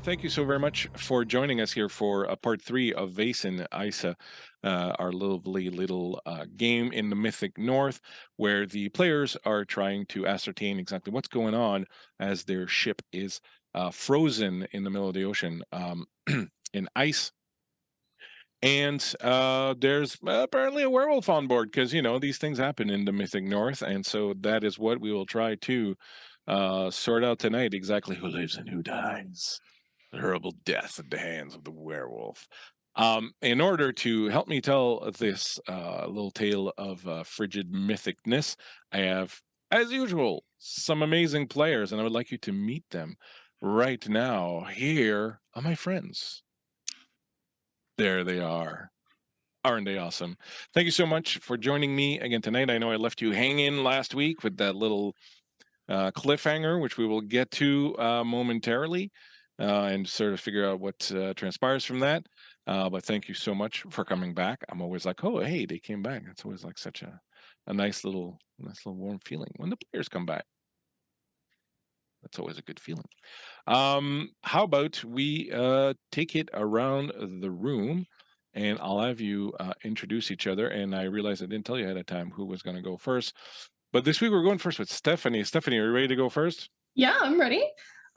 Thank you so very much for joining us here for part three of Vaesen Isa, our lovely little game in the Mythic North, where the players are trying to ascertain exactly what's going on as their ship is frozen in the middle of the ocean in ice. And there's apparently a werewolf on board because, these things happen in the Mythic North. And so that is what we will try to sort out tonight, exactly who lives and who dies. The horrible death at the hands of the werewolf. In order to help me tell this little tale of frigid mythicness, I have, as usual, some amazing players, and I would like you to meet them right now. Here are my friends. There they are. Aren't they awesome? Thank you so much for joining me again tonight. I know I left you hanging last week with that little cliffhanger, which we will get to momentarily and sort of figure out what transpires from that. But thank you so much for coming back. I'm always like, oh, hey, they came back. That's always like such a nice little warm feeling when the players come back. That's always a good feeling. How about we take it around the room, and I'll have you introduce each other. And I realized I didn't tell you ahead of time who was going to go first. But this week we're going first with Stephanie. Stephanie, are you ready to go first? Yeah, I'm ready.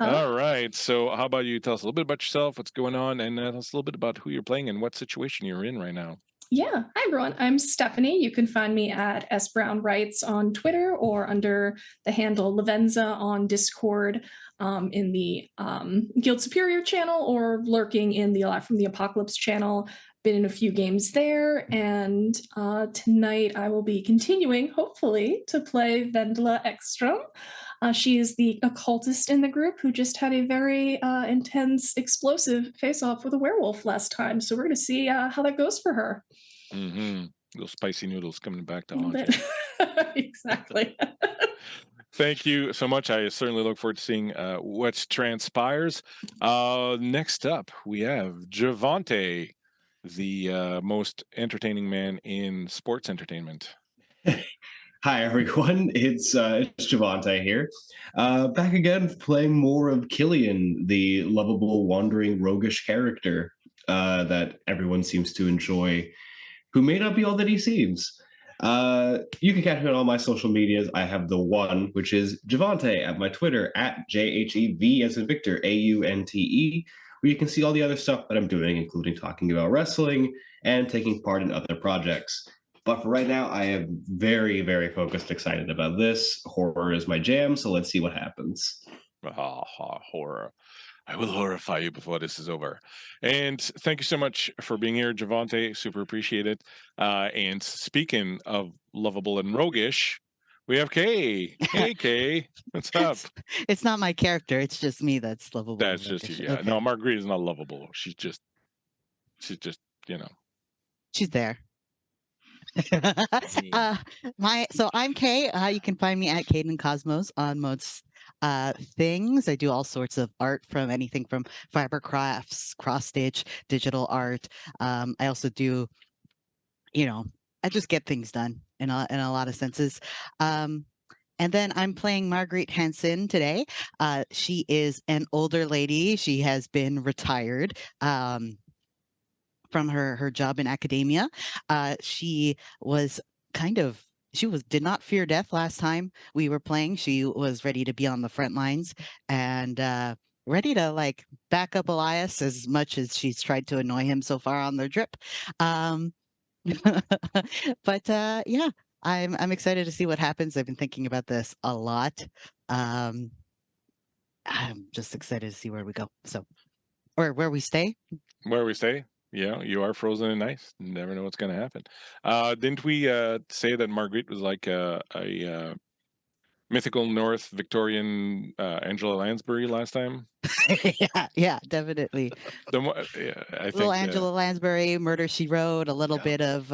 All right. So how about you tell us a little bit about yourself, what's going on, and tell us a little bit about who you're playing and what situation you're in right now. Yeah. Hi, everyone. I'm Stephanie. You can find me at sbrownwrites on Twitter or under the handle Lavenza on Discord, in the Guild Superior channel, or lurking in the Alive from the Apocalypse channel. Been in a few games there, and tonight I will be continuing, hopefully, to play Vendela Ekstrom. She is the occultist in the group who just had a very intense, explosive face-off with a werewolf last time. So we're going to see how that goes for her. Mm-hmm. Those spicy noodles coming back to A little haunt bit. you. Exactly. Thank you so much. I certainly look forward to seeing what transpires. Next up, we have Javante, the most entertaining man in sports entertainment. Hi everyone, it's Javante here. Back again, playing more of Killian, the lovable, wandering, roguish character that everyone seems to enjoy, who may not be all that he seems. You can catch me on all my social medias. I have the one, which is Javante at my Twitter, at JHEV as in Victor, AUNTE, where you can see all the other stuff that I'm doing, including talking about wrestling and taking part in other projects. But for right now, I am very, very focused, excited about this. Horror is my jam, so let's see what happens. Horror. I will horrify you before this is over. And thank you so much for being here, Javante. Super appreciate it. And speaking of lovable and roguish, we have Kay. Hey, Kay. What's up? It's not my character. It's just me that's lovable. That's just you. Yeah. Okay. No, Marguerite is not lovable. She's just, She's there. So I'm Kay. You can find me at Caden Cosmos on most things. I do all sorts of art, from anything from fiber crafts, cross stitch, digital art. I also do, I just get things done in a lot of senses. And then I'm playing Marguerite Hansen today. She is an older lady. She has been retired from her job in academia. She did not fear death last time we were playing. She was ready to be on the front lines and ready to back up Elias as much as she's tried to annoy him so far on their trip. But yeah, I'm excited to see what happens. I've been thinking about this a lot. I'm just excited to see where we go. Or where we stay. Where we stay. Yeah, you are frozen in ice. Never know what's going to happen. Didn't we say that Marguerite was like a mythical North Victorian Angela Lansbury last time? yeah, definitely. I think little Angela Lansbury, Murder She Wrote, a little bit of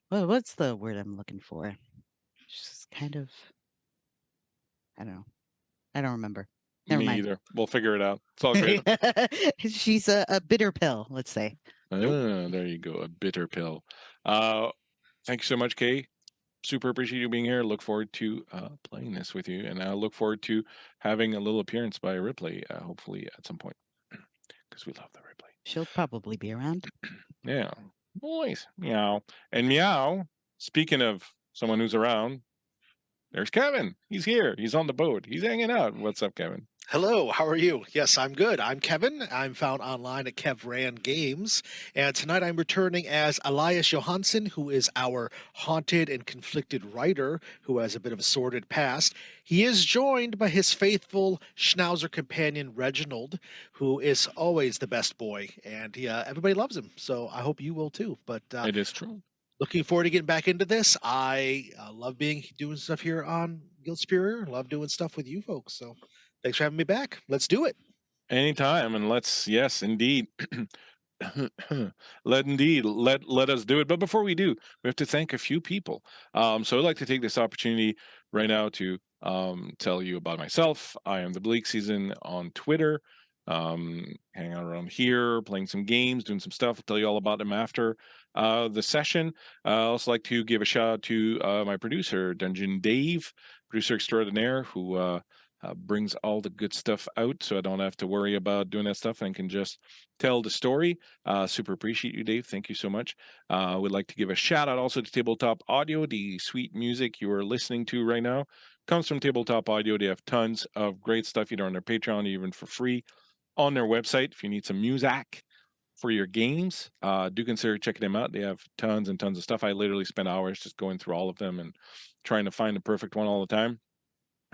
what's the word I'm looking for? Just kind of, I don't know. I don't remember. Never Me mind. either. We'll figure it out. It's all great. She's a bitter pill, let's say. There you go. A bitter pill. Thank you so much, Kay. super appreciate you being here. Look forward to playing this with you, and I look forward to having a little appearance by Ripley, hopefully at some point, because we love the Ripley. She'll probably be around. Yeah, boys, meow and meow. Speaking of someone who's around, there's Kevin. He's here. He's on the boat. He's hanging out. What's up, Kevin? Hello, how are you? Yes, I'm good. I'm Kevin. I'm found online at KevRan Games, and tonight I'm returning as Elias Johansson, who is our haunted and conflicted writer who has a bit of a sordid past. He is joined by his faithful Schnauzer companion Reginald, who is always the best boy, and everybody loves him. So I hope you will too. But It is true. looking forward to getting back into this. I love doing stuff here on Guild Superior. Love doing stuff with you folks. So thanks for having me back. Let's do it. Anytime, and yes, indeed. Let us do it. But before we do, we have to thank a few people. So I'd like to take this opportunity right now to tell you about myself. I am the Bleakseason on Twitter. Hang out around here, playing some games, doing some stuff. I'll tell you all about them after the session. I also like to give a shout out to my producer, Dungeon Dave, producer extraordinaire, who brings all the good stuff out, so I don't have to worry about doing that stuff and can just tell the story. Super appreciate you, Dave. Thank you so much. Would like to give a shout out also to Tabletop Audio. The sweet music you are listening to right now comes from Tabletop Audio. They have tons of great stuff either on their Patreon, even for free on their website. If you need some music for your games, do consider checking them out. They have tons and tons of stuff. I literally spend hours just going through all of them and trying to find the perfect one all the time.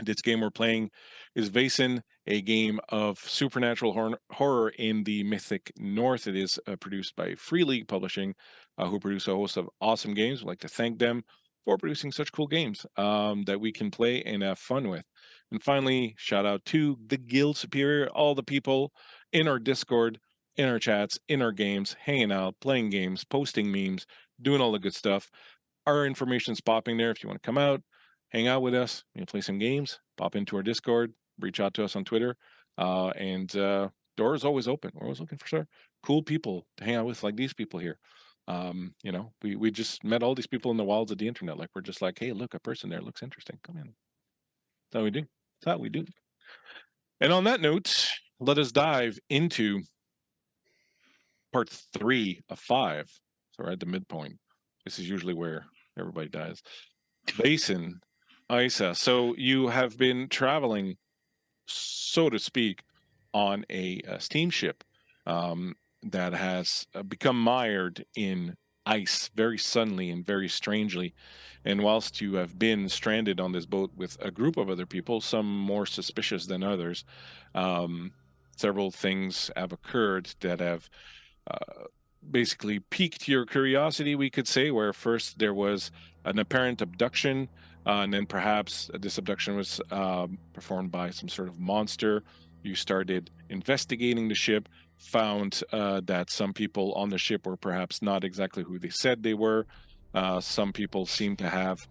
This game we're playing is Vaesen, a game of supernatural horror in the Mythic North. It is produced by Free League Publishing, who produce a host of awesome games. We'd like to thank them for producing such cool games that we can play and have fun with. And finally, shout out to the Guild Superior, all the people in our Discord, in our chats, in our games, hanging out, playing games, posting memes, doing all the good stuff. Our information's popping there if you want to come out, hang out with us, play some games, pop into our Discord, reach out to us on Twitter, and door is always open. We're always looking for cool people to hang out with, like these people here. We just met all these people in the wilds of the internet. Like, we're just like, hey, look, a person there looks interesting. Come in. That's how we do. That's how we do. And on that note, let us dive into part 3 of 5. So we're at the midpoint. This is usually where everybody dies. Vaesen, Isa. So you have been traveling, so to speak, on a steamship that has become mired in ice very suddenly and very strangely. And whilst you have been stranded on this boat with a group of other people, some more suspicious than others, several things have occurred that have basically piqued your curiosity, we could say, where first there was an apparent abduction, and then perhaps this abduction was performed by some sort of monster. You started investigating the ship, found that some people on the ship were perhaps not exactly who they said they were. Some people seemed to have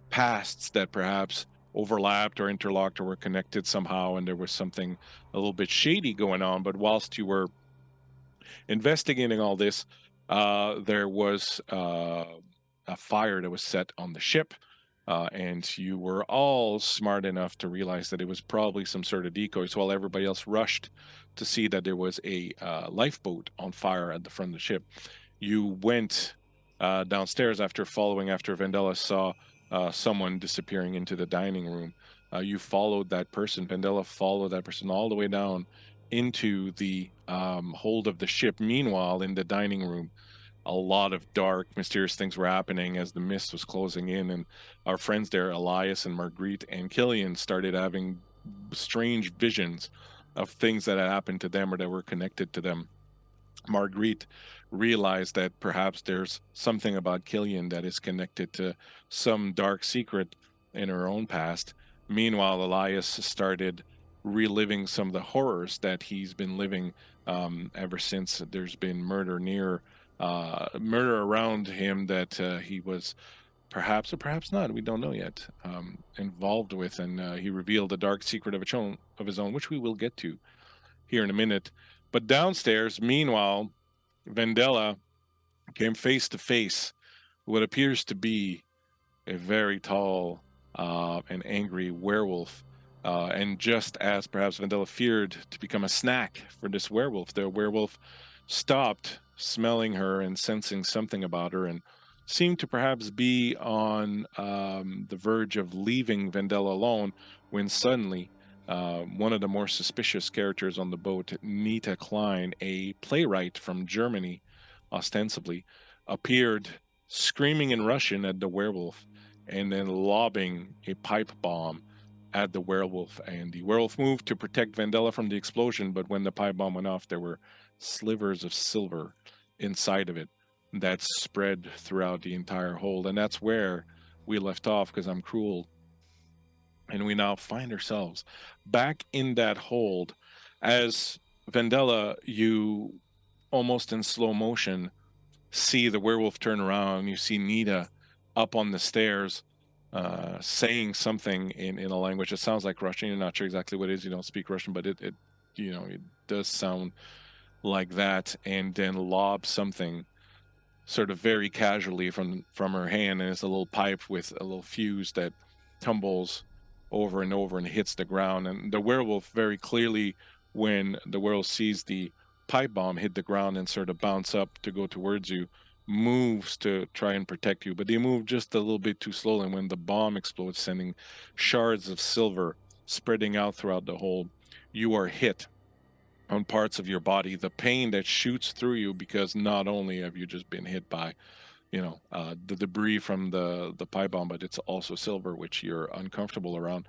pasts that perhaps overlapped or interlocked or were connected somehow, and there was something a little bit shady going on. But whilst you were investigating all this, there was a fire that was set on the ship, and you were all smart enough to realize that it was probably some sort of decoy. So while everybody else rushed to see that there was a lifeboat on fire at the front of the ship, you went downstairs following after Vendela saw someone disappearing into the dining room. You followed that person. Vendela followed that person all the way down into the hold of the ship. Meanwhile, in the dining room, a lot of dark, mysterious things were happening as the mist was closing in, and our friends there, Elias and Marguerite and Killian, started having strange visions of things that had happened to them or that were connected to them. Marguerite realized that perhaps there's something about Killian that is connected to some dark secret in her own past. Meanwhile, Elias started reliving some of the horrors that he's been living ever since there's been murder around him that he was perhaps or perhaps not, we don't know yet, involved with, and he revealed a dark secret of his own, which we will get to here in a minute. But downstairs, meanwhile, Vendela came face to face with what appears to be a very tall and angry werewolf. And just as perhaps Vendela feared to become a snack for this werewolf, the werewolf stopped, smelling her and sensing something about her, and seemed to perhaps be on the verge of leaving Vendela alone when suddenly one of the more suspicious characters on the boat, Nita Klein, a playwright from Germany, ostensibly, appeared screaming in Russian at the werewolf and then lobbing a pipe bomb at the werewolf. And the werewolf moved to protect Vendela from the explosion, but when the pipe bomb went off, there were slivers of silver inside of it that spread throughout the entire hold. And that's where we left off, because I'm cruel. And we now find ourselves back in that hold as Vendela, you almost in slow motion see the werewolf turn around. You see Nita up on the stairs saying something in a language that sounds like Russian. You're not sure exactly what it is. You don't speak Russian, but it it does sound like that. And then lob something sort of very casually from her hand, and it's a little pipe with a little fuse that tumbles over and over and hits the ground. And the werewolf, very clearly, when the werewolf sees the pipe bomb hit the ground and sort of bounce up to go towards you, moves to try and protect you, but they move just a little bit too slowly. And when the bomb explodes, sending shards of silver spreading out throughout the hole, you are hit on parts of your body. The pain that shoots through you, because not only have you just been hit by the debris from the pipe bomb, but it's also silver, which you're uncomfortable around,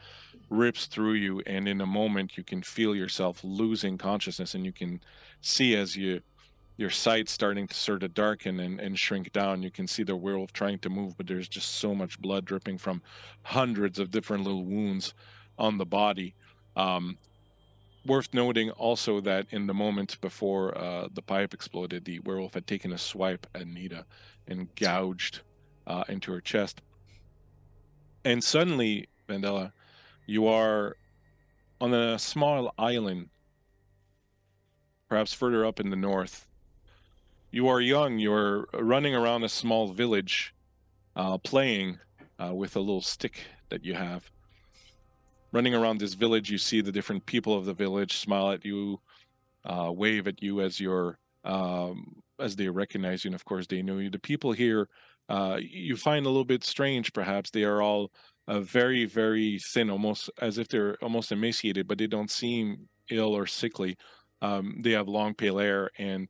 rips through you. And in a moment you can feel yourself losing consciousness, and you can see as your sight starting to sort of darken and shrink down. You can see the werewolf trying to move, but there's just so much blood dripping from hundreds of different little wounds on the body. Worth noting also that in the moment before the pipe exploded, the werewolf had taken a swipe at Nita and gouged into her chest. And suddenly, Vendela, you are on a small island, perhaps further up in the north. You are young. You're running around a small village, playing with a little stick that you have. Running around this village, you see the different people of the village smile at you, wave at you as they recognize you, and of course they know you. The people here, you find a little bit strange, perhaps. They are all very, very thin, almost as if they're almost emaciated, but they don't seem ill or sickly. They have long, pale hair and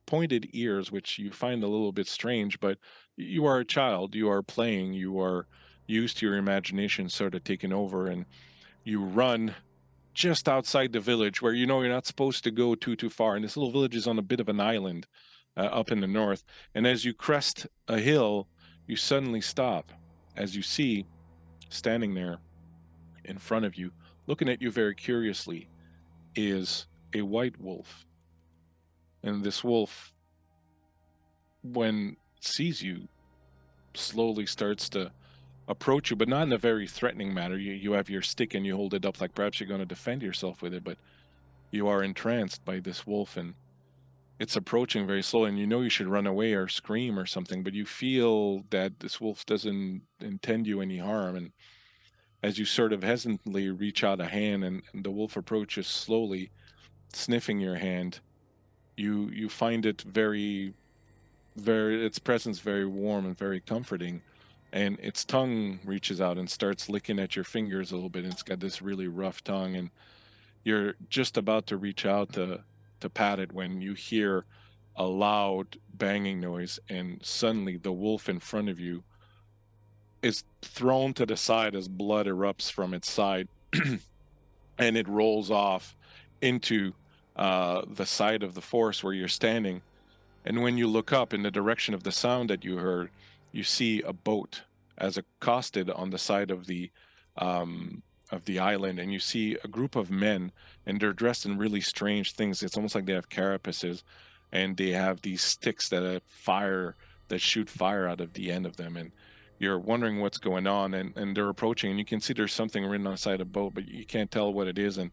pointed ears, which you find a little bit strange. But you are a child. You are playing. You are used to your imagination sort of taking over, and you run just outside the village, where you're not supposed to go too far. And this little village is on a bit of an island up in the north. And as you crest a hill, you suddenly stop, as you see standing there in front of you, looking at you very curiously, is a white wolf. And this wolf, when it sees you, slowly starts to approach you, but not in a very threatening manner. You have your stick and you hold it up like perhaps you're going to defend yourself with it, but you are entranced by this wolf, and it's approaching very slowly. And you should run away or scream or something, but you feel that this wolf doesn't intend you any harm. And as you sort of hesitantly reach out a hand, and the wolf approaches slowly, sniffing your hand, you find it its presence very warm and very comforting. And its tongue reaches out and starts licking at your fingers a little bit. And it's got this really rough tongue, and you're just about to reach out to pat it when you hear a loud banging noise, and suddenly the wolf in front of you is thrown to the side as blood erupts from its side, and it rolls off into the side of the forest where you're standing. And when you look up in the direction of the sound that you heard, you see a boat as accosted on the side of the island, and you see a group of men, and they're dressed in really strange things. It's almost like they have carapaces, and they have these sticks that shoot fire out of the end of them. And you're wondering what's going on, and they're approaching, and you can see there's something written on the side of the boat, but you can't tell what it is. And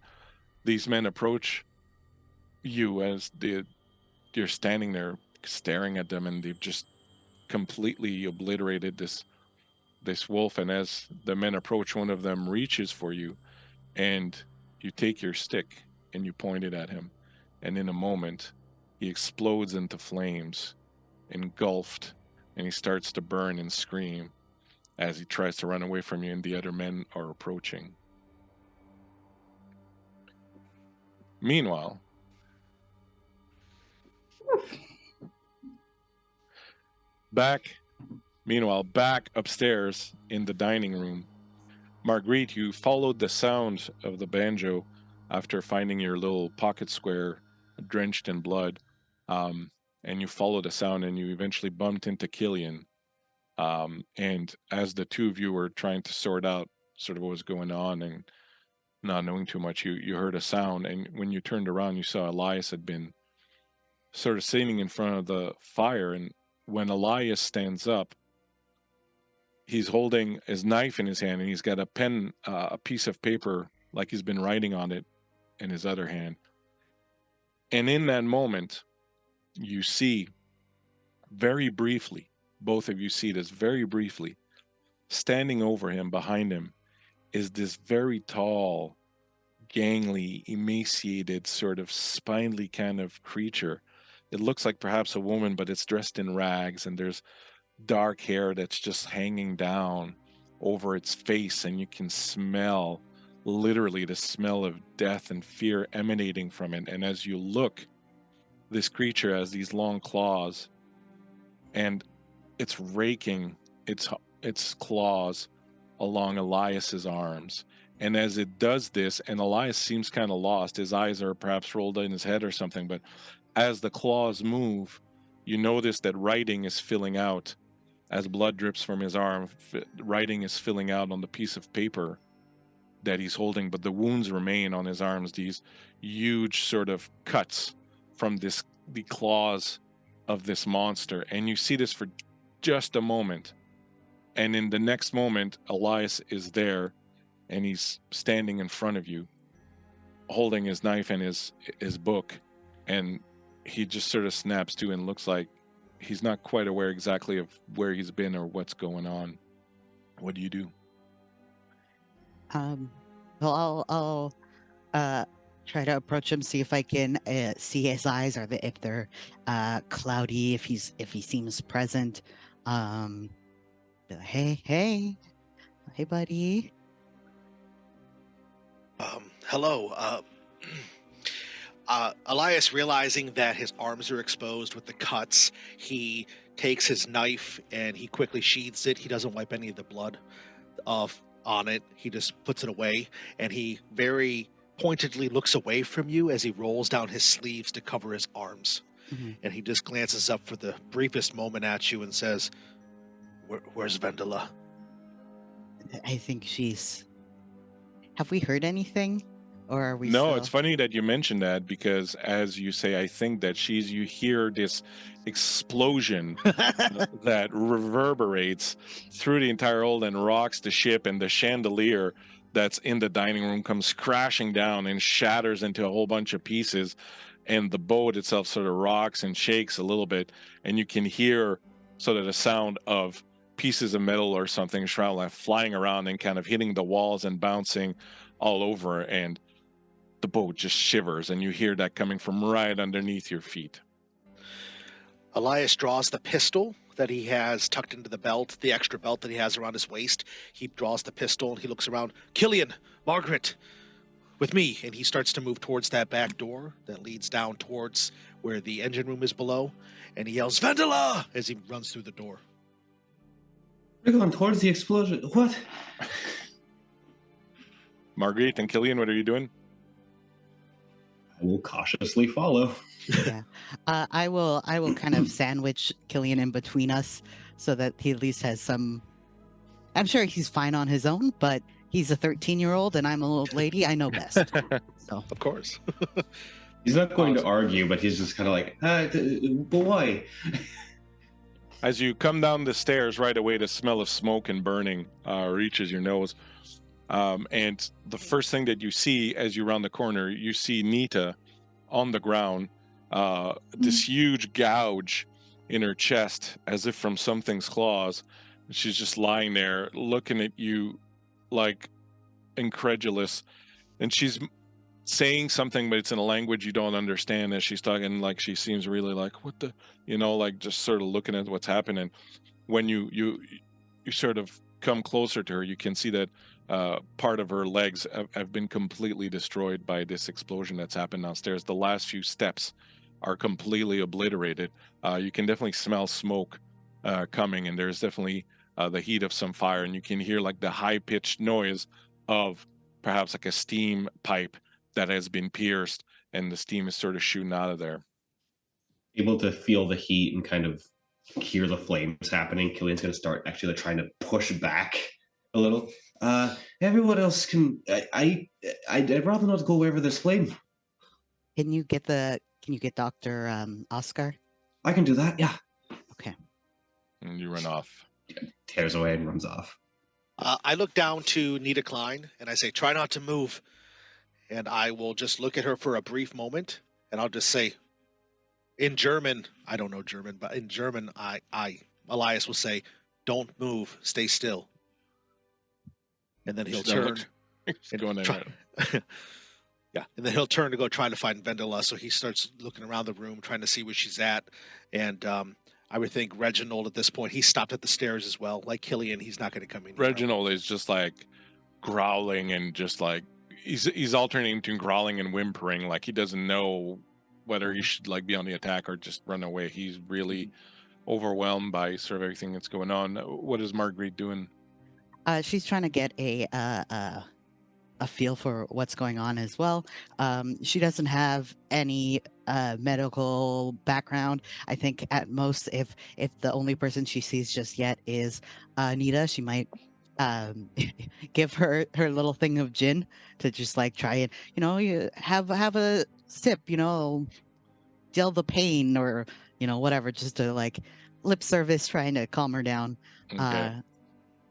these men approach you as you're standing there staring at them, and they've just completely obliterated this this wolf, and as the men approach, one of them reaches for you, and you take your stick and you point it at him, and in a moment he explodes into flames, engulfed, and he starts to burn and scream as he tries to run away from you, and the other men are approaching. Meanwhile, back upstairs in the dining room, Marguerite, you followed the sound of the banjo after finding your little pocket square drenched in blood, and you followed the sound, and you eventually bumped into Killian. And as the two of you were trying to sort out sort of what was going on and not knowing too much, you heard a sound, and when you turned around, you saw Elias had been sort of sitting in front of the fire, and when Elias stands up, he's holding his knife in his hand, and he's got a pen, a piece of paper, like he's been writing on it, in his other hand. And in that moment, you see, very briefly, both of you see this very briefly, standing over him, behind him, is this very tall, gangly, emaciated, sort of spindly kind of creature. It looks like perhaps a woman, but it's dressed in rags, and there's dark hair that's just hanging down over its face, and you can smell, literally, the smell of death and fear emanating from it. And as you look, this creature has these long claws, and it's raking its claws along Elias's arms. And as it does this, and Elias seems kind of lost, his eyes are perhaps rolled in his head or something, but as the claws move, you notice that writing is filling out. As blood drips from his arm, writing is filling out on the piece of paper that he's holding, but the wounds remain on his arms, these huge sort of cuts from the claws of this monster. And you see this for just a moment. And in the next moment, Elias is there, and he's standing in front of you, holding his knife and his book. And he just sort of snaps to and looks like he's not quite aware exactly of where he's been or what's going on. What do you do? Well, I'll try to approach him, see if I can see his eyes, or if they're cloudy, if he seems present. Be like, hey, buddy. Hello. Elias, realizing that his arms are exposed with the cuts, he takes his knife and he quickly sheathes it. He doesn't wipe any of the blood off on it. He just puts it away, and he very pointedly looks away from you as he rolls down his sleeves to cover his arms. Mm-hmm. And he just glances up for the briefest moment at you and says, Where's Vendela? I think she's... Have we heard anything? Or are we No, still... it's funny that you mentioned that, because as you say, I think that you hear this explosion that reverberates through the entire hold and rocks the ship, and the chandelier that's in the dining room comes crashing down and shatters into a whole bunch of pieces, and the boat itself sort of rocks and shakes a little bit, and you can hear sort of the sound of pieces of metal or something flying around and kind of hitting the walls and bouncing all over, and the boat just shivers, and you hear that coming from right underneath your feet. Elias draws the pistol that he has tucked into the belt, the extra belt that he has around his waist. He draws the pistol and he looks around. Killian, Margaret, with me. And he starts to move towards that back door that leads down towards where the engine room is below. And he yells, Vendela! As he runs through the door. We're going towards the explosion. What? Marguerite and Killian, what are you doing? I will cautiously follow. Yeah, I will kind of sandwich Killian in between us so that he at least has some... I'm sure he's fine on his own, but he's a 13-year-old and I'm an old lady. I know best. So Of course. He's not going to argue, but he's just kind of like, but why? As you come down the stairs, right away, the smell of smoke and burning reaches your nose. And the first thing that you see as you round the corner, you see Nita on the ground, this huge gouge in her chest, as if from something's claws, She's just lying there looking at you like incredulous, and she's saying something, but it's in a language you don't understand as she's talking. Like she seems really like, what the, like just sort of looking at what's happening. When you sort of come closer to her, you can see that part of her legs have been completely destroyed by this explosion that's happened downstairs. The last few steps are completely obliterated. You can definitely smell smoke coming, and there's definitely the heat of some fire, and you can hear like the high-pitched noise of perhaps like a steam pipe that has been pierced, and the steam is sort of shooting out of there. Able to feel the heat and kind of hear the flames happening. Killian's going to start actually trying to push back a little. Everyone else can. I'd rather not go wherever there's flame. Can you get Dr. Oscar? I can do that. Yeah. Okay. And you run off. Tears away and runs off. I look down to Nita Klein and I say, try not to move. And I will just look at her for a brief moment and I'll just say, in German, I don't know German, but in German, Elias will say, don't move, stay still. And then he'll turn. Yeah, and then he'll turn to go try to find Vendela. So he starts looking around the room, trying to see where she's at. And I would think Reginald at this point, he stopped at the stairs as well. Like Killian, he's not going to come in. Reginald is just like growling and just like he's alternating between growling and whimpering. Like he doesn't know whether he should like be on the attack or just run away. He's really overwhelmed by sort of everything that's going on. What is Marguerite doing? She's trying to get a feel for what's going on as well. She doesn't have any medical background. I think at most, if the only person she sees just yet is Nita, she might give her little thing of gin to just like try and you have a sip, dull the pain or whatever, just to like lip service, trying to calm her down. Okay.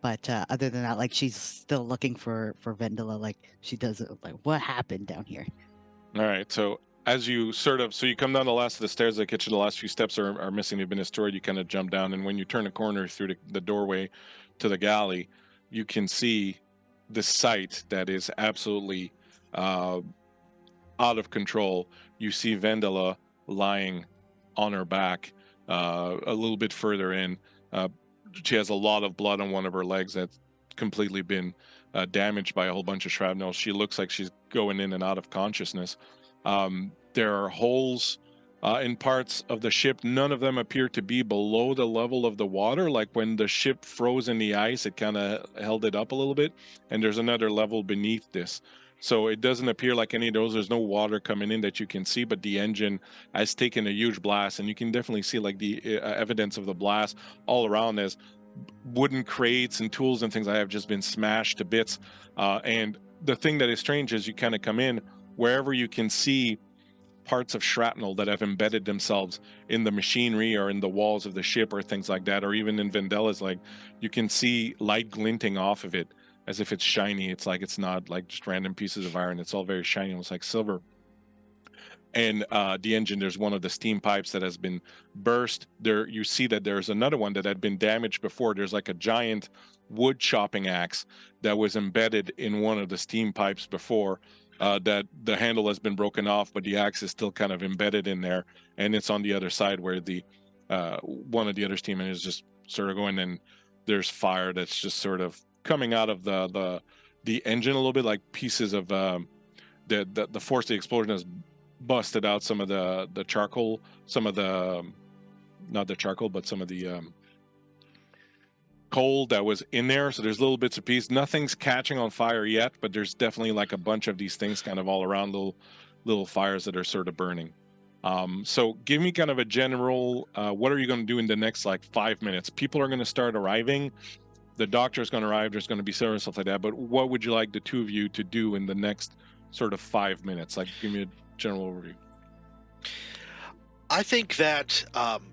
But other than that, like she's still looking for Vendela. Like she doesn't like what happened down here. All right. So as you you come down the last of the stairs of the kitchen, the last few steps are missing. They've been destroyed. You kind of jump down, and when you turn a corner through the doorway to the galley, you can see the sight that is absolutely out of control. You see Vendela lying on her back a little bit further in. She has a lot of blood on one of her legs that's completely been damaged by a whole bunch of shrapnel. She looks like she's going in and out of consciousness. There are holes in parts of the ship. None of them appear to be below the level of the water. Like when the ship froze in the ice, it kind of held it up a little bit. And there's another level beneath this. So it doesn't appear like any of those. There's no water coming in that you can see, but the engine has taken a huge blast, and you can definitely see like the evidence of the blast all around as wooden crates and tools and things I have just been smashed to bits. And the thing that is strange is you kind of come in wherever you can see parts of shrapnel that have embedded themselves in the machinery or in the walls of the ship or things like that, or even in Vendela's, like you can see light glinting off of it as if it's shiny. It's like it's not like just random pieces of iron. It's all very shiny. It's like silver. And the engine, there's one of the steam pipes that has been burst. There, you see that there's another one that had been damaged before. There's like a giant wood chopping axe that was embedded in one of the steam pipes before. That the handle has been broken off, but the axe is still kind of embedded in there, and it's on the other side where the one of the other steam engines is just sort of going. And there's fire that's just sort of coming out of the engine a little bit, like pieces of the force of the explosion has busted out some of the charcoal, some of the not the charcoal, but some of the coal that was in there. So there's little bits of piece. Nothing's catching on fire yet, but there's definitely like a bunch of these things kind of all around, little fires that are sort of burning. So give me kind of a general, what are you going to do in the next like 5 minutes? People are going to start arriving. The doctor's going to arrive. There's going to be several stuff like that. But what would you like the two of you to do in the next sort of 5 minutes? Like, give me a general overview. I think that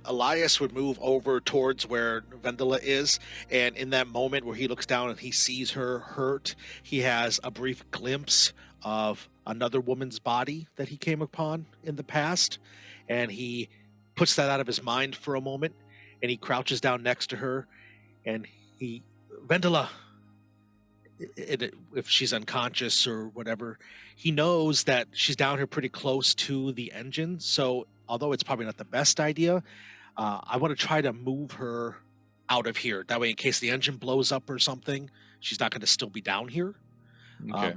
Elias would move over towards where Vendela is, and in that moment where he looks down and he sees her hurt, he has a brief glimpse of another woman's body that he came upon in the past, and he puts that out of his mind for a moment, and he crouches down next to her, and Vendela, if she's unconscious or whatever, he knows that she's down here pretty close to the engine. So although it's probably not the best idea, I want to try to move her out of here. That way, in case the engine blows up or something, she's not going to still be down here. Okay.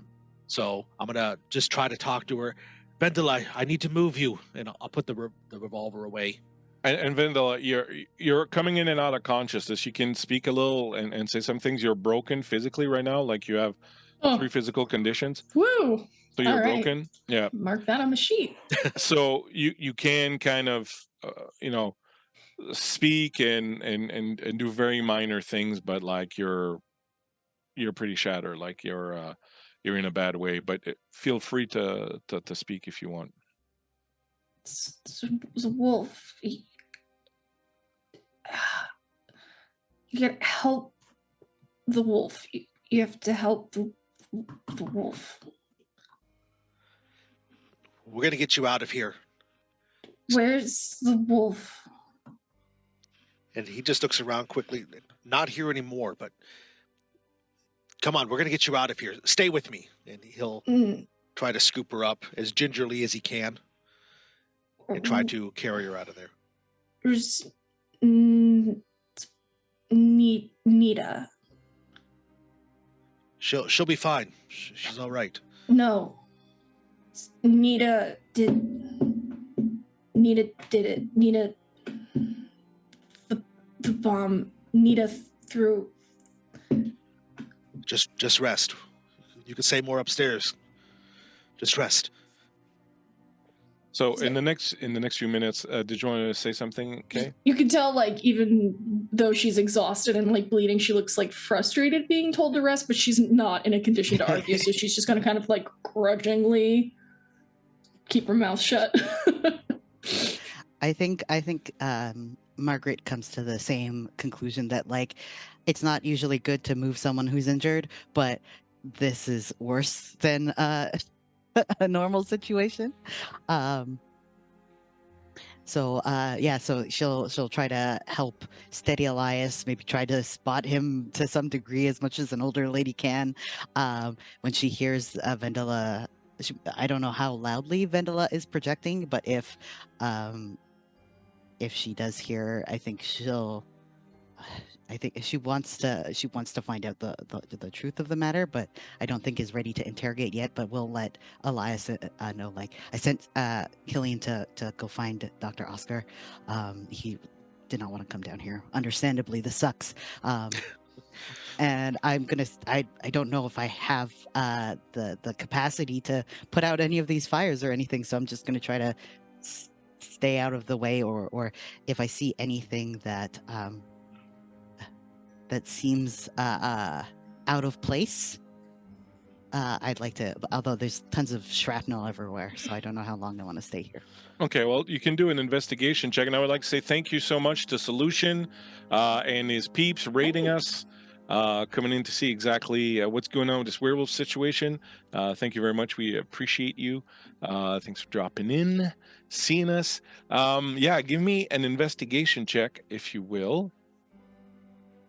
So I'm going to just try to talk to her. Vendela, I need to move you. And I'll put the revolver away. And Vendela, you're coming in and out of consciousness. You can speak a little and say some things. You're broken physically right now, like you have 3 physical conditions. Woo! So you're All right. broken. Yeah. Mark that on the sheet. So you can kind of speak and do very minor things, but like you're pretty shattered. Like you're in a bad way. But feel free to speak if you want. It's a wolf. You gotta help the wolf. You have to help the wolf. We're going to get you out of here. Where's the wolf? And he just looks around quickly. Not here anymore, but come on, we're going to get you out of here. Stay with me. And he'll try to scoop her up as gingerly as he can and try to carry her out of there. There's Nita. She'll be fine. She's all right. No. Nita did it. Nita the bomb. Nita threw. Just rest. You can say more upstairs. Just rest. So in the next few minutes, did you want to say something, Kay? You can tell, like, even though she's exhausted and like bleeding, she looks like frustrated being told to rest, but she's not in a condition to argue, so she's just gonna kind of like grudgingly keep her mouth shut. I think Margaret comes to the same conclusion that, like, it's not usually good to move someone who's injured, but this is worse than a normal situation. So she'll try to help steady Elias, maybe try to spot him to some degree as much as an older lady can. When she hears Vendela, I don't know how loudly Vendela is projecting, but if she does hear, I think she wants to find out the truth of the matter, but I don't think is ready to interrogate yet. But we'll let Elias know. Like, I sent Killian to go find Dr. Oscar. He did not want to come down here. Understandably, this sucks. And I don't know if I have the capacity to put out any of these fires or anything. So I'm just gonna try to stay out of the way, or if I see anything that seems out of place, I'd like to, although there's tons of shrapnel everywhere, so I don't know how long I want to stay here. Okay, well, you can do an investigation check, and I would like to say thank you so much to Solution and his peeps rating us, coming in to see exactly what's going on with this werewolf situation. Thank you very much. We appreciate you. Thanks for dropping in, seeing us. Yeah, give me an investigation check, if you will.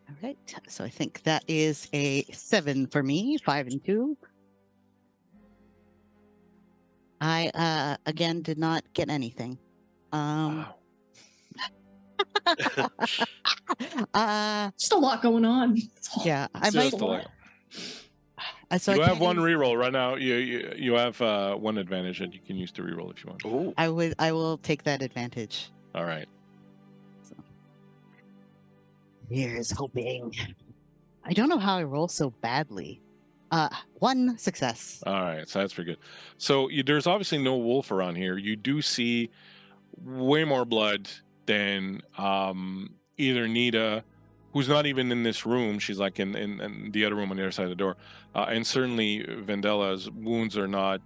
All right, so I think that is a 7 for me, 5 and 2. I again did not get anything. Wow. Just a lot going on. Yeah, I Just might. a lot. So You I have one can't reroll right now. You have one advantage that you can use to reroll if you want. Ooh. I will take that advantage. All right. Here's hoping. I don't know how I roll so badly. 1 success. All right, so that's pretty good. So there's obviously no wolf around here. You do see way more blood than either Nita, who's not even in this room. She's like in the other room on the other side of the door, and certainly Vendela's wounds cannot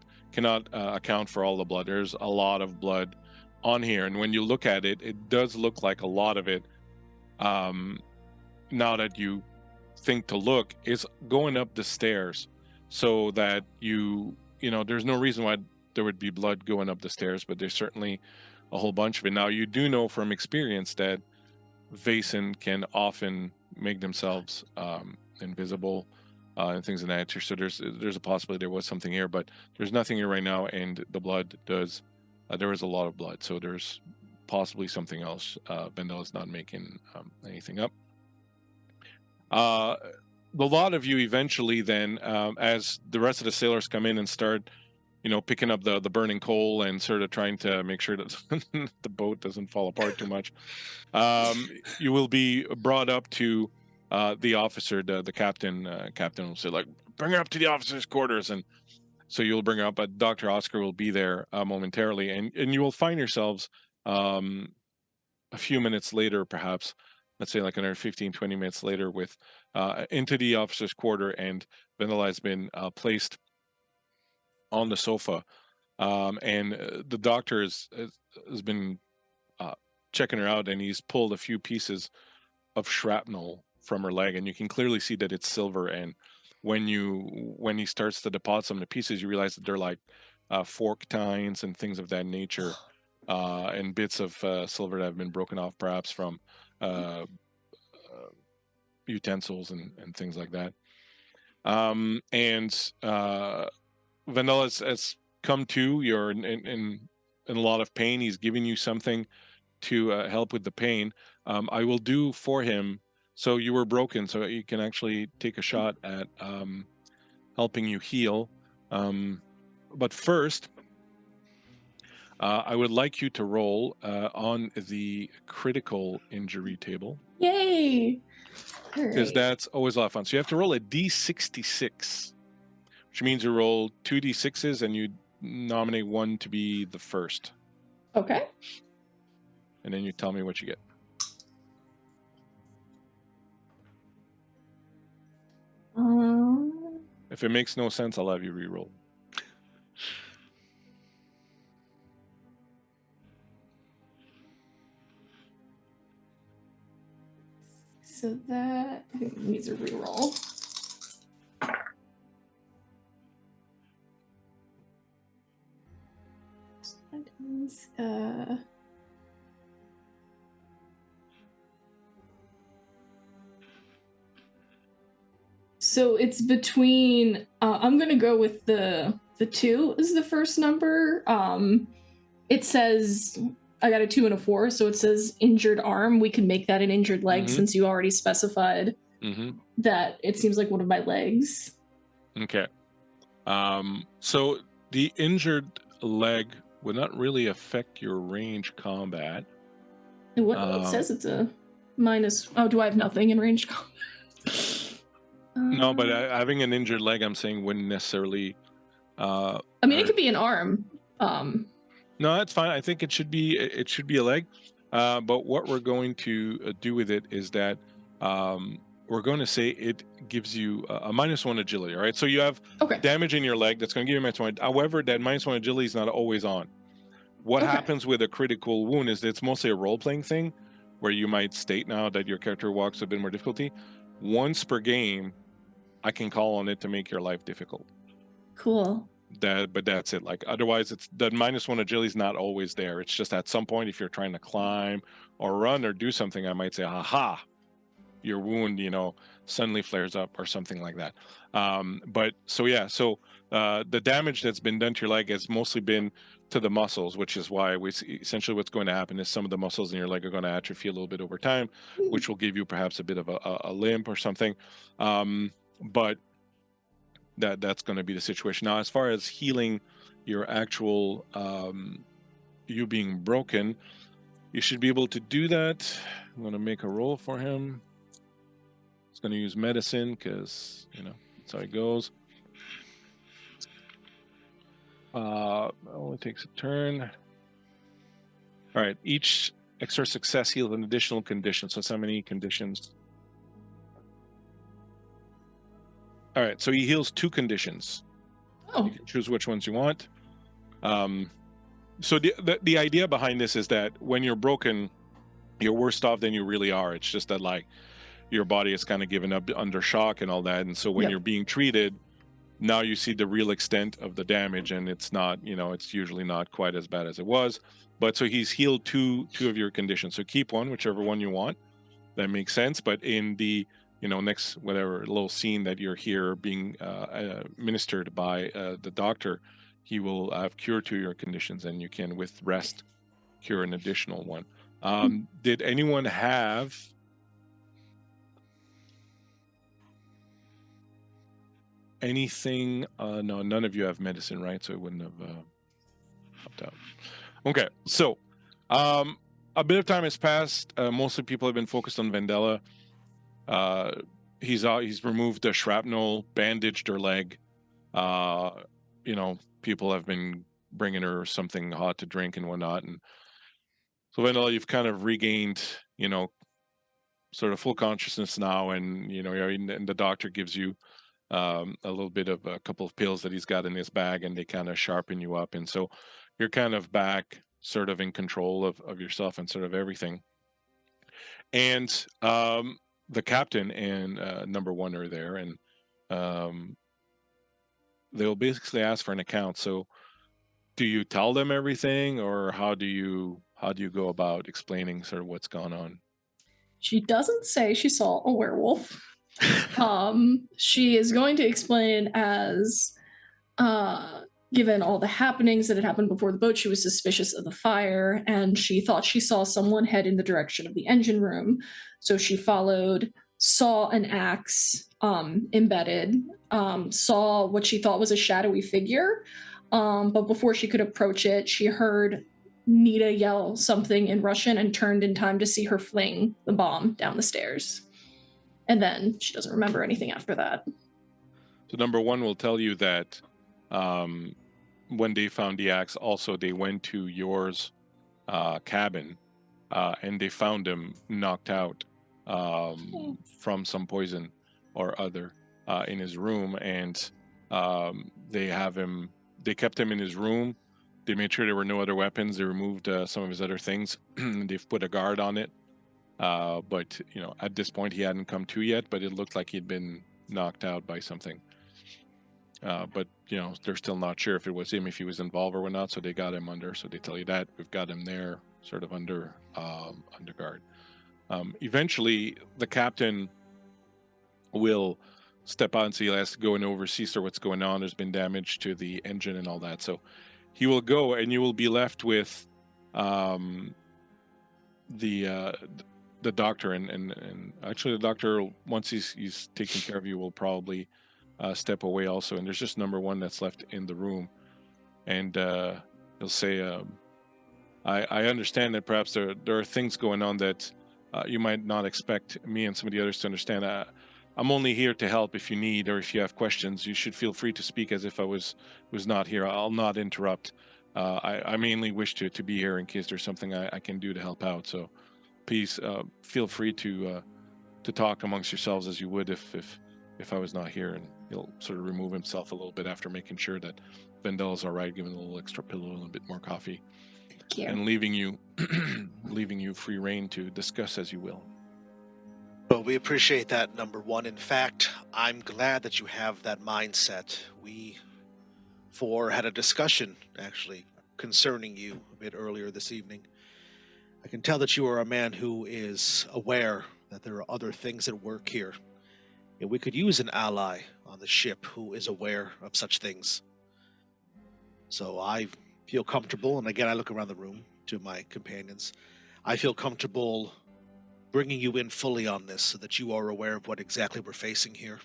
account for all the blood. There's a lot of blood on here, and when you look at it, it does look like a lot of it. Now that you think to look, is going up the stairs, so that there's no reason why there would be blood going up the stairs, but there's certainly a whole bunch of it. Now, you do know from experience that Vaesen can often make themselves invisible and things of that nature. So there's a possibility there was something here, but there's nothing here right now, and the blood does. There is a lot of blood, so there's possibly something else. Vendela's not making anything up. The lot of you eventually then, as the rest of the sailors come in and start, picking up the burning coal and sort of trying to make sure that the boat doesn't fall apart too much, you will be brought up to the officer, the captain. Captain will say, like, bring her up to the officer's quarters, and so you'll bring her up. But Dr. Oscar will be there momentarily, and you will find yourselves a few minutes later, perhaps, let's say like another 15-20 minutes later, with into the officer's quarter, and Vendela has been placed on the sofa, and the doctor has been checking her out, and he's pulled a few pieces of shrapnel from her leg, and you can clearly see that it's silver. And when he starts to deposit some of the pieces, you realize that they're like fork tines and things of that nature, and bits of silver that have been broken off, perhaps from utensils and things like that. And Vendela has come to. You're in a lot of pain. He's giving you something to help with the pain. I will do for him. So you were broken, so you can actually take a shot at helping you heal. But first, I would like you to roll on the critical injury table. Yay! Because that's always a lot of fun. So you have to roll a D66, which means you roll 2 D6s and you nominate one to be the first. Okay. And then you tell me what you get. If it makes no sense, I'll have you re-roll. So that I think needs a re-roll. So that is so it's between I'm gonna go with the 2 is the first number. It says I got a 2 and a 4, so it says injured arm. We can make that an injured leg since you already specified that it seems like one of my legs. Okay. So the injured leg would not really affect your range combat. And what it says it's a minus. Oh, do I have nothing in range combat? No, but having an injured leg, I'm saying, wouldn't necessarily. I mean, it could be an arm. No, that's fine. I think it should be a leg. But what we're going to do with it is that we're going to say it gives you a -1 agility. All right. So you have damage in your leg that's going to give you a -1. However, that -1 agility is not always on. What happens with a critical wound is that it's mostly a role-playing thing, where you might state now that your character walks a bit more difficulty. Once per game, I can call on it to make your life difficult. Cool. But that's it. Like, otherwise, it's the -1 agility is not always there. It's just at some point, if you're trying to climb or run or do something, I might say, "Aha, your wound, suddenly flares up," or something like that. But so yeah, so the damage that's been done to your leg has mostly been to the muscles, which is why essentially what's going to happen is some of the muscles in your leg are going to atrophy a little bit over time, which will give you perhaps a bit of a limp or something. But that's going to be the situation. Now, as far as healing your actual you being broken, you should be able to do that. I'm going to make a roll for him. It's going to use medicine because that's how it goes. Only takes a turn. All right, each extra success heals an additional condition. So it's how many conditions? All right, so he heals 2 conditions. Oh. You can choose which ones you want. So the idea behind this is that when you're broken, you're worse off than you really are. It's just that, like, your body is kind of given up under shock and all that. And so when you're being treated, now you see the real extent of the damage, and it's not, it's usually not quite as bad as it was. But so he's healed two of your conditions. So keep one, whichever one you want. that makes sense. But in the next whatever little scene that you're here being ministered by the doctor, he will have cure to your conditions, and you can with rest cure an additional one. Did anyone have anything? No, none of you have medicine, right? So it wouldn't have helped out. Okay, so a bit of time has passed. Mostly people have been focused on Vendela. He's removed the shrapnel, bandaged her leg. People have been bringing her something hot to drink and whatnot. And so Vendela, you've kind of regained, sort of full consciousness now, and and the doctor gives you a little bit of a couple of pills that he's got in his bag, and they kind of sharpen you up, and so you're kind of back, sort of in control of yourself and sort of everything. And the captain and number one are there, and they'll basically ask for an account. So, do you tell them everything, or how do you go about explaining sort of what's gone on? She doesn't say she saw a werewolf. She is going to explain as, given all the happenings that had happened before the boat, she was suspicious of the fire, and she thought she saw someone head in the direction of the engine room. So she followed, saw an axe embedded, saw what she thought was a shadowy figure. But before she could approach it, she heard Nita yell something in Russian and turned in time to see her fling the bomb down the stairs. And then she doesn't remember anything after that. So number one will tell you that when they found the axe, also they went to yours cabin, and they found him knocked out from some poison or other in his room, and they kept him in his room. They made sure there were no other weapons. They removed some of his other things. They've put a guard on it. But at this point he hadn't come to yet, but it looked like he'd been knocked out by something. But they're still not sure if it was him, if he was involved or not. So they got him under. So they tell you that we've got him there, sort of under guard. Eventually, the captain will step out and say he has to go and oversee what's going on. There's been damage to the engine and all that. So he will go, and you will be left with the doctor, and actually the doctor, once he's taken care of you, will probably step away also. And there's just number one that's left in the room, and he'll say, I understand that perhaps there are things going on that you might not expect me and some of the others to understand. I'm only here to help if you need, or if you have questions. You should feel free to speak as if I was not here. I'll not interrupt. I mainly wish to be here in case there's something I can do to help out. So please feel free to talk amongst yourselves as you would if I was not here. And he'll sort of remove himself a little bit after making sure that Vendela's all right, giving a little extra pillow, a little bit more coffee, and leaving you free reign to discuss as you will. Well, we appreciate that, number one. In fact, I'm glad that you have that mindset. We four had a discussion, actually, concerning you a bit earlier this evening. I can tell that you are a man who is aware that there are other things at work here. And we could use an ally on the ship who is aware of such things. So I feel comfortable, and again, I look around the room to my companions. I feel comfortable bringing you in fully on this so that you are aware of what exactly we're facing here.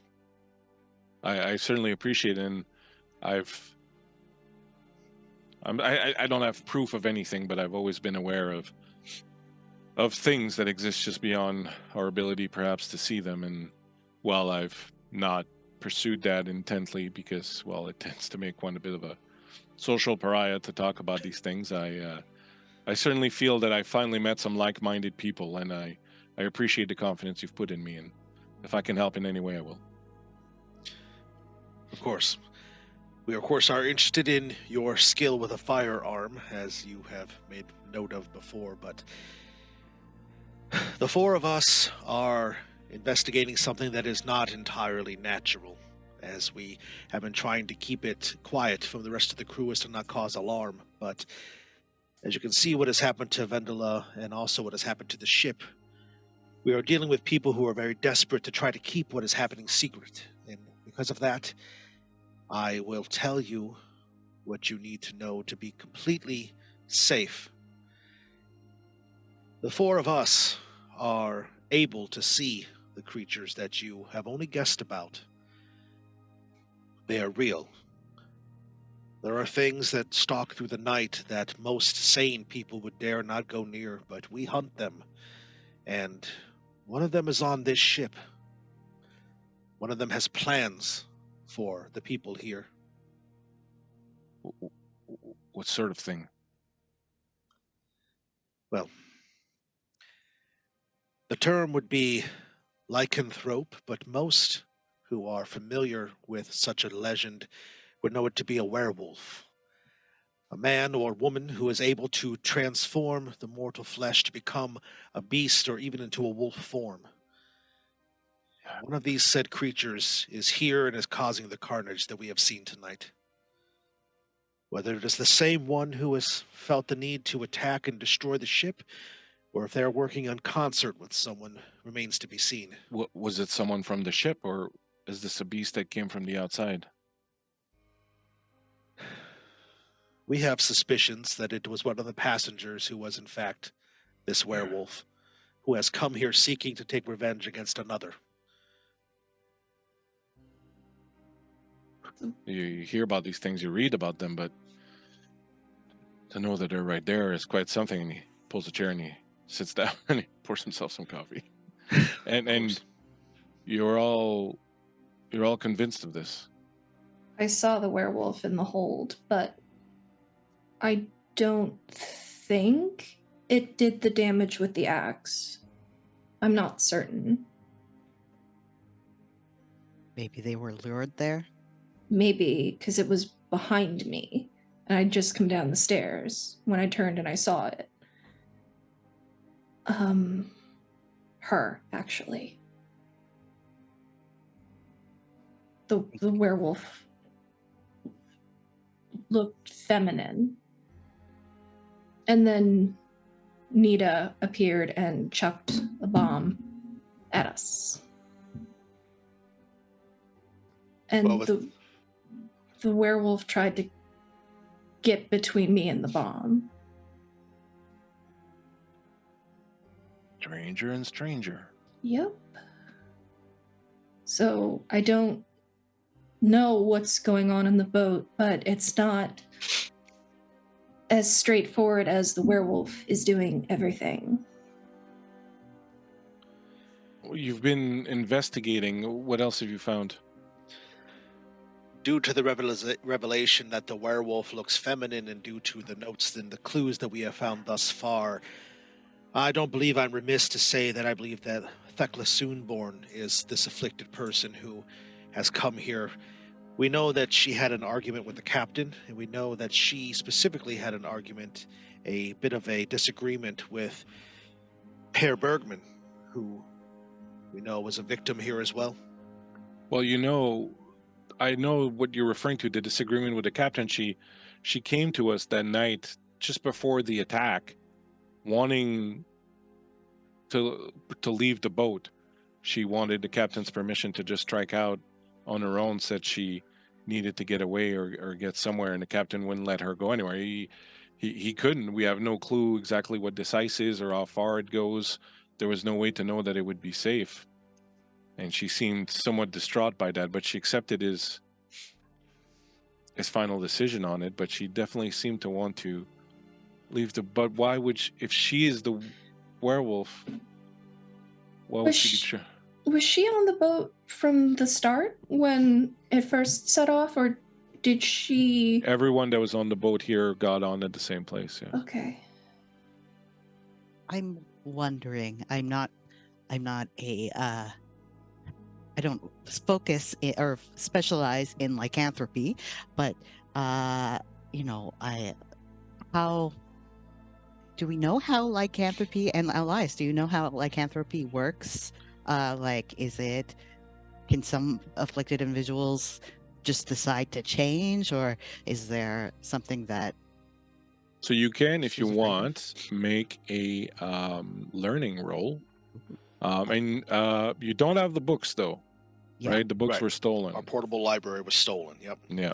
I certainly appreciate it, and I don't have proof of anything, but I've always been aware of things that exist just beyond our ability perhaps to see them. And while I've not pursued that intently because, well, it tends to make one a bit of a social pariah to talk about these things, I certainly feel that I finally met some like-minded people, and I appreciate the confidence you've put in me, and if I can help in any way, I will. Of course. We, of course, are interested in your skill with a firearm, as you have made note of before, but the four of us are investigating something that is not entirely natural, as we have been trying to keep it quiet from the rest of the crew as to not cause alarm. But as you can see, what has happened to Vendela and also what has happened to the ship, We are dealing with people who are very desperate to try to keep what is happening secret. And because of that, I will tell you what you need to know to be completely safe. The four of us are able to see the creatures that you have only guessed about. They are real. There are things that stalk through the night that most sane people would dare not go near, but we hunt them. And one of them is on this ship. One of them has plans for the people here. What sort of thing? Well, the term would be lycanthrope, but most who are familiar with such a legend would know it to be a werewolf. A man or woman who is able to transform the mortal flesh to become a beast or even into a wolf form. One of these said creatures is here and is causing the carnage that we have seen tonight. Whether it is the same one who has felt the need to attack and destroy the ship, or if they are working in concert with someone, remains to be seen. Was it someone from the ship, or is this a beast that came from the outside? We have suspicions that it was one of the passengers who was in fact this werewolf, who has come here seeking to take revenge against another. You hear about these things, you read about them, but to know that they're right there is quite something. And he pulls a chair and he sits down and he pours himself some coffee. And you're all convinced of this. I saw the werewolf in the hold, but I don't think it did the damage with the axe. I'm not certain. Maybe they were lured there. Maybe because it was behind me and I'd just come down the stairs when I turned and I saw it. Her, actually. The werewolf looked feminine. And then Nita appeared and chucked a bomb at us. And the werewolf tried to get between me and the bomb. Stranger and stranger. Yep. So I don't know what's going on in the boat, but it's not as straightforward as the werewolf is doing everything. You've been investigating. What else have you found? Due to the revelation that the werewolf looks feminine and due to the notes and the clues that we have found thus far, I don't believe I'm remiss to say that I believe that Thekla Soonborn is this afflicted person who has come here. We know that she had an argument with the captain, and we know that she specifically had an argument, a bit of a disagreement with Herr Bergman, who we know was a victim here as well. Well, I know what you're referring to, the disagreement with the captain. She came to us that night just before the attack, wanting to leave the boat. She wanted the captain's permission to just strike out on her own, said she needed to get away or get somewhere, and the captain wouldn't let her go anywhere. He couldn't. We have no clue exactly what this ice is or how far it goes. There was no way to know that it would be safe. And she seemed somewhat distraught by that, but she accepted his final decision on it. But she definitely seemed to want to leave the. But why would she, if she is the werewolf? Why would she? Was she on the boat from the start when it first set off, or did she? Everyone that was on the boat here got on at the same place. Yeah. Okay. I'm wondering. I'm not a. I don't focus or specialize in lycanthropy, but how do we know how lycanthropy, and Elias, do you know how lycanthropy works? Can some afflicted individuals just decide to change, or is there something that? So you can, if you want, make a learning roll And you don't have the books though, Yeah. right? The books Right. were stolen. Our portable library was stolen. Yep. Yeah.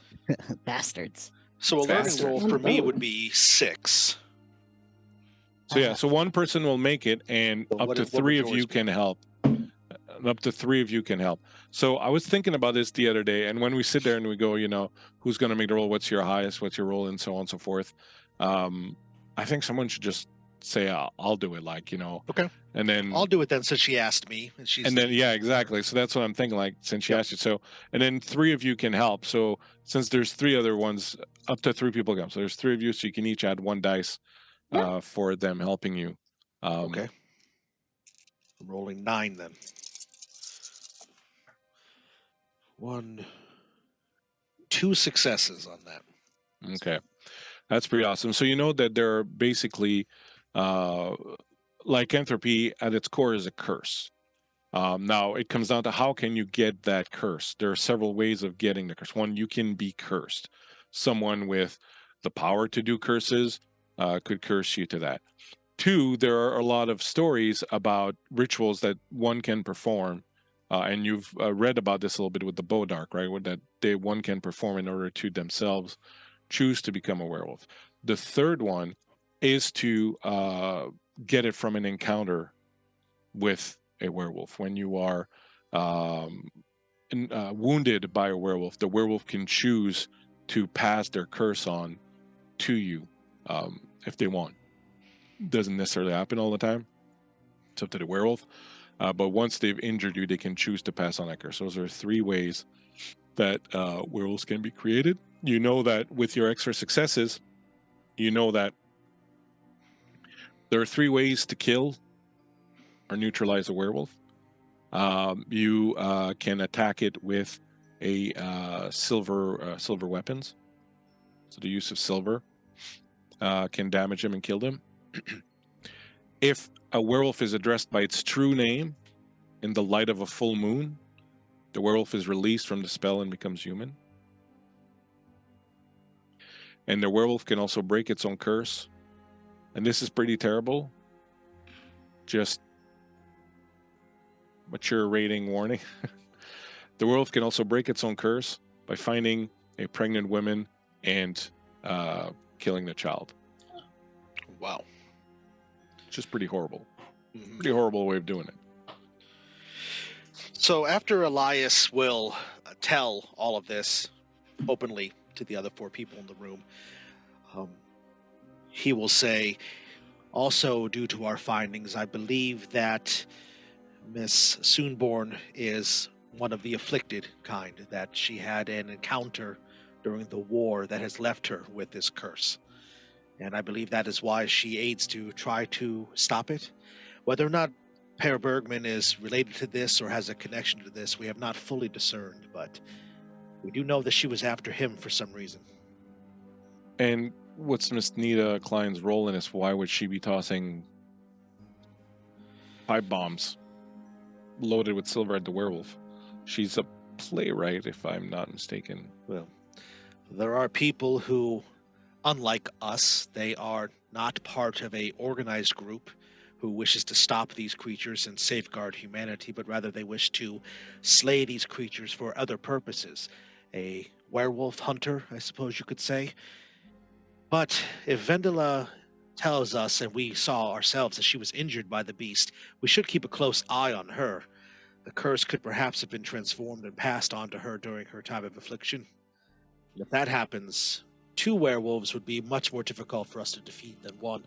Bastards. So a learning Faster. roll for me would be 6. So yeah, so one person will make it, and So up what to is- what would three of yours you be? can help. Up to 3 of you can help. So I was thinking about this the other day, and when we sit there and we go, who's going to make the roll? What's your highest? What's your roll? And so on and so forth. I think someone should just say, "I'll do it." Okay. And then I'll do it then, since she asked me, and she's. and then yeah, exactly. So that's what I'm thinking. Like, since you Yep. asked you, so and then 3 of you can help. So since there's 3 other ones, up to 3 people come. So there's 3 of you, so you can each add 1 dice for them helping you. Okay. I'm rolling 9 then. 1, 2 successes on that. Okay, that's pretty awesome. So you know that there are basically lycanthropy at its core is a curse. Now it comes down to how can you get that curse. There are several ways of getting the curse. One, you can be cursed. Someone with the power to do curses could curse you to that. 2, there are a lot of stories about rituals that one can perform, and you've read about this a little bit with the Bodark, right? That one can perform in order to themselves choose to become a werewolf. The third one is to get it from an encounter with a werewolf. When you are wounded by a werewolf, the werewolf can choose to pass their curse on to you if they want. Doesn't necessarily happen all the time. It's up to the werewolf. But once they've injured you, they can choose to pass on that curse. Those are 3 ways that werewolves can be created. You know that with your extra successes, you know that there are 3 ways to kill or neutralize a werewolf. You can attack it with a silver weapons. So the use of silver can damage him and kill him. If a werewolf is addressed by its true name in the light of a full moon, the werewolf is released from the spell and becomes human. And the werewolf can also break its own curse. And this is pretty terrible. Just mature rating warning. The werewolf can also break its own curse by finding a pregnant woman and killing the child. Wow. It's just pretty horrible. Mhm. Pretty horrible way of doing it. So after Elias will tell all of this openly to the other 4 people in the room, he will say, also due to our findings, I believe that Miss Soonborn is one of the afflicted kind, that she had an encounter during the war that has left her with this curse. And I believe that is why she aids to try to stop it. Whether or not Per Bergman is related to this or has a connection to this, we have not fully discerned, but we do know that she was after him for some reason. And what's Miss Nita Klein's role in this? Why would she be tossing pipe bombs loaded with silver at the werewolf? She's a playwright, if I'm not mistaken. Well, there are people who, unlike us, they are not part of a organized group who wishes to stop these creatures and safeguard humanity, but rather they wish to slay these creatures for other purposes. A werewolf hunter, I suppose you could say. But if Vendela tells us, and we saw ourselves, that she was injured by the beast, we should keep a close eye on her. The curse could perhaps have been transformed and passed on to her during her time of affliction. And if that happens, 2 werewolves would be much more difficult for us to defeat than 1.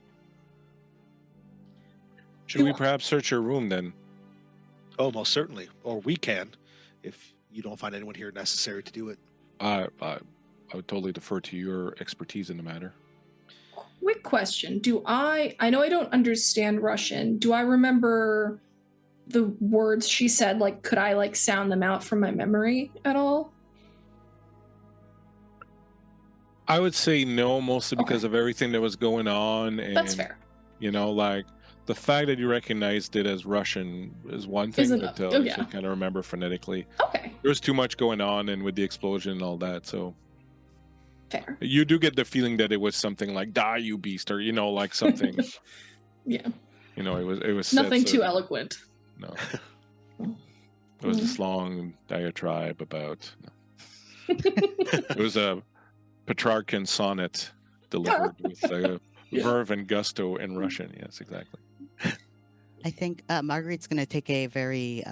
Should we perhaps search your room then? Oh, most certainly. Or we can, if you don't find anyone here necessary to do it. I would totally defer to your expertise in the matter. Quick question. I know I don't understand Russian. Do I remember the words she said? Like, could I like sound them out from my memory at all? I would say no, mostly because of everything that was going on. And, That's fair. Like the fact that you recognized it as Russian is one thing, Isn't but enough. you Oh, yeah. should kind of remember phonetically. Okay, There was too much going on, and with the explosion and all that, so fair. you do get the feeling that it was something like "Die, you beast," or like something. Yeah, It was nothing said, too so- eloquent. No. It was this long diatribe about. It was a Petrarchan sonnet delivered with verve and gusto in Russian. Yes, exactly. I think Marguerite's going to take a very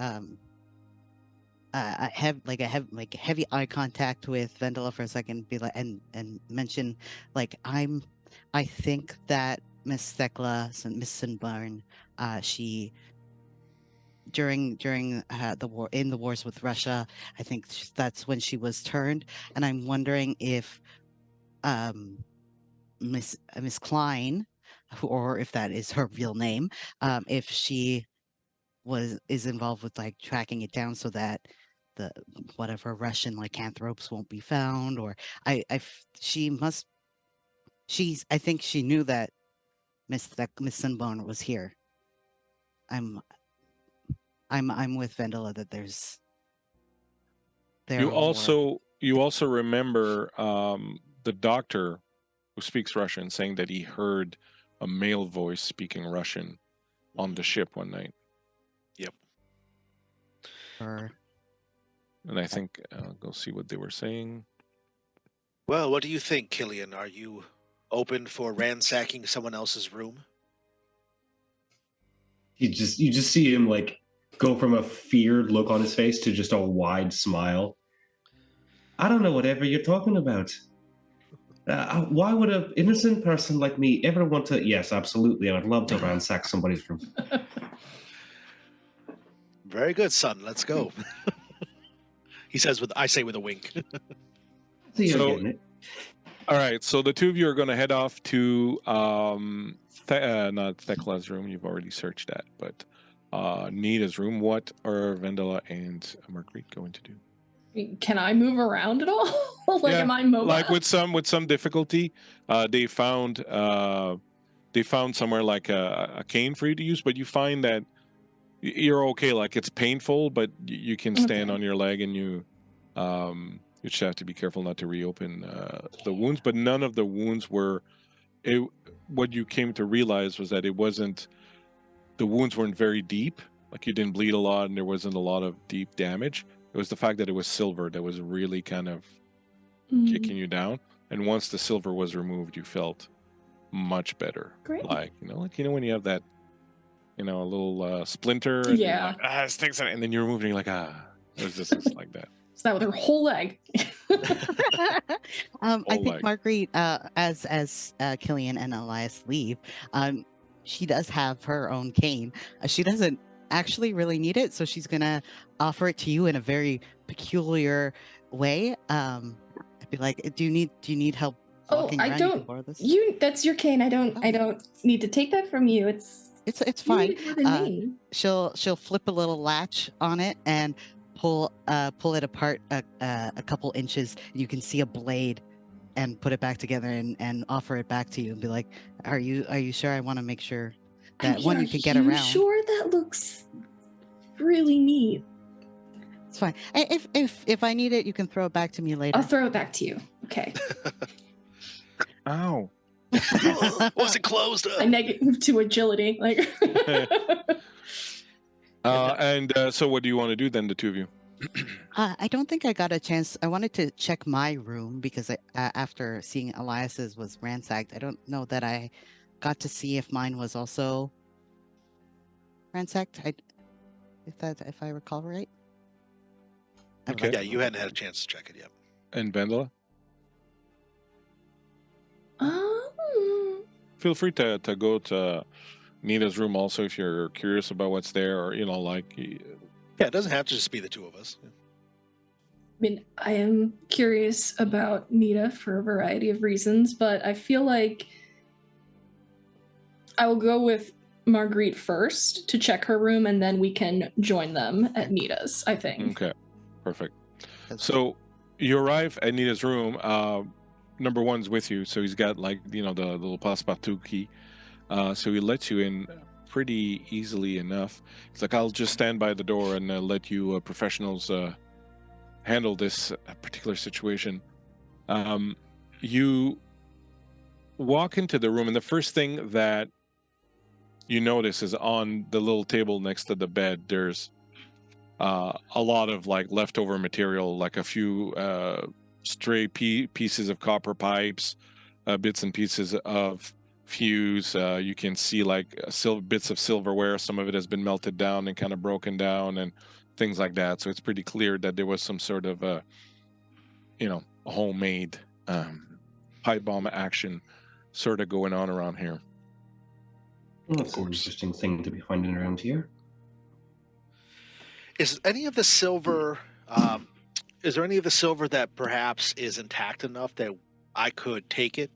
heavy eye contact with Vendela for a second, be like, and mention like I think that Miss Thekla, Miss Sinbarn, she during the war, in the wars with Russia, I think that's when she was turned, and I'm wondering if Miss Klein, or if that is her real name, if she is involved with like tracking it down so that the whatever Russian lycanthropes won't be found, or I think she knew that Miss Sinbone was here. I'm with Vendela that You also remember the doctor who speaks Russian saying that he heard a male voice speaking Russian on the ship one night. Yep. And I think I'll go see what they were saying. Well, what do you think, Killian? Are you open for ransacking someone else's room? You just see him like go from a feared look on his face to just a wide smile. I don't know whatever you're talking about. Why would an innocent person like me ever want to? Yes, absolutely. I would love to ransack somebody's room. Very good, son. Let's go. He says I say with a wink. So, all right. So the two of you are going to head off to not Thekla's room. You've already searched that, but Nita's room. What are Vendela and Marguerite going to do? Can I move around at all? Am I mobile? Like with some difficulty, they found somewhere like a cane for you to use, but you find that you're okay. Like it's painful, but you can stand on your leg, and you just have to be careful not to reopen the wounds. But none of the wounds were. What you came to realize was that the wounds weren't very deep. Like you didn't bleed a lot, and there wasn't a lot of deep damage. It was the fact that it was silver that was really kind of kicking you down. And once the silver was removed, you felt much better. Great. Like when you have that, a little splinter. And you're like, it sticks, and then you remove it, and you're like, it was just like that. Is that with her whole leg? I think Marguerite, as Killian and Elias leave, she does have her own cane. She doesn't actually really need it, so she's gonna offer it to you in a very peculiar way. I'd be like, do you need help walking around? I don't. That's your cane. I don't need to take that from you. It's fine. She'll flip a little latch on it and pull it apart a couple inches. You can see a blade, and put it back together and offer it back to you and be like, are you sure? I want to make sure that one you can get around. Sure, that looks really neat. It's fine. If I need it, you can throw it back to me later. I'll throw it back to you. Okay. Ow. Was it closed up? I negative to agility. So what do you want to do then, the two of you? I don't think I got a chance. I wanted to check my room because after seeing Elias's was ransacked, I don't know that I got to see if mine was also ransacked. If I recall right. Okay. Yeah, you hadn't had a chance to check it yet. And Vendela? Feel free to go to Nita's room also if you're curious about what's there, or Yeah, it doesn't have to just be the two of us. I mean, I am curious about Nita for a variety of reasons, but I feel like I will go with Marguerite first to check her room, and then we can join them at Nita's, I think. Okay, perfect. So you arrive at Nita's room. Number one's with you, so he's got the little passepartout key. So he lets you in pretty easily enough. It's like, I'll just stand by the door and let you professionals handle this particular situation. You walk into the room, and the first thing that you notice is on the little table next to the bed, there's a lot of like leftover material, like a few stray pieces of copper pipes, bits and pieces of fuse. You can see like bits of silverware. Some of it has been melted down and kind of broken down and things like that. So it's pretty clear that there was some sort of a homemade pipe bomb action sort of going on around here. Well, that's an interesting thing to be finding around here. Is any of the silver? Is there any of the silver that perhaps is intact enough that I could take it?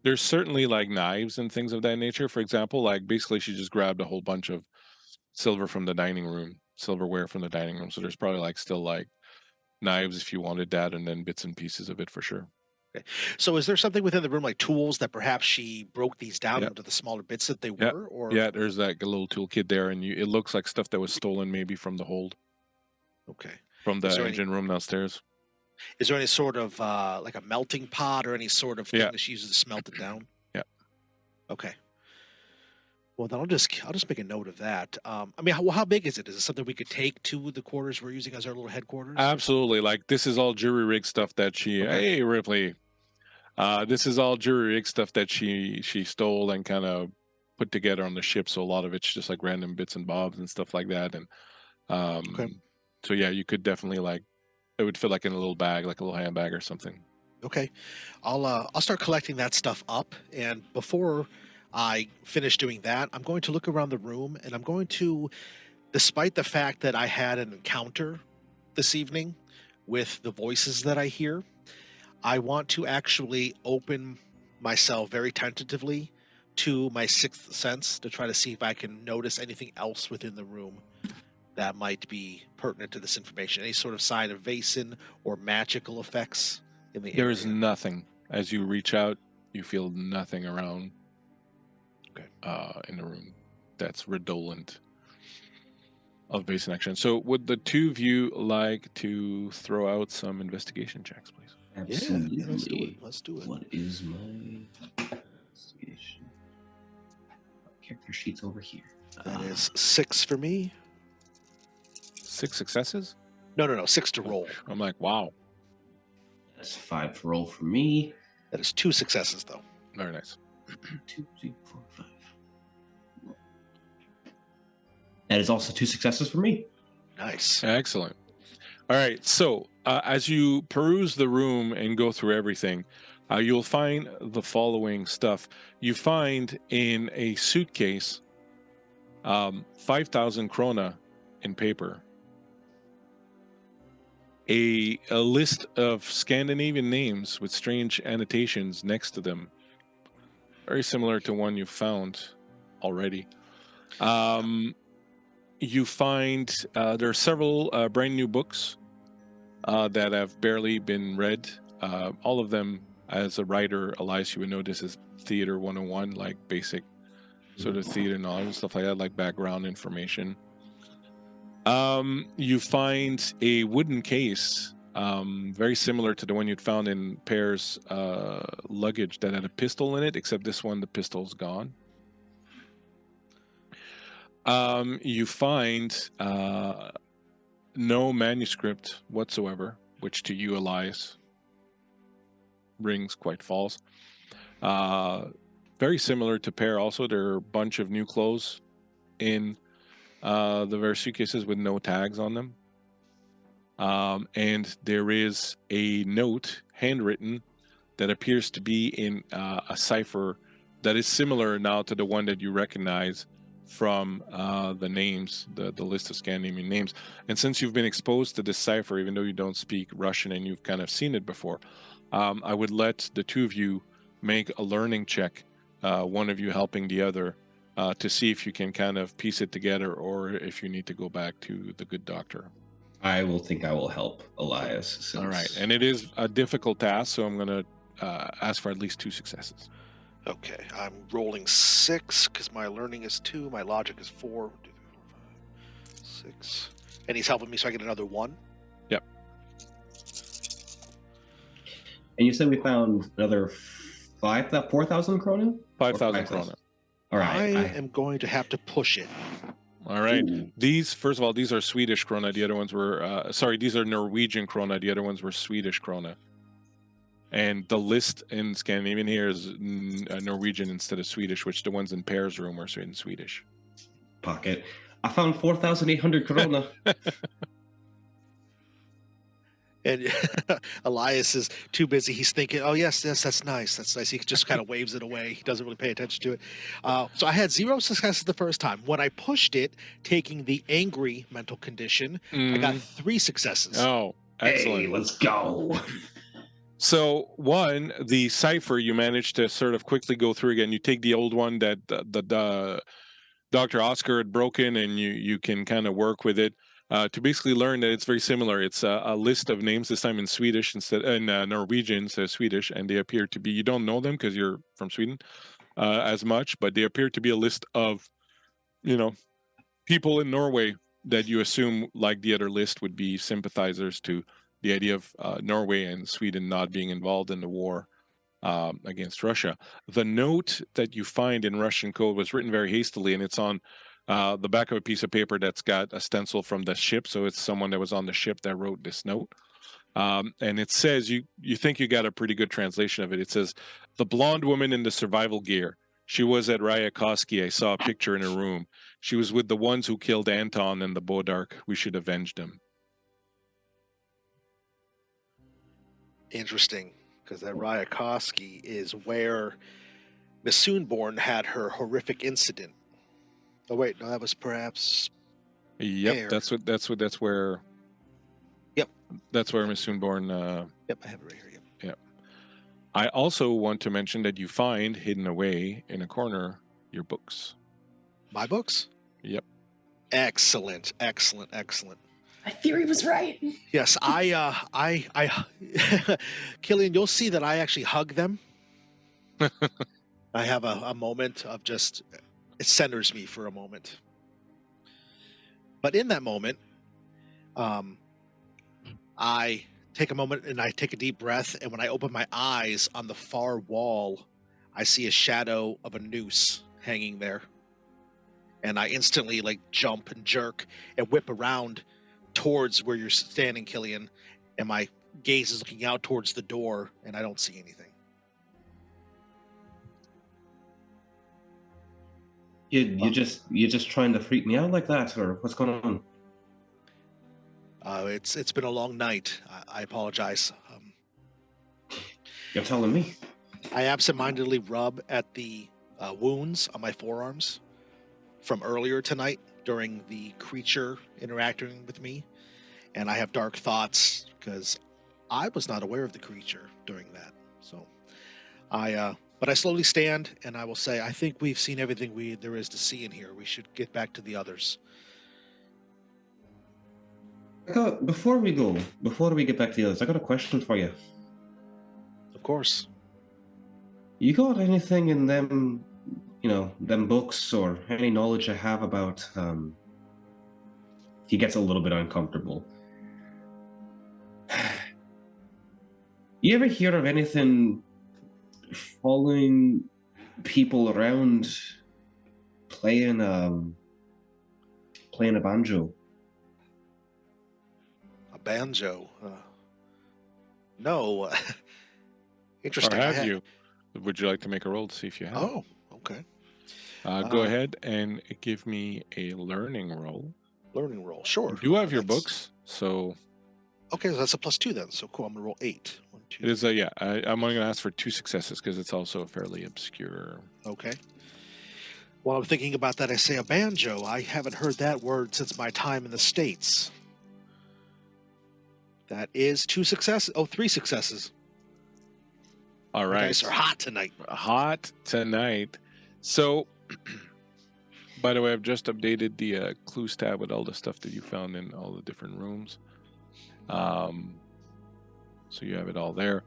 There's certainly like knives and things of that nature. For example, like basically she just grabbed a whole bunch of silverware from the dining room. So there's probably like still like knives if you wanted that, and then bits and pieces of it for sure. Okay. So is there something within the room like tools that perhaps she broke these down Yep. into the smaller bits that they Yep. were? Or Yeah, there's like a little toolkit there, and it looks like stuff that was stolen maybe from the hold, okay. from the Is there engine room downstairs. Is there any sort of like a melting pot or any sort of thing Yeah. that she uses to smelt it down? Yeah. Okay. Well, then I'll just make a note of that. I mean, how big is it? Is it something we could take to the quarters we're using as our little headquarters? Absolutely. Like this is all jury rig stuff that she. Okay. Hey Ripley, this is all jury rig stuff that she stole and kind of put together on the ship. So a lot of it's just like random bits and bobs and stuff like that. And Okay. so yeah, you could definitely like it would fit like in a little bag, like a little handbag or something. Okay. I'll start collecting that stuff up, and before I finish doing that, I'm going to look around the room, and I'm going to, despite the fact that I had an encounter this evening with the voices that I hear, I want to actually open myself very tentatively to my sixth sense to try to see if I can notice anything else within the room that might be pertinent to this information. Any sort of sign of Vaesen or magical effects in the There is area. nothing. As you reach out, you feel nothing around. Okay. In the room that's redolent of base action. So would the two of you like to throw out some investigation checks, please? Absolutely. Yeah, let's do it. Let's do it. What is my investigation? Character sheet's over here. That is 6 for me. 6 successes? No. 6 to roll. I'm like, wow. That's 5 to roll for me. That is 2 successes, though. Very nice. 2, 3, 4, 5. That is also 2 successes for me. Nice. Excellent. All right. So as you peruse the room and go through everything, you'll find the following stuff. You find in a suitcase 5,000 krona in paper, a list of Scandinavian names with strange annotations next to them, very similar to one you found already. You find there are several brand new books that have barely been read. All of them, as a writer, Elias, you would know this is Theater 101, like basic sort of theater knowledge and stuff like that, like background information. You find a wooden case, very similar to the one you'd found in Pear's luggage that had a pistol in it, except this one, the pistol's gone. You find no manuscript whatsoever, which to you, Elias, rings quite false. Very similar to Pear also, there are a bunch of new clothes in the various suitcases with no tags on them. And there is a note, handwritten, that appears to be in a cipher that is similar now to the one that you recognize from the names, the list of Scandinavian names. And since you've been exposed to this cipher, even though you don't speak Russian and you've kind of seen it before, I would let the two of you make a learning check, one of you helping the other, to see if you can kind of piece it together or if you need to go back to the good doctor. I will help Elias. Since... All right. And it is a difficult task, so I'm going to ask for at least 2 successes. Okay, I'm rolling 6 because my learning is 2, my logic is 4. 6. And he's helping me so I get another 1? Yep. And you said we found another 4,000 krona? 5,000 krona. All right. I am going to have to push it. All right. Ooh. These, first of all, these are Swedish krona. The other ones were, sorry, these are Norwegian krona. The other ones were Swedish krona. And the list in Scandinavian here is Norwegian instead of Swedish, which the ones in Pear's room are in Swedish. Pocket. I found 4,800 krona. And Elias is too busy. He's thinking, oh, yes, that's nice. That's nice. He just kind of waves it away. He doesn't really pay attention to it. So I had 0 successes the first time. When I pushed it, taking the angry mental condition, I got 3 successes. Oh, excellent. Hey, let's go. So one, the cipher you managed to sort of quickly go through again. You take the old one that the Dr. Oscar had broken, and you can kind of work with it to basically learn that it's very similar. It's a list of names, this time in Swedish instead in Norwegian instead of Swedish, and they appear to be, you don't know them because you're from Sweden as much, but they appear to be a list of, people in Norway that you assume, like the other list, would be sympathizers to the idea of Norway and Sweden not being involved in the war against Russia. The note that you find in Russian code was written very hastily, and it's on the back of a piece of paper that's got a stencil from the ship. So it's someone that was on the ship that wrote this note. And it says, you think you got a pretty good translation of it. It says, the blonde woman in the survival gear. She was at Ryakovsky. I saw a picture in her room. She was with the ones who killed Anton and the Bodark. We should avenge them. Interesting, because that Ryakovsky is where Miss Soonborn had her horrific incident. Oh wait, no, that was perhaps. Yep, Pear. that's where. Yep, that's where Miss Soonborn. Yep, I have it right here. Yep. I also want to mention that you find hidden away in a corner your books. My books? Yep. Excellent. My theory was right. Yes, Killian, you'll see that I actually hug them. I have a moment of just, it centers me for a moment. But in that moment, I take a moment and I take a deep breath. And when I open my eyes on the far wall, I see a shadow of a noose hanging there. And I instantly jump and jerk and whip around towards where you're standing, Killian. And my gaze is looking out towards the door and I don't see anything. You're just trying to freak me out like that, or what's going on? It's been a long night. I apologize. You're telling me. I absentmindedly rub at the wounds on my forearms from earlier tonight during the creature interacting with me, and I have dark thoughts because I was not aware of the creature during that. So, but I slowly stand and I will say, I think we've seen everything there is to see in here. We should get back to the others. Before we get back to the others, I got a question for you. Of course. You got anything in them, them books, or any knowledge I have about, he gets a little bit uncomfortable. You ever hear of anything following people around playing a banjo? A banjo? No. Interesting. Or have you? Would you like to make a roll to see if you have? Oh, okay. Go ahead and give me a learning roll. Learning roll, sure. You do have your books, so. Okay, so that's a +2 then. So cool. I'm gonna roll 8. 1, 2. It is a I'm only gonna ask for 2 successes because it's also fairly obscure. Okay. While I'm thinking about that, I say a banjo. I haven't heard that word since my time in the States. That is 2 successes. Oh, 3 successes. All right. You guys are hot tonight. Hot tonight. So, by the way, I've just updated the clues tab with all the stuff that you found in all the different rooms. So you have it all there.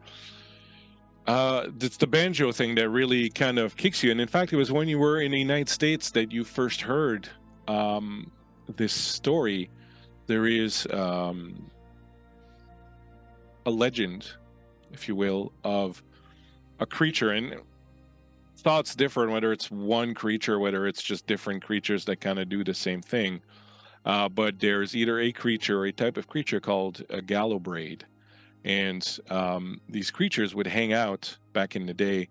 It's the banjo thing that really kind of kicks you. And in fact, it was when you were in the United States that you first heard this story. There is a legend, if you will, of a creature. And thoughts differ on whether it's one creature, whether it's just different creatures that kind of do the same thing. But there's either a creature or a type of creature called a gallowbraid. And these creatures would hang out back in the day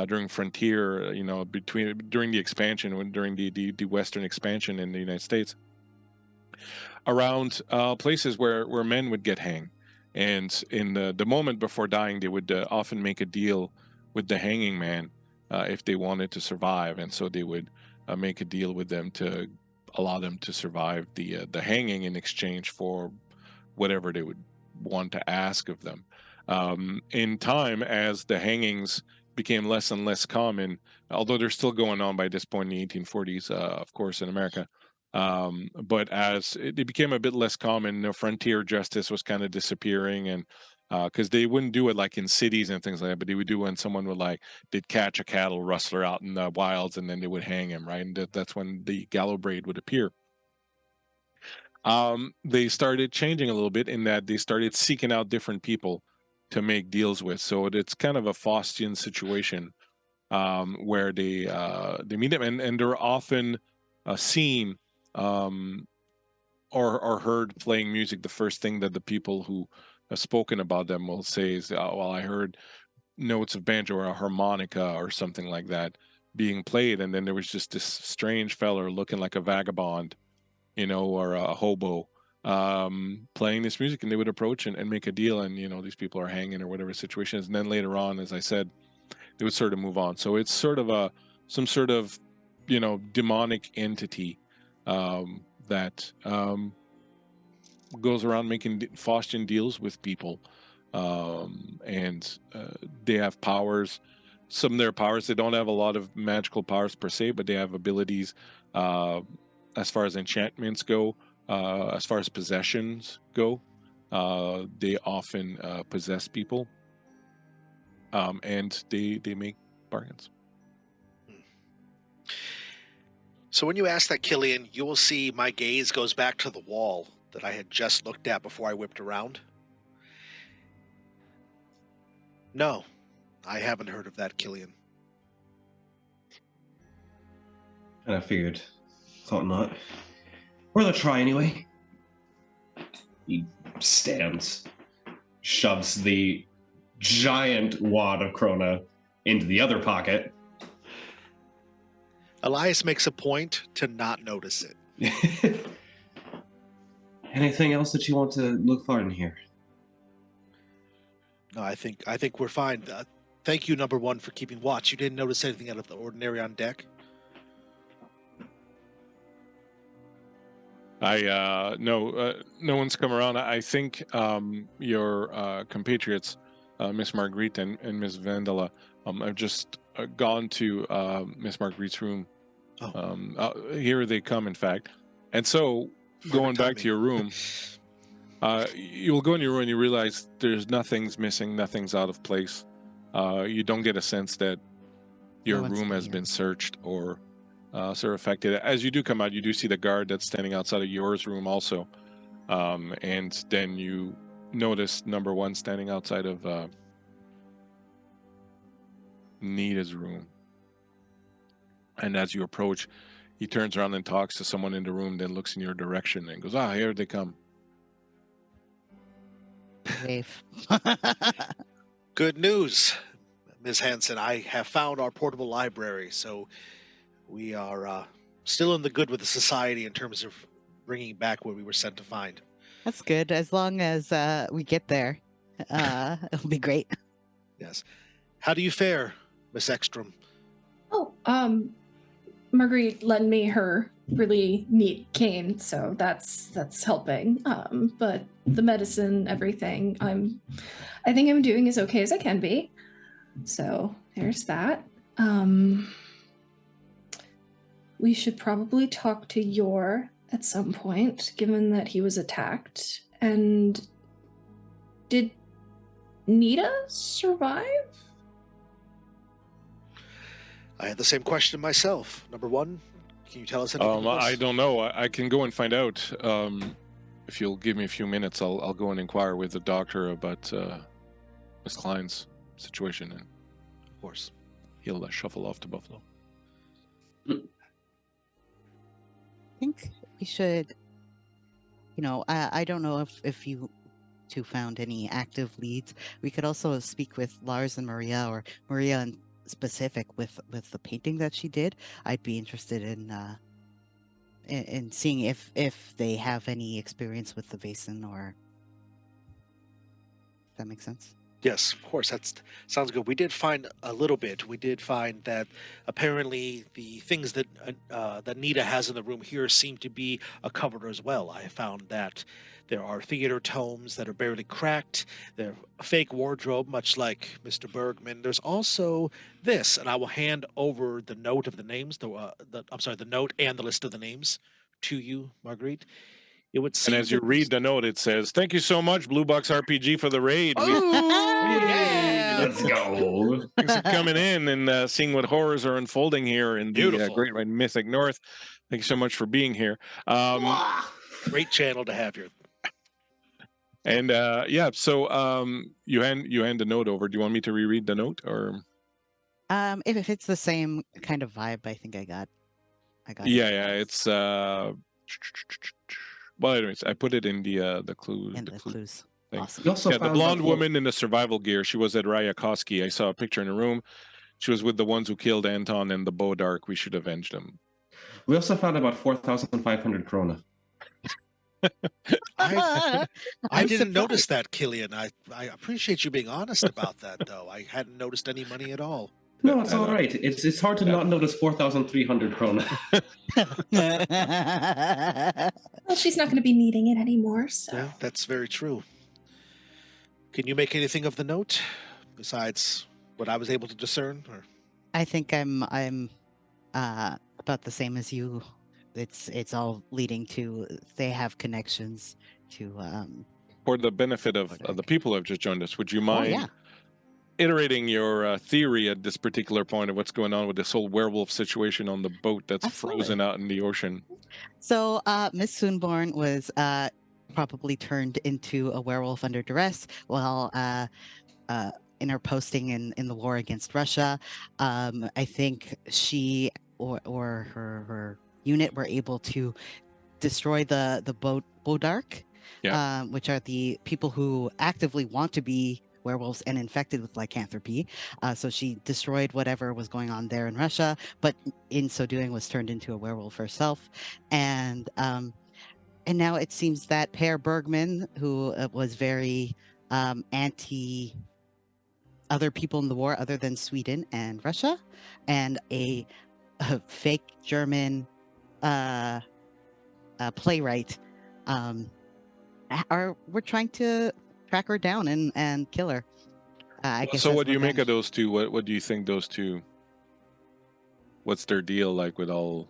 during frontier, during the expansion, during the Western expansion in the United States, around places where men would get hanged. And in the moment before dying, they would often make a deal with the hanging man if they wanted to survive. And so they would make a deal with them to allow them to survive the hanging in exchange for whatever they would want to ask of them. In time, as the hangings became less and less common, although they're still going on by this point in the 1840s, of course, in America. But as it became a bit less common, frontier justice was kind of disappearing, and because they wouldn't do it like in cities and things like that, but they would do when someone would they'd catch a cattle rustler out in the wilds, and then they would hang him, right? And that's when the gallowbraid would appear. They started changing a little bit in that they started seeking out different people to make deals with. So it's kind of a Faustian situation where they meet them, and they're often seen or heard playing music. The first thing that the people who have spoken about them will say is, "Oh, well, I heard notes of banjo or a harmonica or something like that being played," and then there was just this strange feller looking like a vagabond, or a hobo, playing this music, and they would approach and make a deal, and these people are hanging or whatever the situation is, and then later on, as I said, they would sort of move on. So it's sort of some sort of demonic entity that goes around making Faustian deals with people, and they have powers. Some of their powers, they don't have a lot of magical powers per se, but they have abilities as far as enchantments go, as far as possessions go. They often possess people, and they make bargains. So when you ask that, Killian, you will see my gaze goes back to the wall that I had just looked at before I whipped around. No, I haven't heard of that, Killian. And I figured. Thought not. Worth a try anyway. He stands, shoves the giant wad of krona into the other pocket. Elias makes a point to not notice it. Anything else that you want to look for in here? No, I think we're fine. Thank you, number one, for keeping watch. You didn't notice anything out of the ordinary on deck? No one's come around. I think your compatriots, Miss Marguerite and Miss Vendela, have just gone to Miss Marguerite's room. Here they come, in fact. And so, going back to your room, you'll go in your room and you realize nothing's missing, nothing's out of place. You don't get a sense that your room has been searched or sort of affected. As you do come out, you do see the guard that's standing outside of yours room also. And then you notice number one standing outside of Nita's room. And as you approach, he turns around and talks to someone in the room, then looks in your direction and goes, here they come. Wave. Good news, Ms. Hansen. I have found our portable library, so we are still in the good with the society in terms of bringing back what we were sent to find. That's good. As long as we get there, it'll be great. Yes. How do you fare, Miss Ekstrom? Marguerite lent me her really neat cane, so that's helping. But the medicine, everything, I think I'm doing as okay as I can be. So there's that. We should probably talk to Yor at some point, given that he was attacked. And did Nita survive? I had the same question myself. Number one, can you tell us anything? I don't know. I can go and find out. If you'll give me a few minutes, I'll go and inquire with the doctor about Miss Klein's situation. Of course. he'll shuffle off to Buffalo. I think we should, I don't know if you two found any active leads. We could also speak with Lars and Maria, or Maria in specific with the painting that she did. I'd be interested in seeing if they have any experience with the Vaesen, or if that makes sense. Yes, of course. That sounds good. We did find a little bit. We did find that apparently the things that that Nita has in the room here seem to be a cover as well. I found that there are theater tomes that are barely cracked. They're a fake wardrobe, much like Mr. Bergman. There's also this, and I will hand over the note of the names. The note and the list of the names to you, Marguerite. It would seem And as you that read the note, it says, "Thank you so much, Blue Box RPG, for the raid. Oh, Hey, let's go. Thanks for coming in and seeing what horrors are unfolding here in the Beautiful. Great White Mythic North. Thank you so much for being here." Great channel to have here. And so you hand the note over. Do you want me to reread the note, or? If it's the same kind of vibe, I think I got it. Yeah. It's well, anyways, I put it in the clue. And the the clue clues. thing. Awesome. We also Yeah, the found blonde that- woman in the survival gear. She was at Ryakovsky. I saw a picture in the room. She was with the ones who killed Anton and the Bodark. We should avenge them. We also found about 4,500 krona. I I'm didn't notice surprised. that, Killian. I appreciate you being honest about that, though. I hadn't noticed any money at all. No, it's all right. It's hard to not notice 4,300 krona. Well, she's not going to be needing it anymore, so. Yeah, that's very true. Can you make anything of the note besides what I was able to discern? Or I think I'm about the same as you. It's all leading to they have connections to For the benefit of the people who have just joined us, would you mind yeah. iterating your theory at this particular point of what's going on with this whole werewolf situation on the boat that's Absolutely. frozen out in the ocean? So Miss Soonborn was probably turned into a werewolf under duress while in her posting in the war against Russia. I think she or her unit were able to destroy the Bodark, which are the people who actively want to be werewolves and infected with lycanthropy. So she destroyed whatever was going on there in Russia, but in so doing was turned into a werewolf herself. And now it seems that Per Bergman, who was very anti other people in the war other than Sweden and Russia, and a fake German playwright, we're trying to track her down and kill her. I guess. So that's what do you make that of those two? What do you think those two? What's their deal like with all?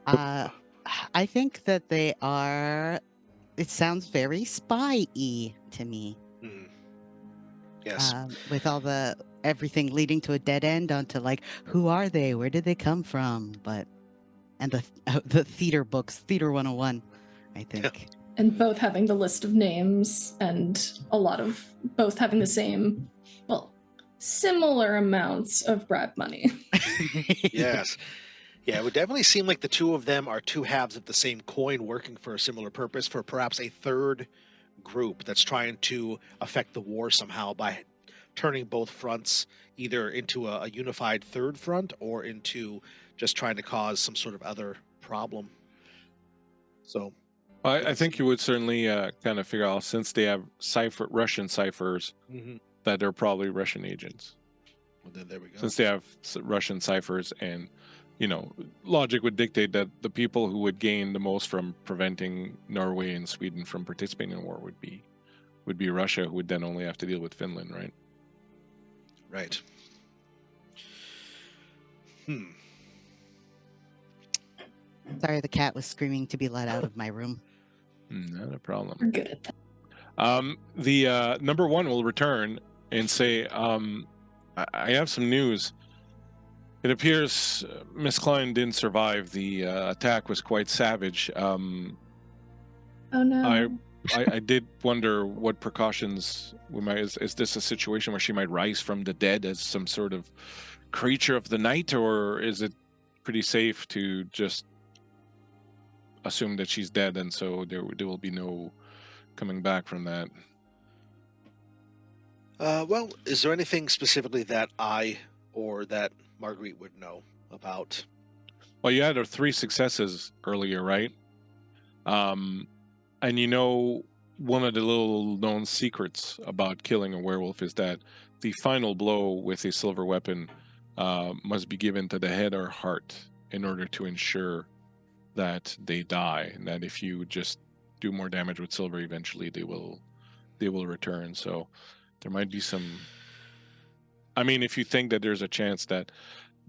I think that they are. It sounds very spy-y to me. Yes. With all everything leading to a dead end onto like, who are they? Where did they come from? And the theater books, Theater 101, I think. And both having the list of names and a lot of both having the same, well, similar amounts of bribe money. Yes. Yeah, it would definitely seem like the two of them are two halves of the same coin working for a similar purpose, for perhaps a third group that's trying to affect the war somehow by turning both fronts either into a unified third front or into just trying to cause some sort of other problem. So I think you would certainly kind of figure out, since they have Russian ciphers, that they're probably Russian agents. Well, then there we go. Since they have Russian ciphers, and logic would dictate that the people who would gain the most from preventing Norway and Sweden from participating in war would be Russia, who would then only have to deal with Finland, right? Right. Sorry, the cat was screaming to be let out of my room. Not a problem. We're good at that. The number one will return and say, I have some news. It appears Miss Klein didn't survive. The attack was quite savage. Oh no. I did wonder what precautions we might. Is this a situation where she might rise from the dead as some sort of creature of the night, or is it pretty safe to just assume that she's dead, and so there will be no coming back from that? Well, is there anything specifically that I or that Marguerite would know about? Well, you had 3 successes earlier, right? And you know, one of the little known secrets about killing a werewolf is that the final blow with a silver weapon must be given to the head or heart in order to ensure that they die, and that if you just do more damage with silver, eventually they will return. So there might be some. I mean, if you think that there's a chance that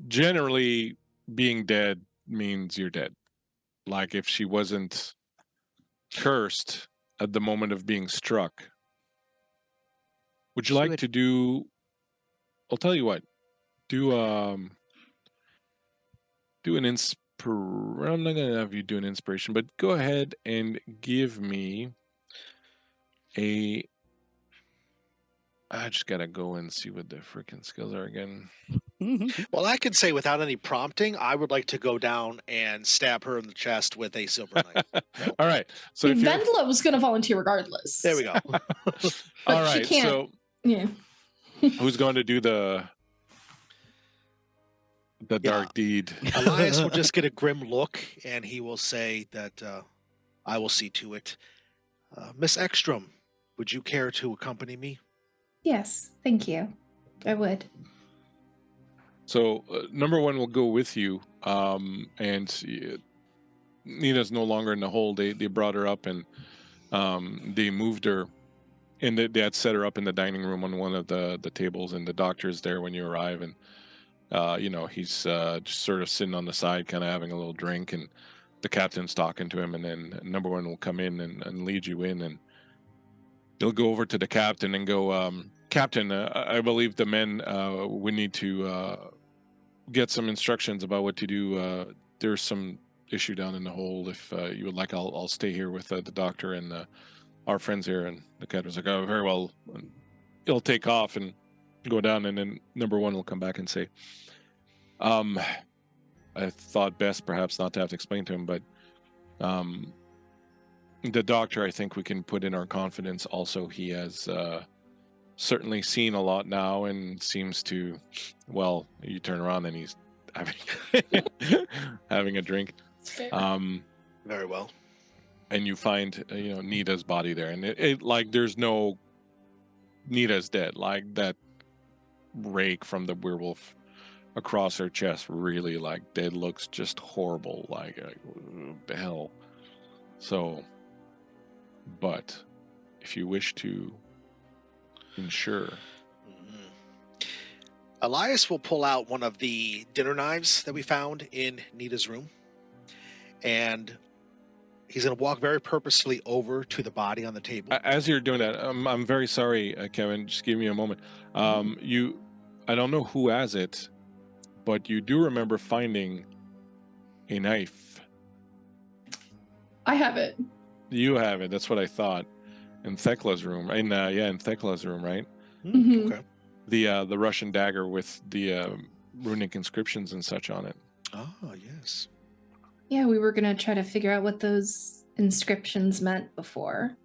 generally being dead means you're dead, like if she wasn't cursed at the moment of being struck. Would you She like would- to do? I'll tell you what. Do do an I'm not gonna have you do an inspiration, but go ahead and give me a. I just gotta go and see what the freaking skills are again. Well, I can say without any prompting, I would like to go down and stab her in the chest with a silver knife. All right. So if you're Vendela was going to volunteer regardless. There we go. But all she right, can't. so Yeah. who's going to do the Yeah. dark deed? Elias will just get a grim look, and he will say that I will see to it. Miss Ekstrom, would you care to accompany me? Yes, thank you. I would. So number 1 will go with you, and Nina's no longer in the hole. They brought her up, and they moved her, and they had set her up in the dining room on one of the tables, and the doctor's there when you arrive, and you know, he's just sort of sitting on the side, kind of having a little drink, and the captain's talking to him, and then number 1 will come in and lead you in, and he'll go over to the captain and go, Captain, I believe the men we need to get some instructions about what to do. There's some issue down in the hole. If you would like, I'll stay here with the doctor and our friends here. And the captain's like, oh, very well. And he'll take off and go down, and then number 1 will come back and say, I thought best perhaps not to have to explain to him, but the doctor, I think we can put in our confidence. Also, he has certainly seen a lot now and seems to, well, you turn around and he's having having a drink. Very well. And you find you know, Nita's body there, and it like there's no, Nita's dead. Like that rake from the werewolf across her chest really like dead, looks just horrible, like the hell. So, but if you wish to ensure. Elias will pull out one of the dinner knives that we found in Nita's room, and he's going to walk very purposefully over to the body on the table. As you're doing that, I'm very sorry, Kevin. Just give me a moment. I don't know who has it, but you do remember finding a knife. I have it. You have it. That's what I thought. In Thekla's room. In Thekla's room, right? Mhm. Okay. The Russian dagger with the runic inscriptions and such on it. Ah, yes. Yeah, we were gonna try to figure out what those inscriptions meant before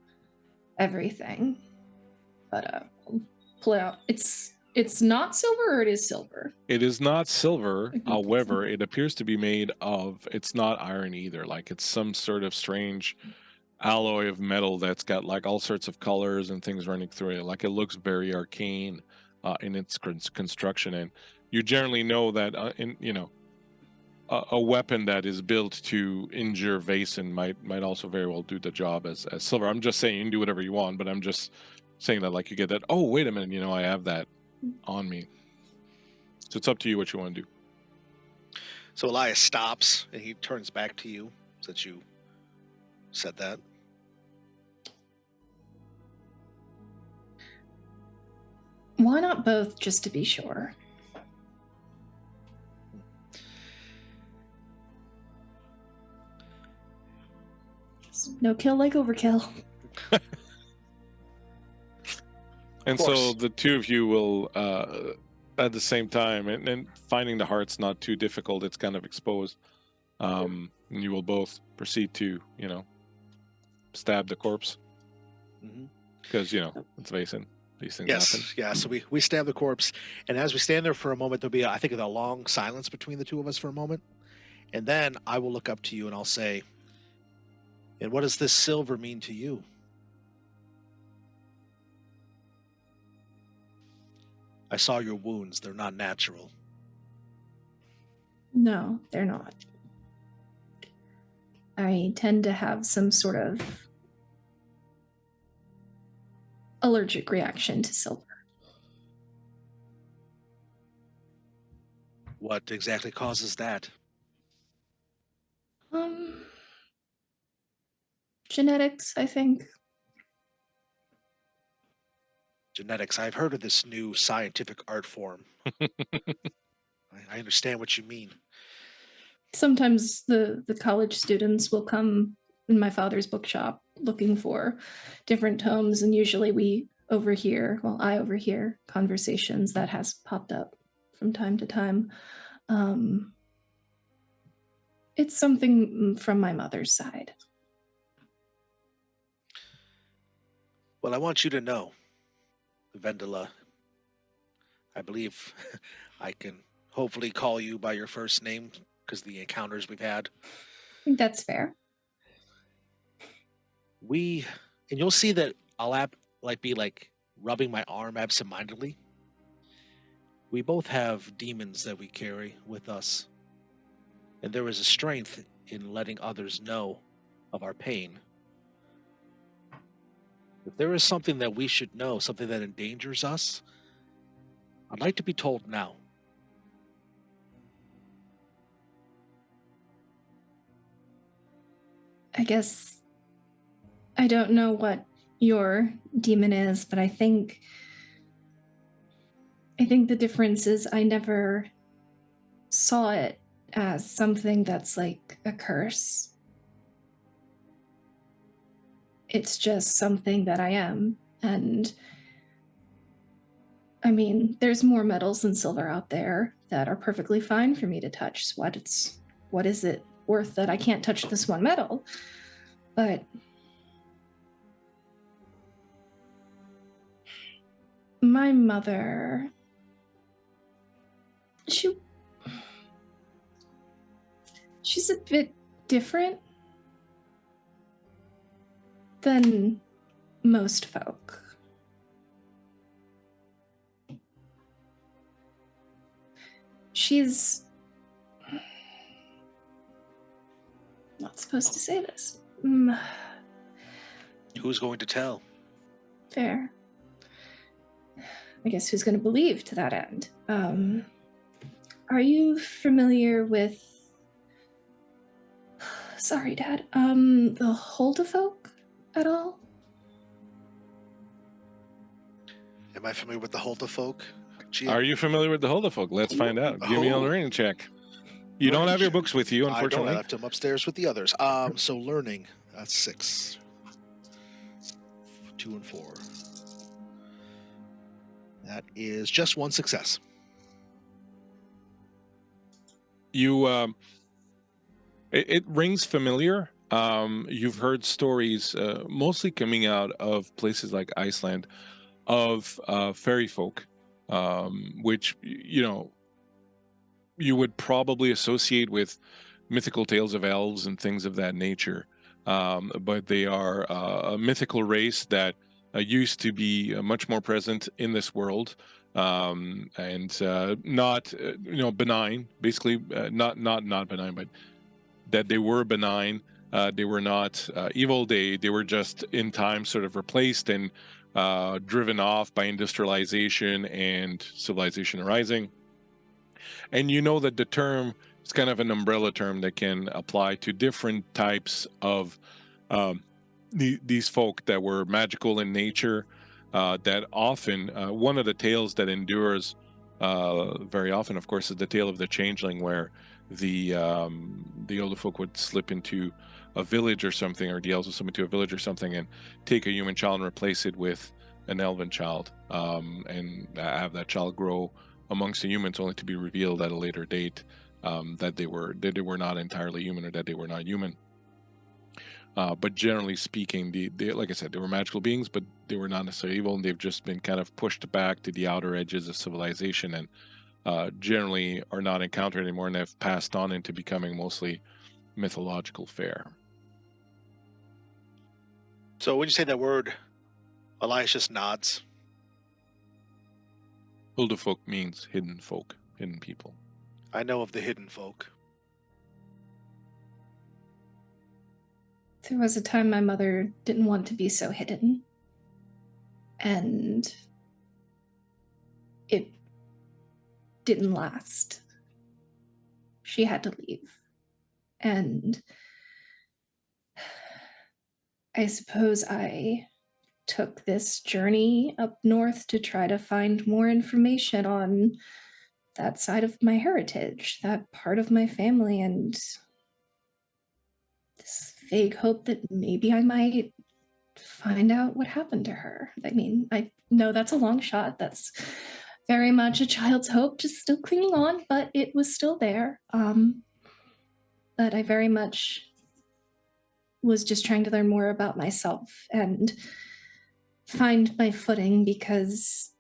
everything. But I'll pull it out. It's not silver, or it is silver. It is not silver, I think however, it appears to be made of, it's not iron either. Like it's some sort of strange alloy of metal that's got like all sorts of colors and things running through it. Like it looks very arcane in its construction. And you generally know that a weapon that is built to injure Vaesen might also very well do the job as silver. I'm just saying you can do whatever you want, but I'm just saying that like you get that, oh, wait a minute, I have that on me. So it's up to you what you want to do. So Elias stops and he turns back to you since you said that. Why not both, just to be sure? No kill like overkill. And so the two of you will, at the same time, and finding the heart's not too difficult, it's kind of exposed. And you will both proceed to, stab the corpse. Because, it's Vaesen. These things happen. Yeah, so we stab the corpse, and as we stand there for a moment, there'll be, I think, a long silence between the two of us for a moment. And then I will look up to you and I'll say, and what does this silver mean to you? I saw your wounds. They're not natural. No, they're not. I tend to have some sort of allergic reaction to silver. What exactly causes that? Genetics, I think. Genetics. I've heard of this new scientific art form. I understand what you mean. Sometimes the college students will come in my father's bookshop looking for different tomes, and usually I overhear conversations that has popped up from time to time. It's something from my mother's side. Well, I want you to know, Vendela, I believe I can hopefully call you by your first name because the encounters we've had. I think that's fair. And you'll see that I'll be rubbing my arm absentmindedly. We both have demons that we carry with us, and there is a strength in letting others know of our pain. If there is something that we should know, something that endangers us, I'd like to be told now. I guess I don't know what your demon is, but I think the difference is I never saw it as something that's like a curse. It's just something that I am. And I mean, there's more metals than silver out there that are perfectly fine for me to touch. So what is it worth that I can't touch this one metal? But my mother, she's a bit different than most folk. She's not supposed to say this. Who's going to tell? Fair. I guess who's going to believe to that end? Are you familiar with... Sorry, Dad. The Holdefolk at all? Am I familiar with the Holdefolk? Are you familiar with the Holdefolk? Let's find out. Give me a learning check. You don't have your books with you, unfortunately. I don't. I left them upstairs with the others. So learning, that's 6. 2 and 4. That is just 1 success. It rings familiar. You've heard stories, mostly coming out of places like Iceland, of fairy folk, which you would probably associate with mythical tales of elves and things of that nature. But they are a mythical race that used to be much more present in this world, and not benign. Basically, not benign, but that they were benign. They were not evil. They were just in time sort of replaced and driven off by industrialization and civilization arising. And you know that the term is kind of an umbrella term that can apply to different types of these folk that were magical in nature, that often, one of the tales that endures very often, of course, is the tale of the changeling, where the older folk would slip into a village or something, or the elves would slip into a village or something and take a human child and replace it with an elven child, and have that child grow amongst the humans, only to be revealed at a later date that they were not entirely human, or that they were not human. But generally speaking, they, like I said, they were magical beings, but they were not necessarily evil, and they've just been kind of pushed back to the outer edges of civilization, and generally are not encountered anymore, and have passed on into becoming mostly mythological fare. So when you say that word, Elias just nods. Huldafolk means hidden folk, hidden people. I know of the hidden folk. There was a time my mother didn't want to be so hidden. And it didn't last. She had to leave. And I suppose I took this journey up north to try to find more information on that side of my heritage, that part of my family, and this vague hope that maybe I might find out what happened to her. I mean, I know that's a long shot. That's very much a child's hope, just still clinging on, but it was still there. But I very much was just trying to learn more about myself and find my footing, because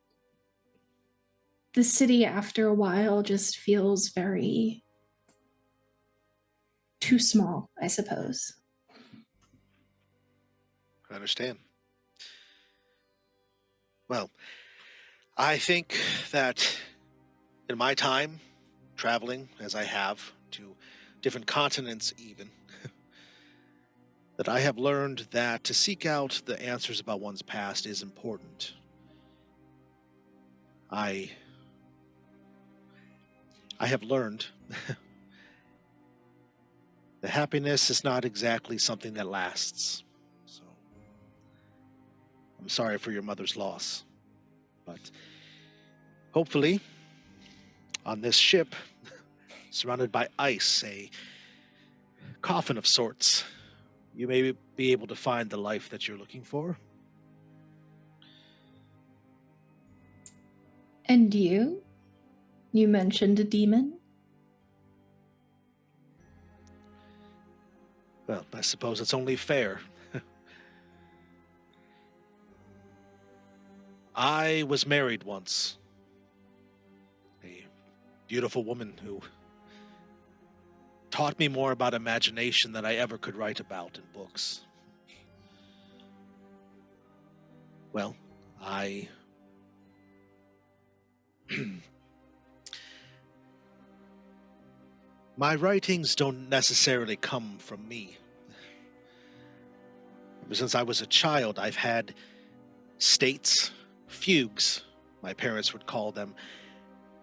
the city after a while just feels very too small, I suppose. I understand. Well, I think that in my time traveling, as I have, to different continents even, that I have learned that to seek out the answers about one's past is important. I have learned that happiness is not exactly something that lasts. So I'm sorry for your mother's loss. But hopefully, on this ship, surrounded by ice, a coffin of sorts, you may be able to find the life that you're looking for. And you? You mentioned a demon? Well, I suppose it's only fair. I was married once. A beautiful woman who taught me more about imagination than I ever could write about in books. Well, my writings don't necessarily come from me. Ever since I was a child, I've had states, fugues, my parents would call them,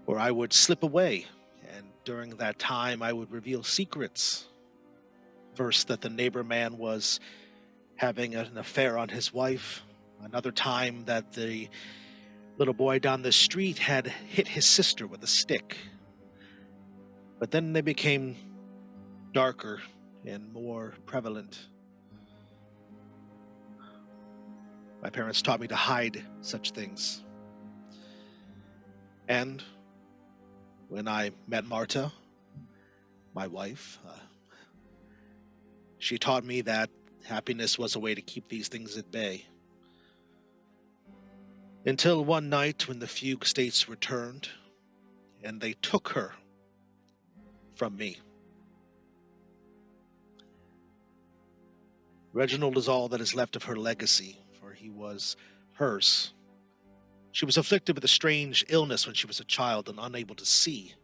where I would slip away, and during that time I would reveal secrets. First, that the neighbor man was having an affair on his wife. Another time that the little boy down the street had hit his sister with a stick. But then they became darker and more prevalent. My parents taught me to hide such things. And when I met Marta, my wife, she taught me that happiness was a way to keep these things at bay. Until one night when the fugue states returned, and they took her from me. Reginald is all that is left of her legacy, for he was hers. She was afflicted with a strange illness when she was a child and unable to see,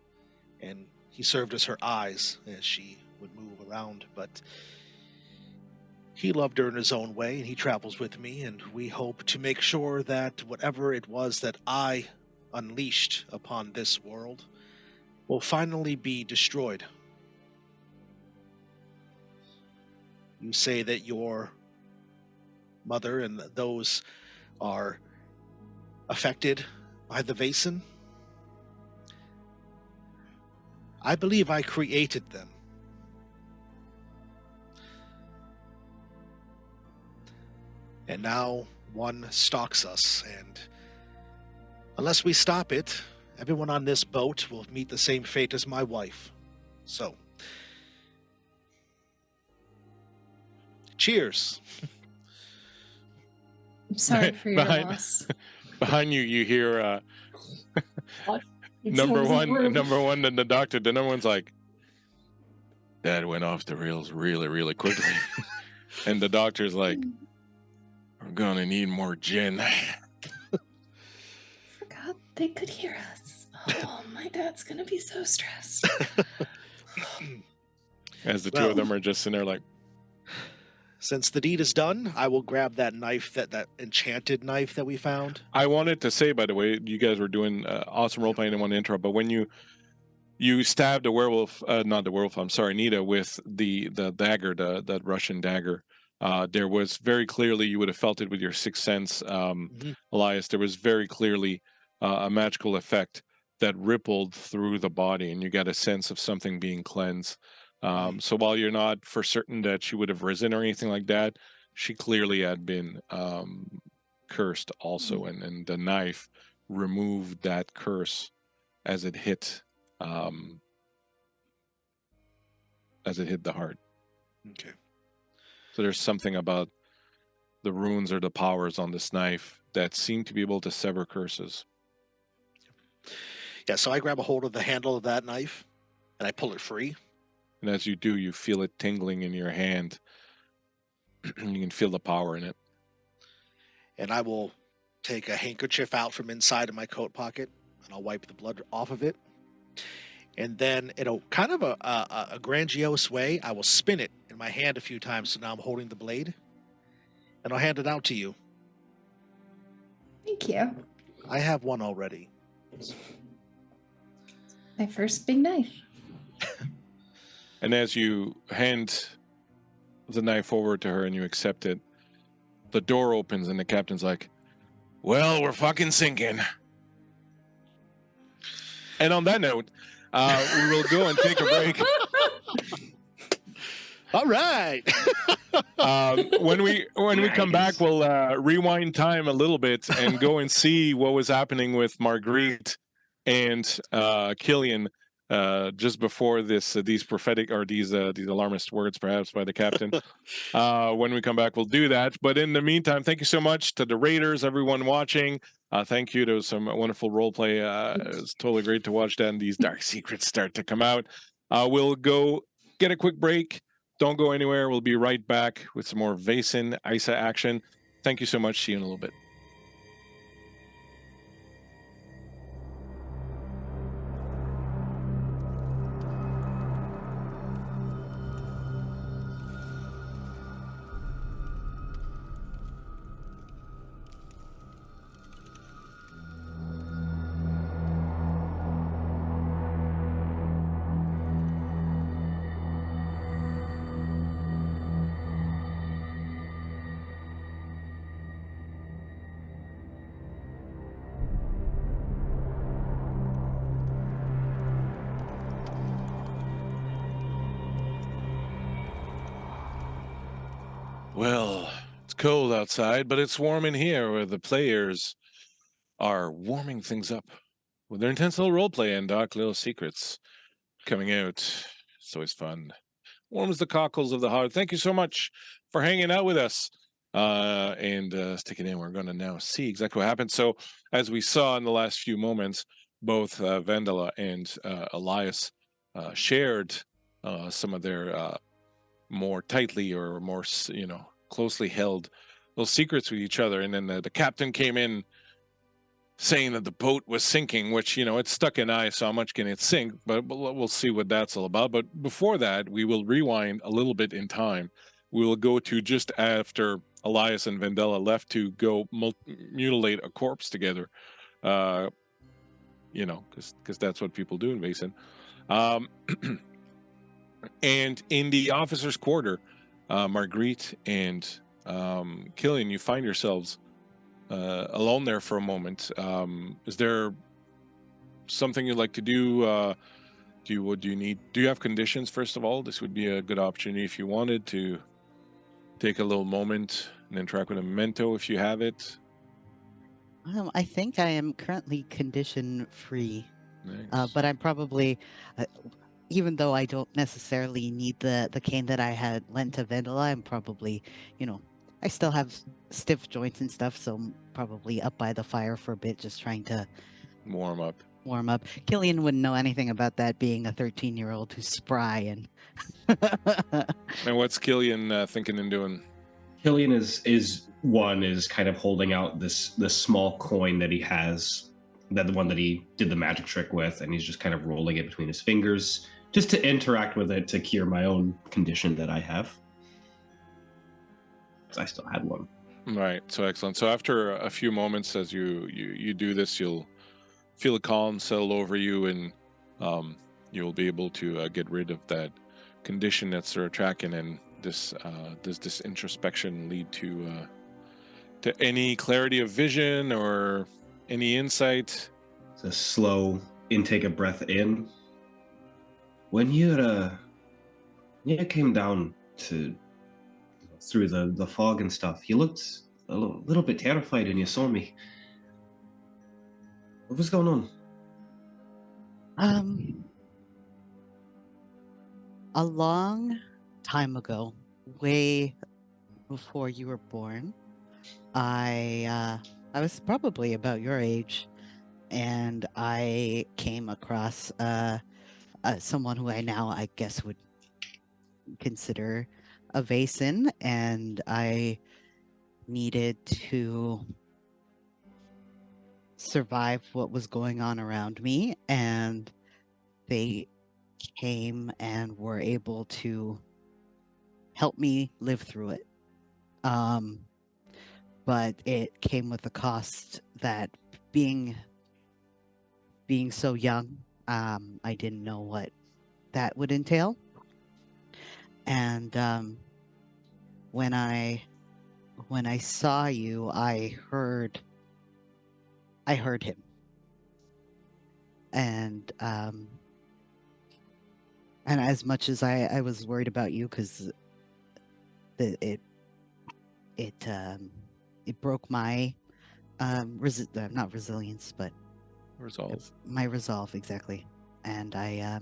and he served as her eyes as she would move around, but he loved her in his own way, and he travels with me, and we hope to make sure that whatever it was that I unleashed upon this world will finally be destroyed. You say that your mother and those are affected by the Vaesen. I believe I created them. And now one stalks us, and unless we stop it, everyone on this boat will meet the same fate as my wife. So, cheers. I'm sorry for your Behind- loss. Behind you, you hear What? number Someone's in the room. number one, and the doctor. The number one's like, "That went off the rails really, really quickly," and the doctor's like, "We're gonna need more gin." Forgot they could hear us. Oh, my dad's gonna be so stressed. As the two of them are just sitting there like, Since the deed is done, I will grab that knife, that enchanted knife that we found. I wanted to say, by the way, you guys were doing awesome role playing. I didn't want to interrupt, but when you stabbed a werewolf, not the werewolf, I'm sorry, Nita, with the dagger, that Russian dagger, there was very clearly, you would have felt it with your sixth sense, Elias, there was very clearly a magical effect that rippled through the body, and you got a sense of something being cleansed. So while you're not for certain that she would have risen or anything like that, she clearly had been cursed also, and the knife removed that curse as it hit the heart. Okay. So there's something about the runes or the powers on this knife that seem to be able to sever curses. Yeah, so I grab a hold of the handle of that knife, and I pull it free. And as you do, you feel it tingling in your hand. You can feel the power in it. And I will take a handkerchief out from inside of my coat pocket, and I'll wipe the blood off of it. And then, in a kind of a grandiose way, I will spin it in my hand a few times, so now I'm holding the blade. And I'll hand it out to you. Thank you. I have one already. My first big knife. And as you hand the knife over to her and you accept it, the door opens and the captain's like, "Well, we're fucking sinking." And on that note, we will go and take a break. All right. When we come back, we'll rewind time a little bit and go and see what was happening with Marguerite and Killian just before these prophetic or these alarmist words, perhaps by the captain. When we come back, we'll do that. But in the meantime, thank you so much to the Raiders, everyone watching. Thank you to some wonderful role play. It was totally great to watch that and these dark secrets start to come out. We'll go get a quick break. Don't go anywhere. We'll be right back with some more Vaesen ISA action. Thank you so much. See you in a little bit. Well, it's cold outside, but it's warm in here where the players are warming things up with their intense little roleplay and dark little secrets coming out. It's always fun. Warms the cockles of the heart. Thank you so much for hanging out with us and sticking in. We're going to now see exactly what happened. So, as we saw in the last few moments, both Vendela and Elias shared some of their more tightly or more, closely held those secrets with each other. And then the captain came in saying that the boat was sinking, which, it's stuck in ice, so how much can it sink? But we'll see what that's all about. But before that, we will rewind a little bit in time. We will go to just after Elias and Vendela left to go mutilate a corpse together, because that's what people do in Vaesen. And in the officer's quarter, Marguerite and Killian, you find yourselves alone there for a moment. Is there something you'd like to do? Do you have conditions? First of all, this would be a good opportunity if you wanted to take a little moment and interact with a memento if you have it. I think I am currently condition free, Nice. but I'm probably, even though I don't necessarily need the cane that I had lent to Vendela, I'm probably, I still have stiff joints and stuff, so I'm probably up by the fire for a bit, just trying to Warm up. warm up. Killian wouldn't know anything about that, being a 13-year-old who's spry and. And what's Killian thinking and doing? Killian is kind of holding out this small coin that he has, that the one that he did the magic trick with, and he's just kind of rolling it between his fingers, just to interact with it to cure my own condition that I have. 'Cause I still had one. Right. So excellent. So after a few moments, as you do this, you'll feel a calm settle over you, and you'll be able to get rid of that condition that's sort of tracking. And this does this introspection lead to any clarity of vision or any insight? It's a slow intake of breath in. When you came down through the fog and stuff, you looked a little bit terrified when you saw me. What was going on? A long time ago, way before you were born, I was probably about your age, and I came across someone who I guess would consider a Vaesen, and I needed to survive what was going on around me, and they came and were able to help me live through it. But it came with a cost that being so young, I didn't know what that would entail. And when I saw you, I heard him. And as much as I was worried about you, because it broke my not resilience, but Resolve. my resolve, exactly. And I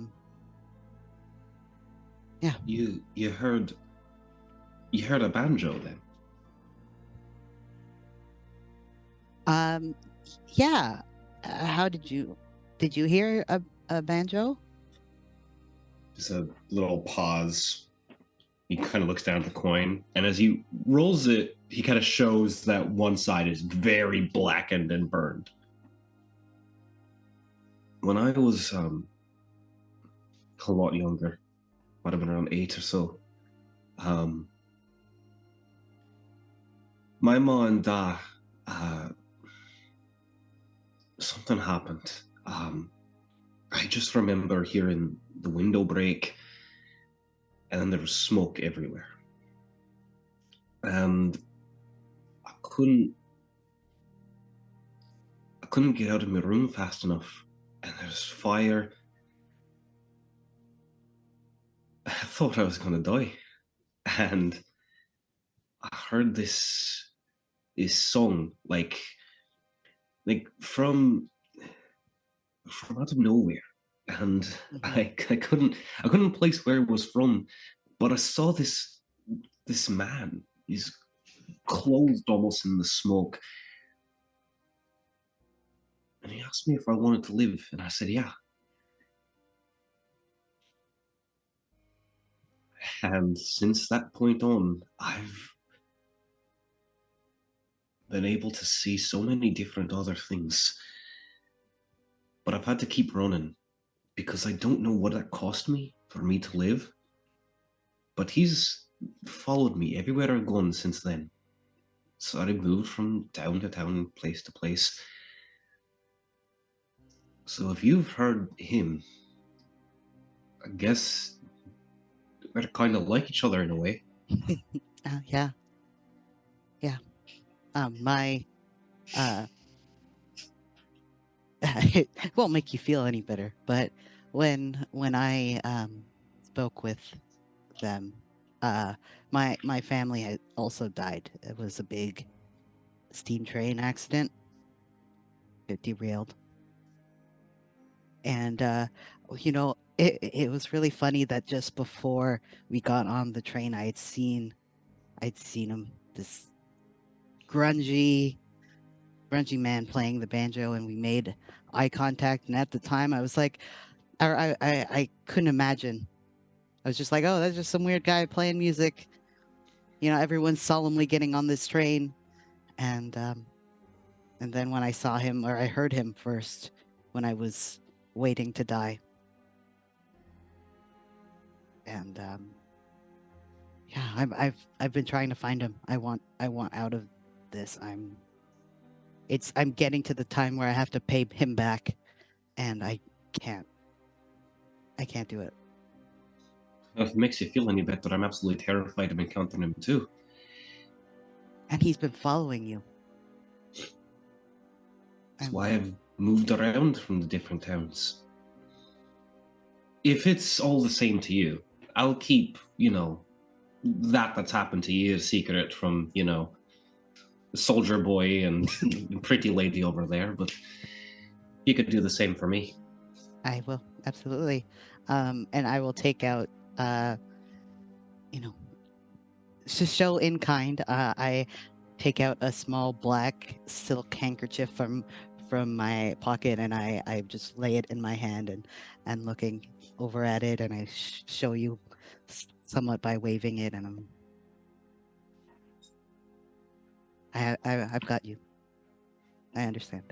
You heard a banjo then? Yeah. How did you hear a banjo? Just a little pause. He kind of looks down at the coin, and as he rolls it, he kind of shows that one side is very blackened and burned. When I was a lot younger, might have been around 8 or so, my mom and dad, something happened. I just remember hearing the window break, and then there was smoke everywhere. And I couldn't get out of my room fast enough. And there's fire. I thought I was gonna die. And I heard this song, like from out of nowhere. And I couldn't place where it was from, but I saw this man. He's clothed almost in the smoke, and he asked me if I wanted to live, and I said yeah. And since that point on, I've been able to see so many different other things, but I've had to keep running because I don't know what it cost me for me to live. But he's followed me everywhere I've gone since then. So I moved from town to town, place to place. So if you've heard him, I guess we're kind of like each other in a way. Yeah. My it won't make you feel any better, but when I spoke with them, My family had also died. It was a big steam train accident. It derailed. And it was really funny that just before we got on the train, I'd seen him, this grungy man playing the banjo, and we made eye contact. And at the time, I was like, I couldn't imagine. I was just like, oh, that's just some weird guy playing music. Everyone's solemnly getting on this train, and then when I saw him, or I heard him first, when I was waiting to die, and yeah, I've been trying to find him. I want out of this. I'm getting to the time where I have to pay him back, and I can't do it. If it makes you feel any better, I'm absolutely terrified of encountering him too. And he's been following you. That's why I've moved around from the different towns. If it's all the same to you, I'll keep, that's happened to you a secret from, the soldier boy and pretty lady over there, but you could do the same for me. I will, absolutely. And I will take out, to show in kind, I take out a small black silk handkerchief from my pocket, and I just lay it in my hand and looking over at it, and I show you somewhat by waving it, and I've got you. I understand.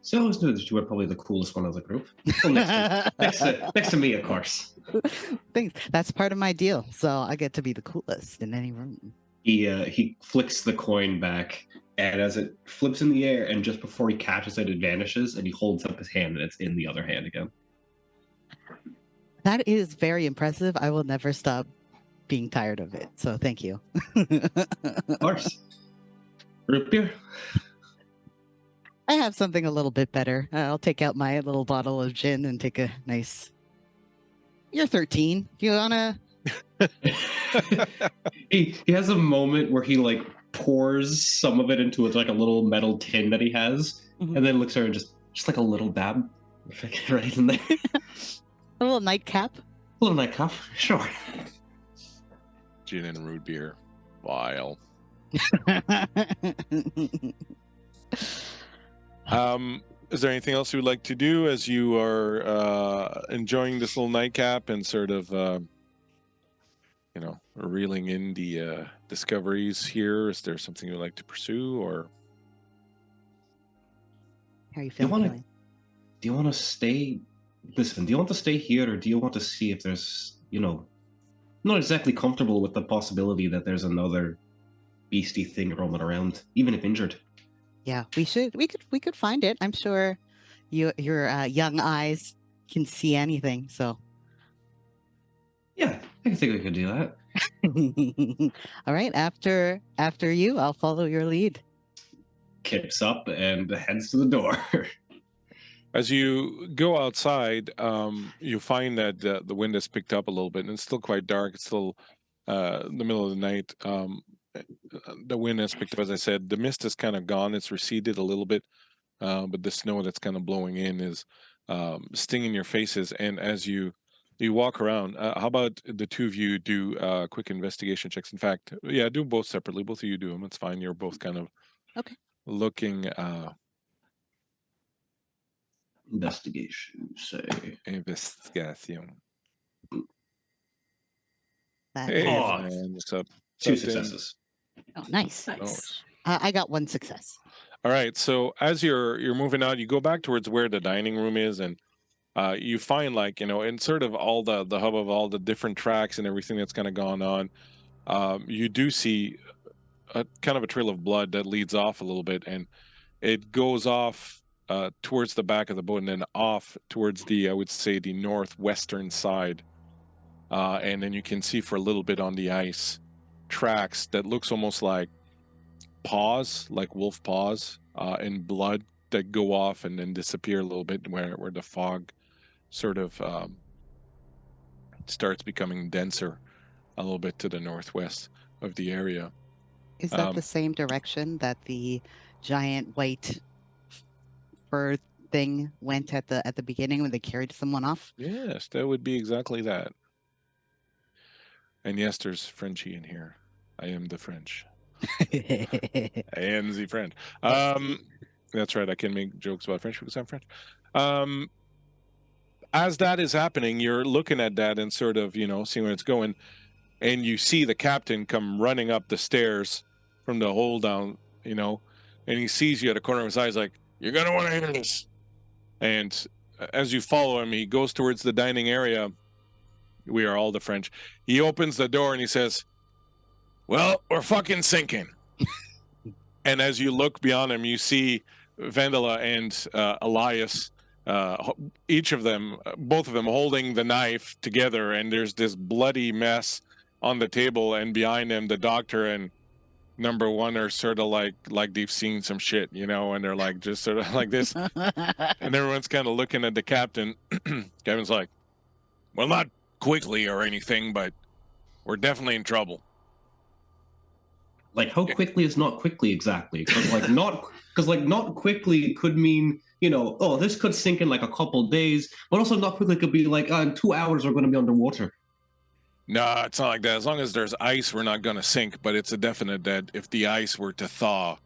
So I always knew that you were probably the coolest one of the group. Well, next to me, of course. Thanks. That's part of my deal. So I get to be the coolest in any room. He flicks the coin back, and as it flips in the air, and just before he catches it, it vanishes, and he holds up his hand, and it's in the other hand again. That is very impressive. I will never stop being tired of it. So thank you. Of course. Root beer? I have something a little bit better. I'll take out my little bottle of gin and take a nice... You're 13. Do you wanna... he has a moment where he pours some of it into a little metal tin that he has, and then looks over and just like a little dab right in there. A little nightcap. A little nightcap, sure. Gin and root beer. Vile. Is there anything else you would like to do as you are enjoying this little nightcap and sort of, reeling in the discoveries here? Is there something you'd like to pursue, or? How are you feeling? Do you want to stay? Listen, do you want to stay here, or do you want to see if there's, not exactly comfortable with the possibility that there's another beastie thing roaming around, even if injured? Yeah, we could find it. I'm sure your young eyes can see anything. So yeah, I think we could do that. All right, after you, I'll follow your lead. Kips up and heads to the door. As you go outside, you find that the wind has picked up a little bit, and it's still quite dark. It's still the middle of the night. The wind has picked up, as I said. The mist is kind of gone. It's receded a little bit, but the snow that's kind of blowing in is stinging your faces. And as you walk around, how about the two of you do quick investigation checks? In fact, yeah, do both separately. Both of you do them. It's fine. You're both kind of looking. Investigation, say. Investigation. Hey, man, what's up? Two successes. Oh, nice. I got one success. All right. So as you're moving out, you go back towards where the dining room is, and you find in sort of all the hub of all the different tracks and everything that's kind of gone on, you do see a kind of a trail of blood that leads off a little bit, and it goes off towards the back of the boat and then off towards the, I would say, the northwestern side. And then you can see for a little bit on the ice tracks that looks almost like paws, like wolf paws, and blood that go off and then disappear a little bit where the fog sort of starts becoming denser. a little bit to the northwest of the area. Is that the same direction that the giant white fur thing went at the beginning when they carried someone off? Yes, that would be exactly that. And yes, there's Frenchie in here. I am the French. I am the French. That's right. I can make jokes about French because I'm French. As that is happening, you're looking at that and sort of, seeing where it's going. And you see the captain come running up the stairs from the hole down, and he sees you at the corner of his eyes like, you're going to want to hear this. And as you follow him, he goes towards the dining area. We are all the French. He opens the door and he says, well, we're fucking sinking. And as you look beyond him, you see Vendela and Elias, each of them, both of them holding the knife together. And there's this bloody mess on the table. And behind him, the doctor and number one are sort of like they've seen some shit, and they're like just sort of like this. And everyone's kind of looking at the captain. Kevin's like, well, not quickly or anything, but we're definitely in trouble. Like, how quickly is not quickly exactly? Because not quickly could mean, oh, this could sink in like a couple days, but also not quickly could be like, in 2 hours we're going to be underwater. No, it's not like that. As long as there's ice, we're not going to sink, but it's a definite that if the ice were to thaw,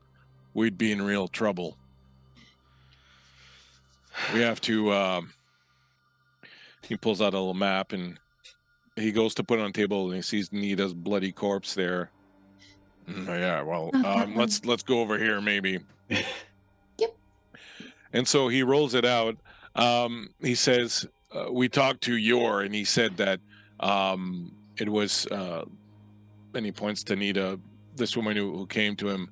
we'd be in real trouble. We have to, he pulls out a little map and he goes to put it on the table and he sees Nita's bloody corpse there. Yeah, well, let's go over here maybe. Yep. And so he rolls it out. He says, we talked to Yor, and he said that it was, and he points to Nita, this woman who came to him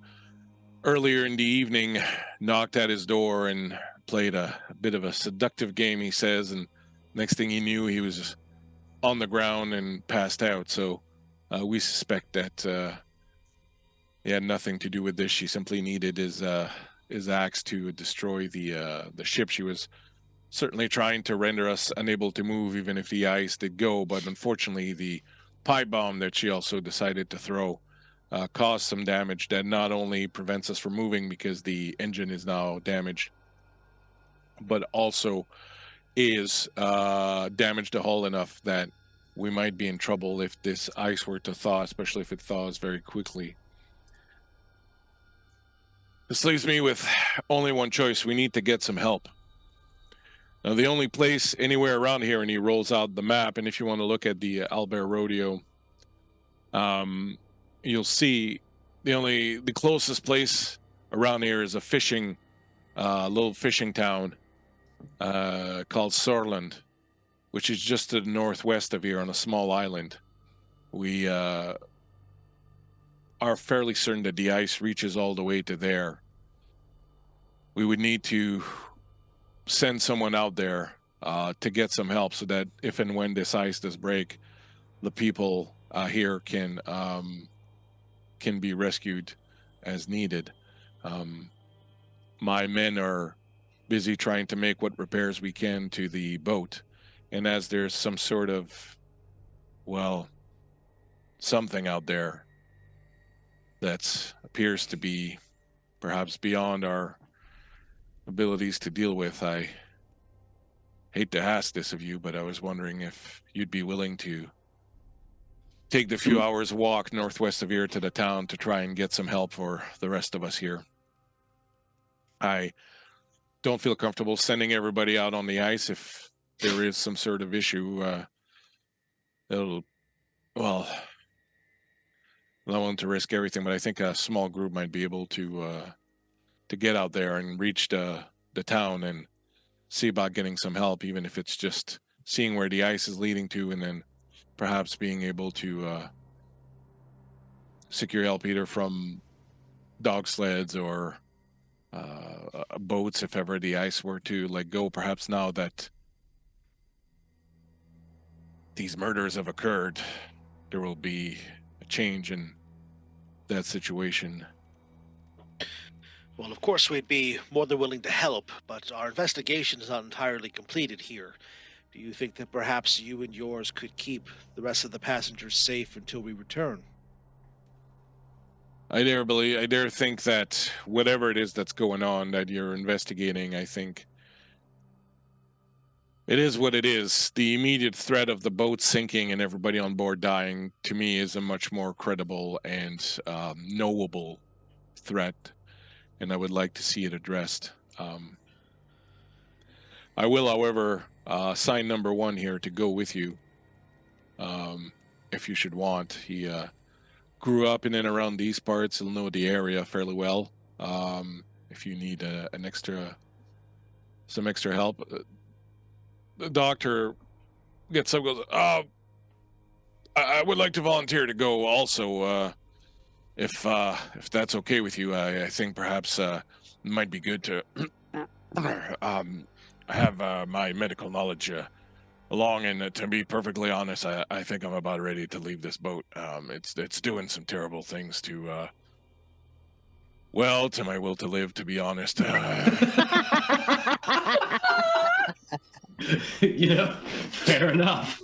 earlier in the evening, knocked at his door and played a bit of a seductive game, he says, and next thing he knew, he was on the ground and passed out. So we suspect that he had nothing to do with this. She simply needed his axe to destroy the ship. She was certainly trying to render us unable to move, even if the ice did go. But unfortunately, the pipe bomb that she also decided to throw caused some damage that not only prevents us from moving because the engine is now damaged, but also is damaged the hull enough that we might be in trouble if this ice were to thaw, especially if it thaws very quickly. This leaves me with only one choice. We need to get some help. Now, the only place anywhere around here, and he rolls out the map, and if you want to look at the Albert Rodeo, you'll see the closest place around here is a little fishing town called Sorland, which is just to the northwest of here on a small island. We are fairly certain that the ice reaches all the way to there. We would need to send someone out there to get some help so that if and when this ice does break, the people here can be rescued as needed. My men are busy trying to make what repairs we can to the boat. And as there's some sort of, something out there that appears to be perhaps beyond our abilities to deal with, I hate to ask this of you, but I was wondering if you'd be willing to take the few hours walk northwest of here to the town to try and get some help for the rest of us here. I don't feel comfortable sending everybody out on the ice if there is some sort of issue. I don't want to risk everything, but I think a small group might be able to get out there and reach the town and see about getting some help, even if it's just seeing where the ice is leading to, and then perhaps being able to secure help either from dog sleds or boats if ever the ice were to let go. Perhaps now that these murders have occurred, there will be a change in that situation. Well, of course, we'd be more than willing to help, but our investigation is not entirely completed here. Do you think that perhaps you and yours could keep the rest of the passengers safe until we return? I dare think that whatever it is that's going on that you're investigating, I think it is what it is. The immediate threat of the boat sinking and everybody on board dying, to me, is a much more credible and knowable threat, and I would like to see it addressed. I will, however, sign number one here to go with you, if you should want. He grew up in and around these parts. He'll know the area fairly well. If you need some extra help, the doctor gets up, goes, I would like to volunteer to go also, if that's okay with you. I think perhaps it might be good to have my medical knowledge along, and to be perfectly honest, I think I'm about ready to leave this boat. It's doing some terrible things to to my will to live, to be honest. Fair enough.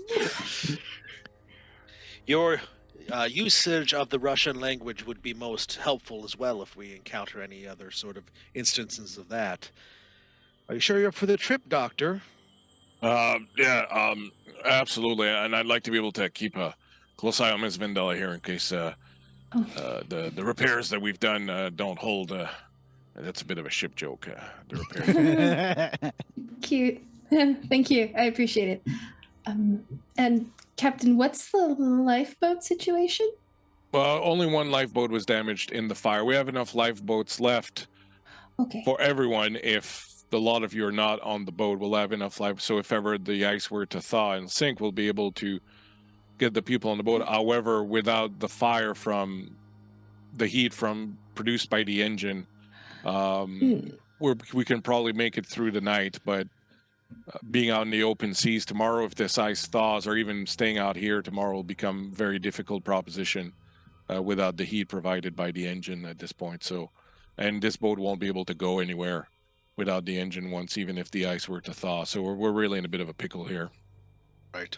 Your usage of the Russian language would be most helpful as well if we encounter any other sort of instances of that. Are you sure you're up for the trip, Doctor? Yeah, absolutely. And I'd like to be able to keep a close eye on Miss Vendella here in case the repairs that we've done don't hold. That's a bit of a ship joke. The repairs. Cute. Thank you. I appreciate it. And Captain, what's the lifeboat situation? Well, only one lifeboat was damaged in the fire. We have enough lifeboats left for everyone. If the lot of you are not on the boat, we'll have enough life. So if ever the ice were to thaw and sink, we'll be able to get the people on the boat. However, without the fire from the heat produced by the engine, we can probably make it through the night. But being out in the open seas tomorrow, if this ice thaws, or even staying out here tomorrow, will become a very difficult proposition without the heat provided by the engine at this point. So, and this boat won't be able to go anywhere without the engine once, even if the ice were to thaw. So we're really in a bit of a pickle here. Right.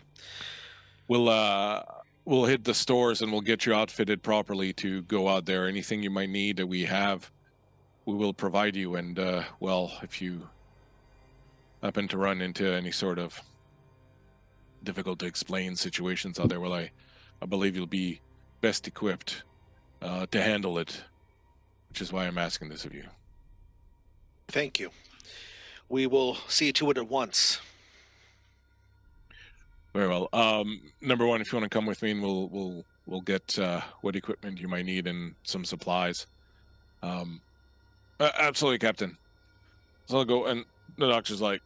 We'll hit the stores and we'll get you outfitted properly to go out there. Anything you might need that we have, we will provide you. And if you happen to run into any sort of difficult to explain situations out there, well, I believe you'll be best equipped to handle it, which is why I'm asking this of you. Thank you. We will see to it at once. Very well. Number one, if you want to come with me, and we'll get what equipment you might need and some supplies. Absolutely, Captain. So I'll go, and the doctor's like,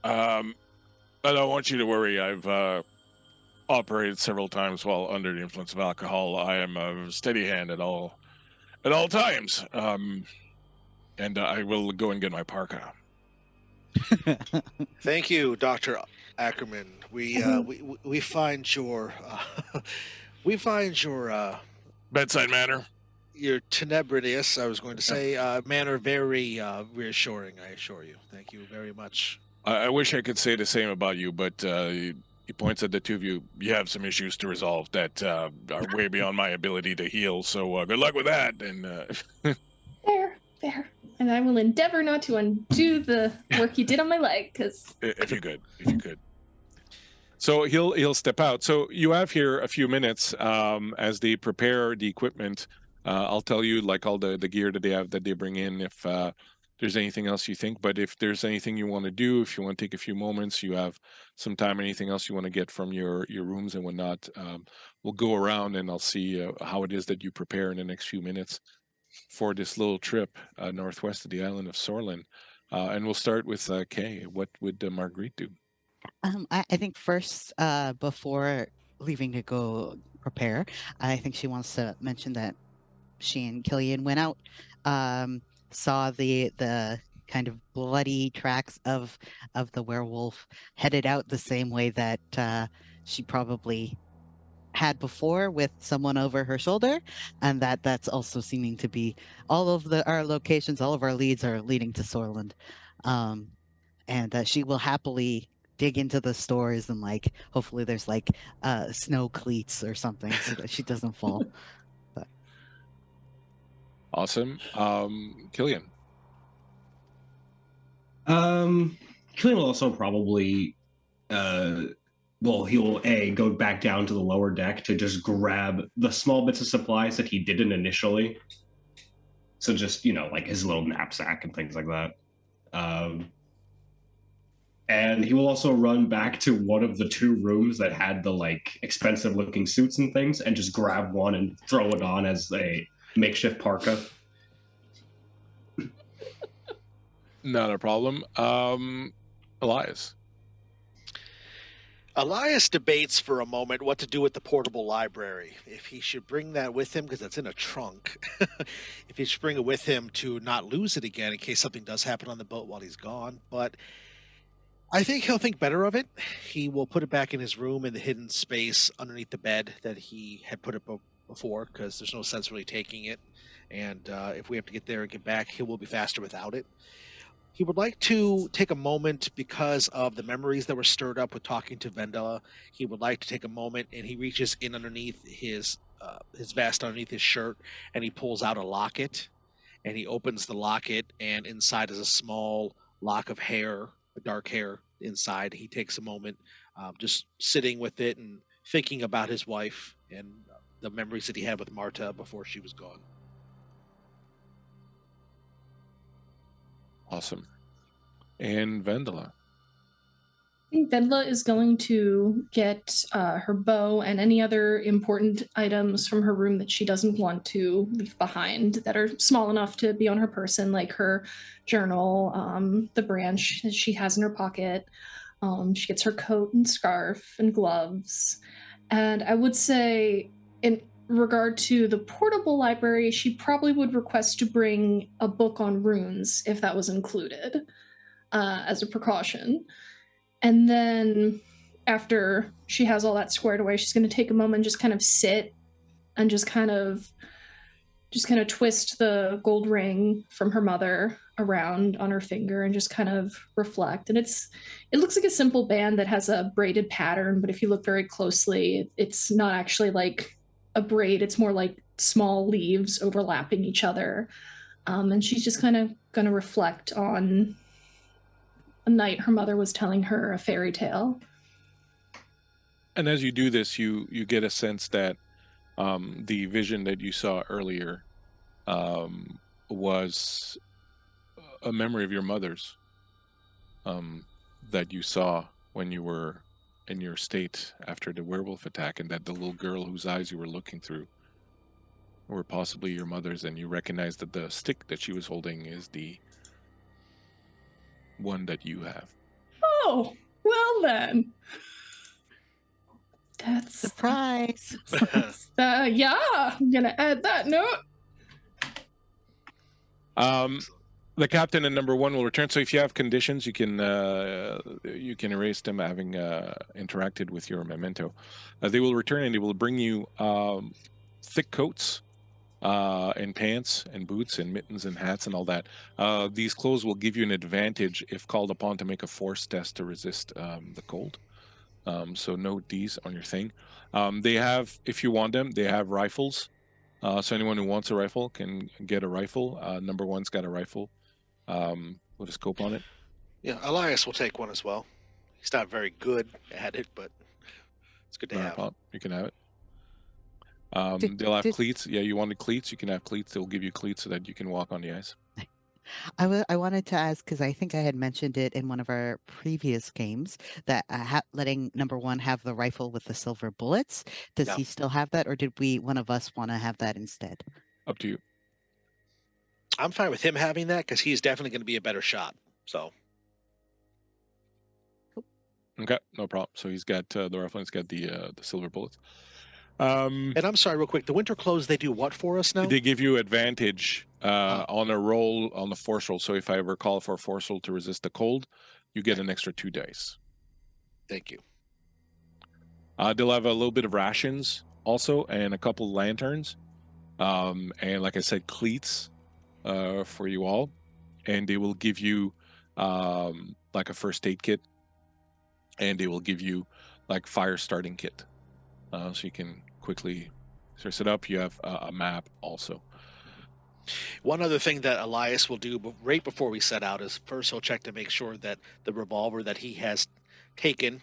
I don't want you to worry. I've operated several times while under the influence of alcohol. I am a steady hand at all times. And I will go and get my parka. Thank you, Dr. Ackerman. We find your bedside manner. Your tenebrious, I was going to say, manner very reassuring. I assure you. Thank you very much. I wish I could say the same about you, but he points at the two of you. You have some issues to resolve that are way beyond my ability to heal. So good luck with that. And Fair. And I will endeavor not to undo the work you did on my leg, because if you could. So he'll step out. So you have here a few minutes as they prepare the equipment. I'll tell you like all the gear that they have that they bring in. If there's anything else you think, but if there's anything you want to do, if you want to take a few moments, you have some time. Anything else you want to get from your rooms and whatnot, we'll go around and I'll see how it is that you prepare in the next few minutes for this little trip northwest of the island of Sorlin. And we'll start with Kay. What would Marguerite do? I think first, before leaving to go prepare, I think she wants to mention that she and Killian went out, saw the kind of bloody tracks of the werewolf, headed out the same way that she probably had before, with someone over her shoulder, and that's also seeming to be all of our locations, all of our leads are leading to Sorland, and she will happily dig into the stores and like hopefully there's like snow cleats or something so that she doesn't fall. But Awesome. Killian. Killian will also probably he'll go back down to the lower deck to just grab the small bits of supplies that he didn't initially. So just, like his little knapsack and things like that. And he will also run back to one of the 2 rooms that had the like expensive looking suits and things and just grab one and throw it on as a makeshift parka. Not a problem. Elias. Elias debates for a moment what to do with the portable library. If he should bring that with him, because it's in a trunk. If he should bring it with him to not lose it again in case something does happen on the boat while he's gone. But I think he'll think better of it. He will put it back in his room in the hidden space underneath the bed that he had put it before, because there's no sense really taking it. And if we have to get there and get back, he will be faster without it. He would like to take a moment because of the memories that were stirred up with talking to Vendela. He would like to take a moment, and he reaches in underneath his vest, underneath his shirt, and he pulls out a locket. And he opens the locket, and inside is a small lock of hair, dark hair inside. He takes a moment, just sitting with it and thinking about his wife and the memories that he had with Marta before she was gone. Awesome. And Vendela. I think Vendela is going to get her bow and any other important items from her room that she doesn't want to leave behind that are small enough to be on her person, like her journal, the branch that she has in her pocket. She gets her coat and scarf and gloves. And I would say, in regard to the portable library, she probably would request to bring a book on runes if that was included as a precaution. And then after she has all that squared away, she's going to take a moment and just kind of sit and just kind of twist the gold ring from her mother around on her finger and just kind of reflect. And it looks like a simple band that has a braided pattern, but if you look very closely, it's not actually like a braid. It's more like small leaves overlapping each other. And she's just kind of going to reflect on a night her mother was telling her a fairy tale. And as you do this, you get a sense that the vision that you saw earlier was a memory of your mother's that you saw when you were in your state after the werewolf attack, and that the little girl whose eyes you were looking through were possibly your mother's, and you recognize that the stick that she was holding is the one that you have. Oh, well then. That's surprise. Yeah, I'm gonna add that note. The captain and number 1 will return. So if you have conditions, you can erase them having interacted with your memento. They will return and they will bring you thick coats and pants and boots and mittens and hats and all that. These clothes will give you an advantage if called upon to make a force test to resist the cold. So note these on your thing. They have, if you want them, they have rifles. So anyone who wants a rifle can get a rifle. Number 1's got a rifle with a scope on it. Yeah, Elias will take one as well. He's not very good at it, but it's good to have. You can have it. They'll have cleats. Yeah, you wanted cleats, you can have cleats. They'll give you cleats so that you can walk on the ice. I wanted to ask, because I think I had mentioned it in one of our previous games, that letting number 1 have the rifle with the silver bullets. Does he still have that, or did one of us want to have that instead? Up to you. I'm fine with him having that because he's definitely going to be a better shot. So. Okay, no problem. So he's got the rifle. He's got the silver bullets. And I'm sorry, real quick. The winter clothes, they do what for us now? They give you advantage on a roll, on the force roll. So if I recall for a force roll to resist the cold, you get an extra 2 dice. Thank you. They'll have a little bit of rations also, and a couple lanterns, and like I said, cleats for you all. And they will give you like a first aid kit and they will give you like fire starting kit, so you can quickly source it up. You have a map also. One other thing that Elias will do right before we set out is first he'll check to make sure that the revolver that he has taken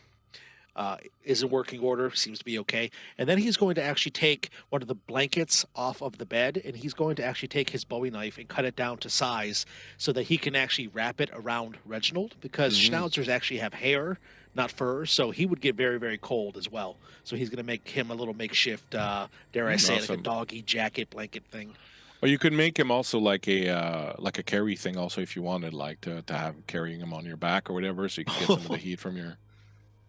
is in working order, seems to be okay. And then he's going to actually take one of the blankets off of the bed, and he's going to actually take his Bowie knife and cut it down to size so that he can actually wrap it around Reginald, because schnauzers actually have hair, not fur, so he would get very, very cold as well. So he's going to make him a little makeshift, dare I say, like a doggy jacket blanket thing. Or you could make him also like a carry thing also, if you wanted, like to have carrying him on your back or whatever, so you can get some of the heat from your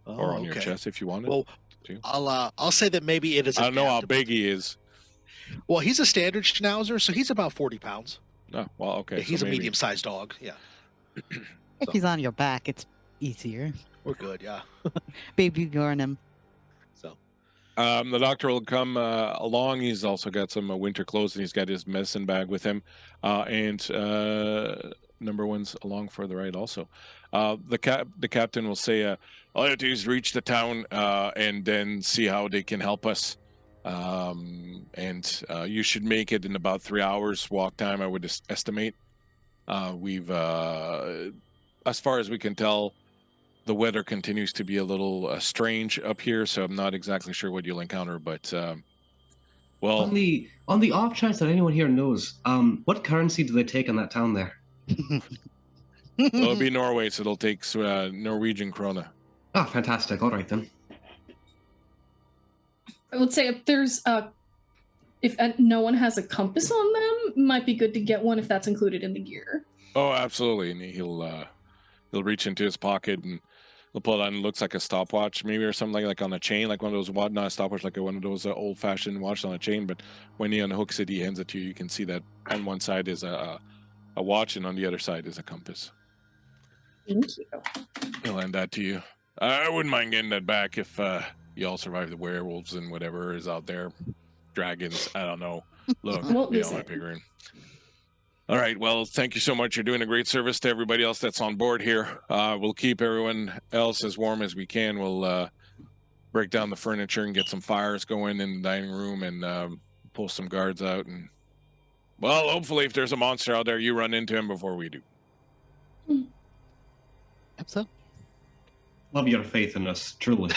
or on your chest if you wanted. Well, to. I'll say that maybe it is. I don't know how big he is. Well, he's a standard schnauzer, so he's about 40 pounds. Oh, well, okay. Yeah, he's a medium-sized dog. Yeah. If he's on your back, it's easier. We're good. Yeah. Baby Bjorn him. So. The doctor will come along. He's also got some winter clothes, and he's got his medicine bag with him. And number one's along for the ride also. The captain will say, all you have to do is reach the town and then see how they can help us. And you should make it in about 3 hours walk time, I would estimate. We've, as far as we can tell, the weather continues to be a little strange up here, so I'm not exactly sure what you'll encounter, but well, on the off chance that anyone here knows, what currency do they take on that town there? it'll be Norway, so it'll take Norwegian krona. Oh, fantastic! All right then. I would say if there's if no one has a compass on them, might be good to get one if that's included in the gear. Oh, absolutely, and he'll reach into his pocket and he'll pull it out, and it looks like a stopwatch maybe, or something like on a chain, like one of those, not a stopwatch, like one of those old-fashioned watches on a chain, but when he unhooks it, he hands it to you. You can see that on one side is a watch, and on the other side is a compass. Thank you. He'll hand that to you. I wouldn't mind getting that back if you all survive the werewolves and whatever is out there. Dragons, I don't know. Look, We'll you miss know, it. I'm figuring. All right, well, thank you so much. You're doing a great service to everybody else that's on board here. We'll keep everyone else as warm as we can. We'll break down the furniture and get some fires going in the dining room, and pull some guards out. And, well, hopefully if there's a monster out there, you run into him before we do. Hope so. Love your faith in us, truly.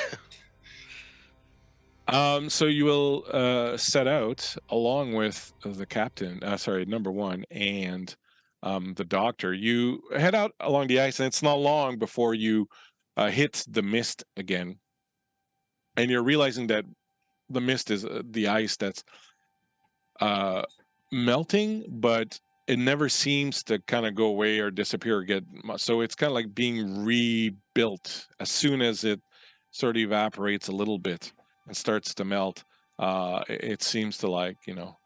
So you will set out along with the captain, number one, and the doctor. You head out along the ice, and it's not long before you hit the mist again. And you're realizing that the mist is the ice that's melting, but it never seems to kind of go away or disappear or so it's kind of like being rebuilt as soon as it sort of evaporates a little bit and starts to melt. It seems to, like, you know,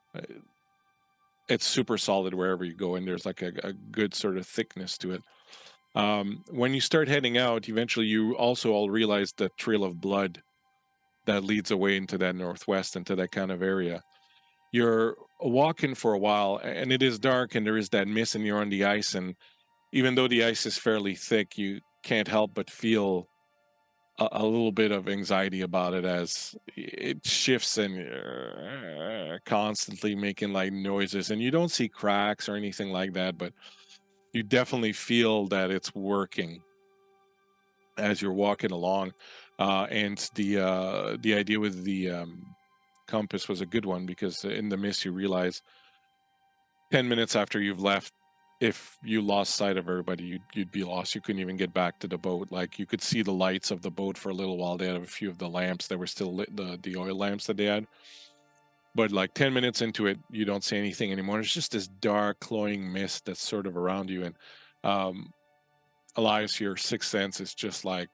it's super solid wherever you go, and there's like a good sort of thickness to it. When you start heading out, eventually you also all realize the trail of blood that leads away into that northwest, into that kind of area. You're walking for a while, and it is dark, and there is that mist, and you're on the ice, and even though the ice is fairly thick, you can't help but feel a little bit of anxiety about it as it shifts and constantly making like noises, and you don't see cracks or anything like that, but you definitely feel that it's working as you're walking along. And the idea with the compass was a good one, because in the mist you realize 10 minutes after you've left, if you lost sight of everybody, you'd be lost. You couldn't even get back to the boat. Like, you could see the lights of the boat for a little while. They had a few of the lamps that were still lit, the oil lamps that they had. But like 10 minutes into it, you don't see anything anymore. It's just this dark, cloying mist that's sort of around you. And Elias, your sixth sense is just like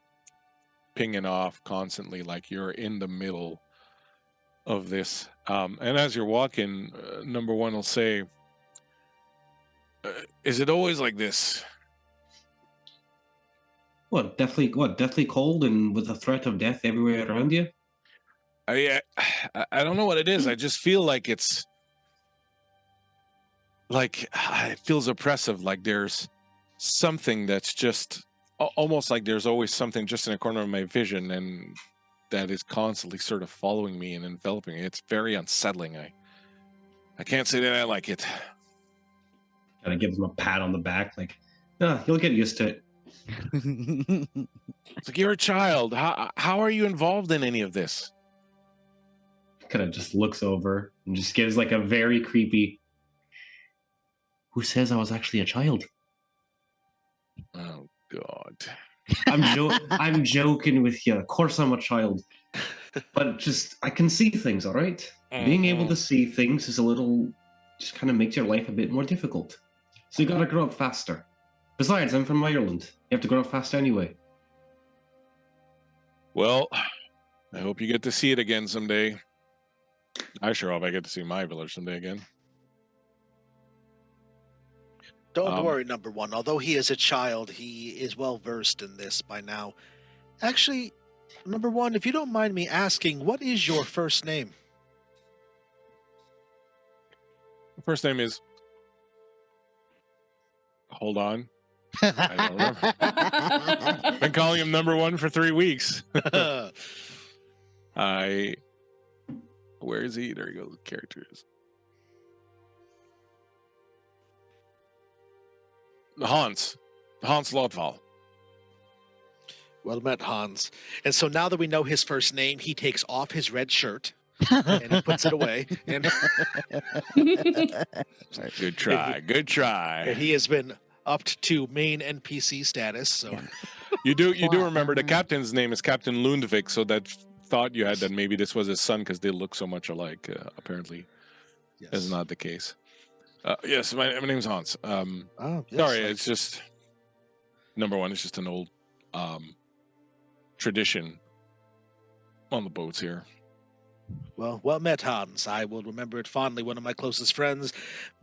pinging off constantly, like you're in the middle of this. And as you're walking, number one will say, is it always like this? Deathly cold and with the threat of death everywhere around you? I don't know what it is. I just feel like it's like, it feels oppressive. Like there's something that's just almost like there's always something just in a corner of my vision, and that is constantly sort of following me and enveloping me. It's very unsettling. I can't say that I like it. And I give him a pat on the back, like, you'll get used to it. It's like, you're a child. How are you involved in any of this? Kind of just looks over and just gives like a very creepy, who says I was actually a child? Oh, God. I'm joking with you. Of course I'm a child. But just, I can see things, all right? Being able to see things is a little, just kind of makes your life a bit more difficult. So you gotta grow up faster. Besides, I'm from Ireland. You have to grow up fast anyway. Well, I hope you get to see it again someday. I sure hope I get to see my village someday again. Don't worry, number one. Although he is a child, he is well versed in this by now. Actually, number one, if you don't mind me asking, what is your first name? First name is... Hold on. I don't remember. I've been calling him number one for 3 weeks. Where is he? There you go. The characters. Hans Lodval. Well met, Hans. And so now that we know his first name, he takes off his red shirt and he puts it away. And Good try. Good try. and he has been upped to main NPC status. So You do remember the captain's name is Captain Lundvik, so that thought you had that maybe this was his son because they look so much alike. Apparently, yes. is not the case. Yes, my name's Hans. Yes, Sorry, it's just number one. It's just an old tradition on the boats here. Well met, Hans. I will remember it fondly. One of my closest friends,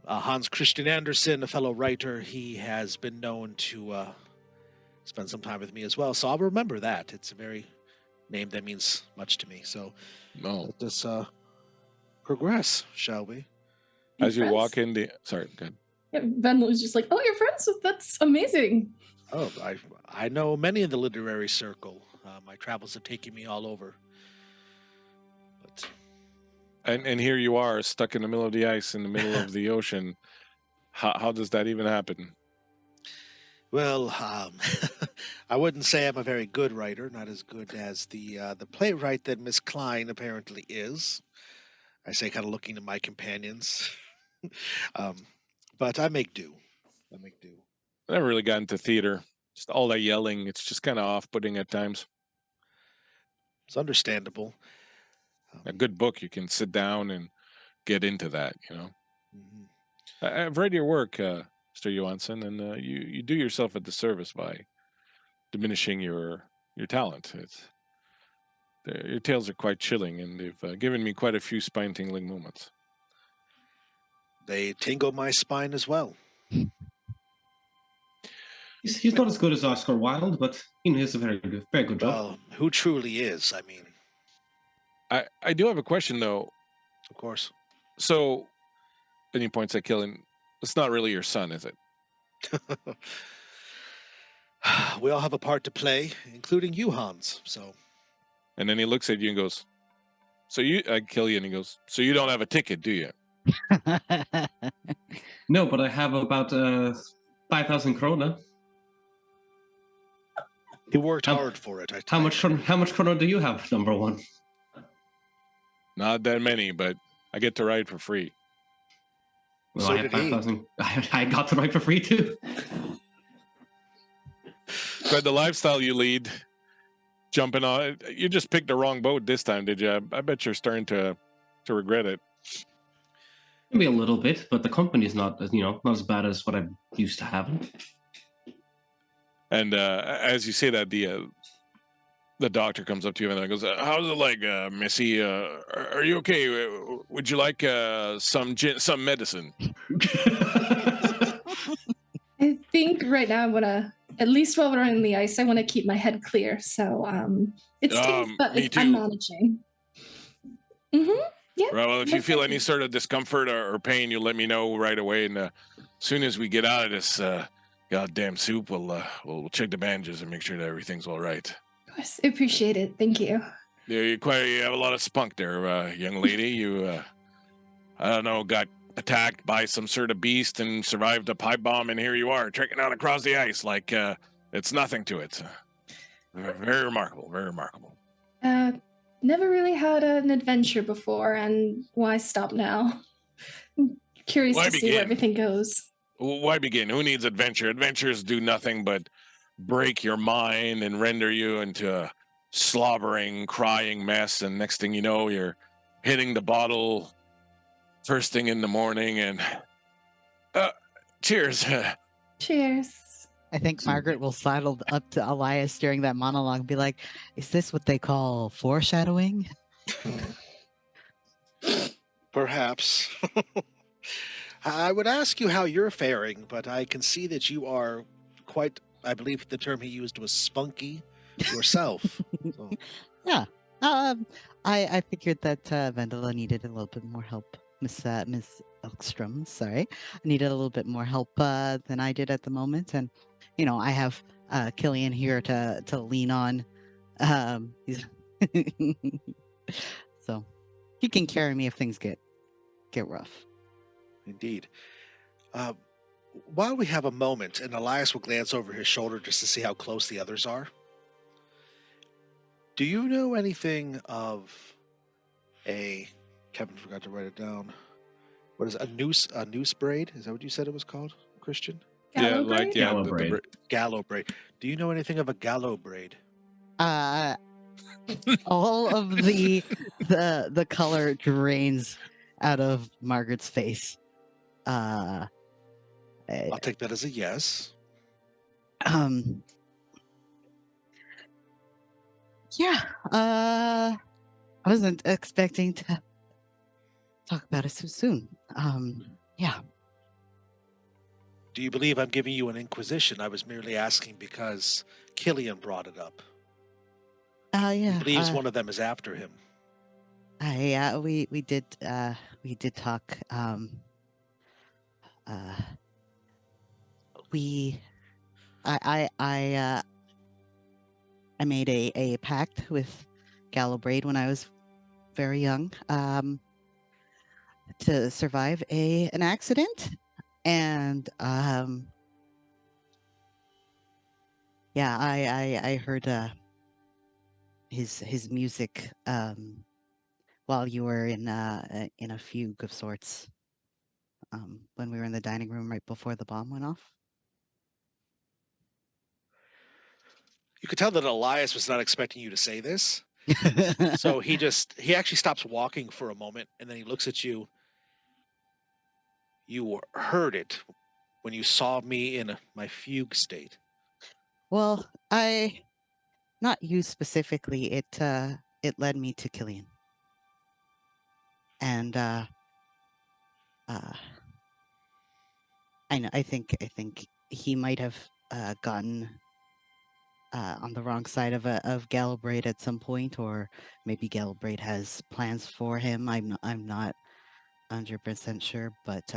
Hans Christian Andersen, a fellow writer, he has been known to spend some time with me as well. So I'll remember that. It's a very name that means much to me. So let us progress, shall we? As you walk in the... Sorry, go ahead. Yeah, Venlo was just like, oh, you're friends? That's amazing. Oh, I know many in the literary circle. My travels have taken me all over. But And here you are, stuck in the middle of the ice, in the middle of the ocean. How does that even happen? Well, I wouldn't say I'm a very good writer, not as good as the playwright that Miss Klein apparently is. I say, kind of looking at my companions. But I make do. I never really got into theater. Just all that yelling, it's just kind of off-putting at times. It's understandable. A good book, you can sit down and get into that, you know. Mm-hmm. I've read your work, Mr. Johansson, and you do yourself a disservice by diminishing your talent. Your tales are quite chilling, and they've given me quite a few spine-tingling moments. They tingle my spine as well. He's not as good as Oscar Wilde, but he's a very good job. Well, who truly is? I mean, I do have a question though. Of course. So, and he points at Killian. It's not really your son, is it? We all have a part to play, including you, Hans. So. And then he looks at you and goes, "So you, Killian?" He goes, "So you don't have a ticket, do you?" No, but I have about 5,000 krona. He worked hard for it. How much krona do you have, number one? Not that many, but I get to ride for free. Well, So I have did he. 5,000. I got to ride for free too. But the lifestyle you lead, jumping on, you just picked the wrong boat this time, did you? I bet you're starting to regret it. Maybe a little bit, but the company's not as bad as what I'm used to having. And as you say that, the doctor comes up to you and goes, "How's it like, Missy? Are you okay? Would you like some medicine?" I think right now I'm gonna, at least while we're on the ice, I want to keep my head clear. So it's tough, but me I'm too. managing. Mm-hmm. Yeah. Right, well, if you feel any sort of discomfort or pain, you let me know right away. And as soon as we get out of this, goddamn soup, we'll check the bandages and make sure that everything's all right. Of course, I appreciate it. Thank you. Yeah, you have a lot of spunk there, young lady. You, I don't know, got attacked by some sort of beast and survived a pipe bomb, and here you are, trekking out across the ice like it's nothing to it. Very remarkable, very remarkable. Never really had an adventure before, and why stop now? I'm curious Why to see begin? where everything goes. Why begin? Who needs adventure? Adventures do nothing but break your mind and render you into a slobbering, crying mess, and next thing you know, you're hitting the bottle first thing in the morning, and cheers. Cheers. I think Margaret will sidle up to Elias during that monologue and be like, is this what they call foreshadowing? Perhaps. I would ask you how you're faring, but I can see that you are quite, I believe the term he used was spunky yourself. So, Yeah. I figured that Vendela needed a little bit more help. Miss Elkstrom, sorry. Needed a little bit more help than I did at the moment. And, you know, I have Killian here to lean on. He's so he can carry me if things get rough. indeed. While we have a moment, and Elias will glance over his shoulder just to see how close the others are, do you know anything of Kevin forgot to write it down. What is it, a noose braid? Is that what you said it was called, Christian? Gallow braid? Gallow braid. Gallow braid. Do you know anything of a gallow braid? All of the color drains out of Margaret's face. I'll take that as a yes. Yeah. I wasn't expecting to talk about it so soon. Yeah. Do you believe I'm giving you an inquisition? I was merely asking because Killian brought it up. Yeah. He believes one of them is after him. We did talk. I made a pact with Gallowbraid when I was very young, to survive an accident, and yeah, I heard his music while you were in a fugue of sorts, when we were in the dining room right before the bomb went off. You could tell that Elias was not expecting you to say this. So he actually stops walking for a moment, and then he looks at you. You heard it when you saw me in my fugue state. Well, not you specifically. It led me to Killian, and I know. I think he might have gotten on the wrong side of Gallowbraid at some point, or maybe Gallowbraid has plans for him. I'm not 100% sure, but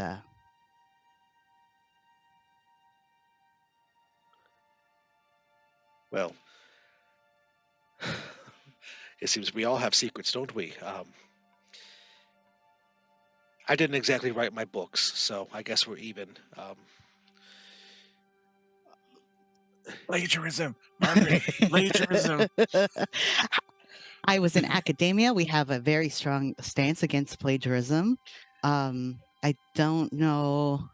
Well, it seems we all have secrets, don't we? I didn't exactly write my books, so I guess we're even. Plagiarism, Margaret. Plagiarism. I was in academia. We have a very strong stance against plagiarism. I don't know.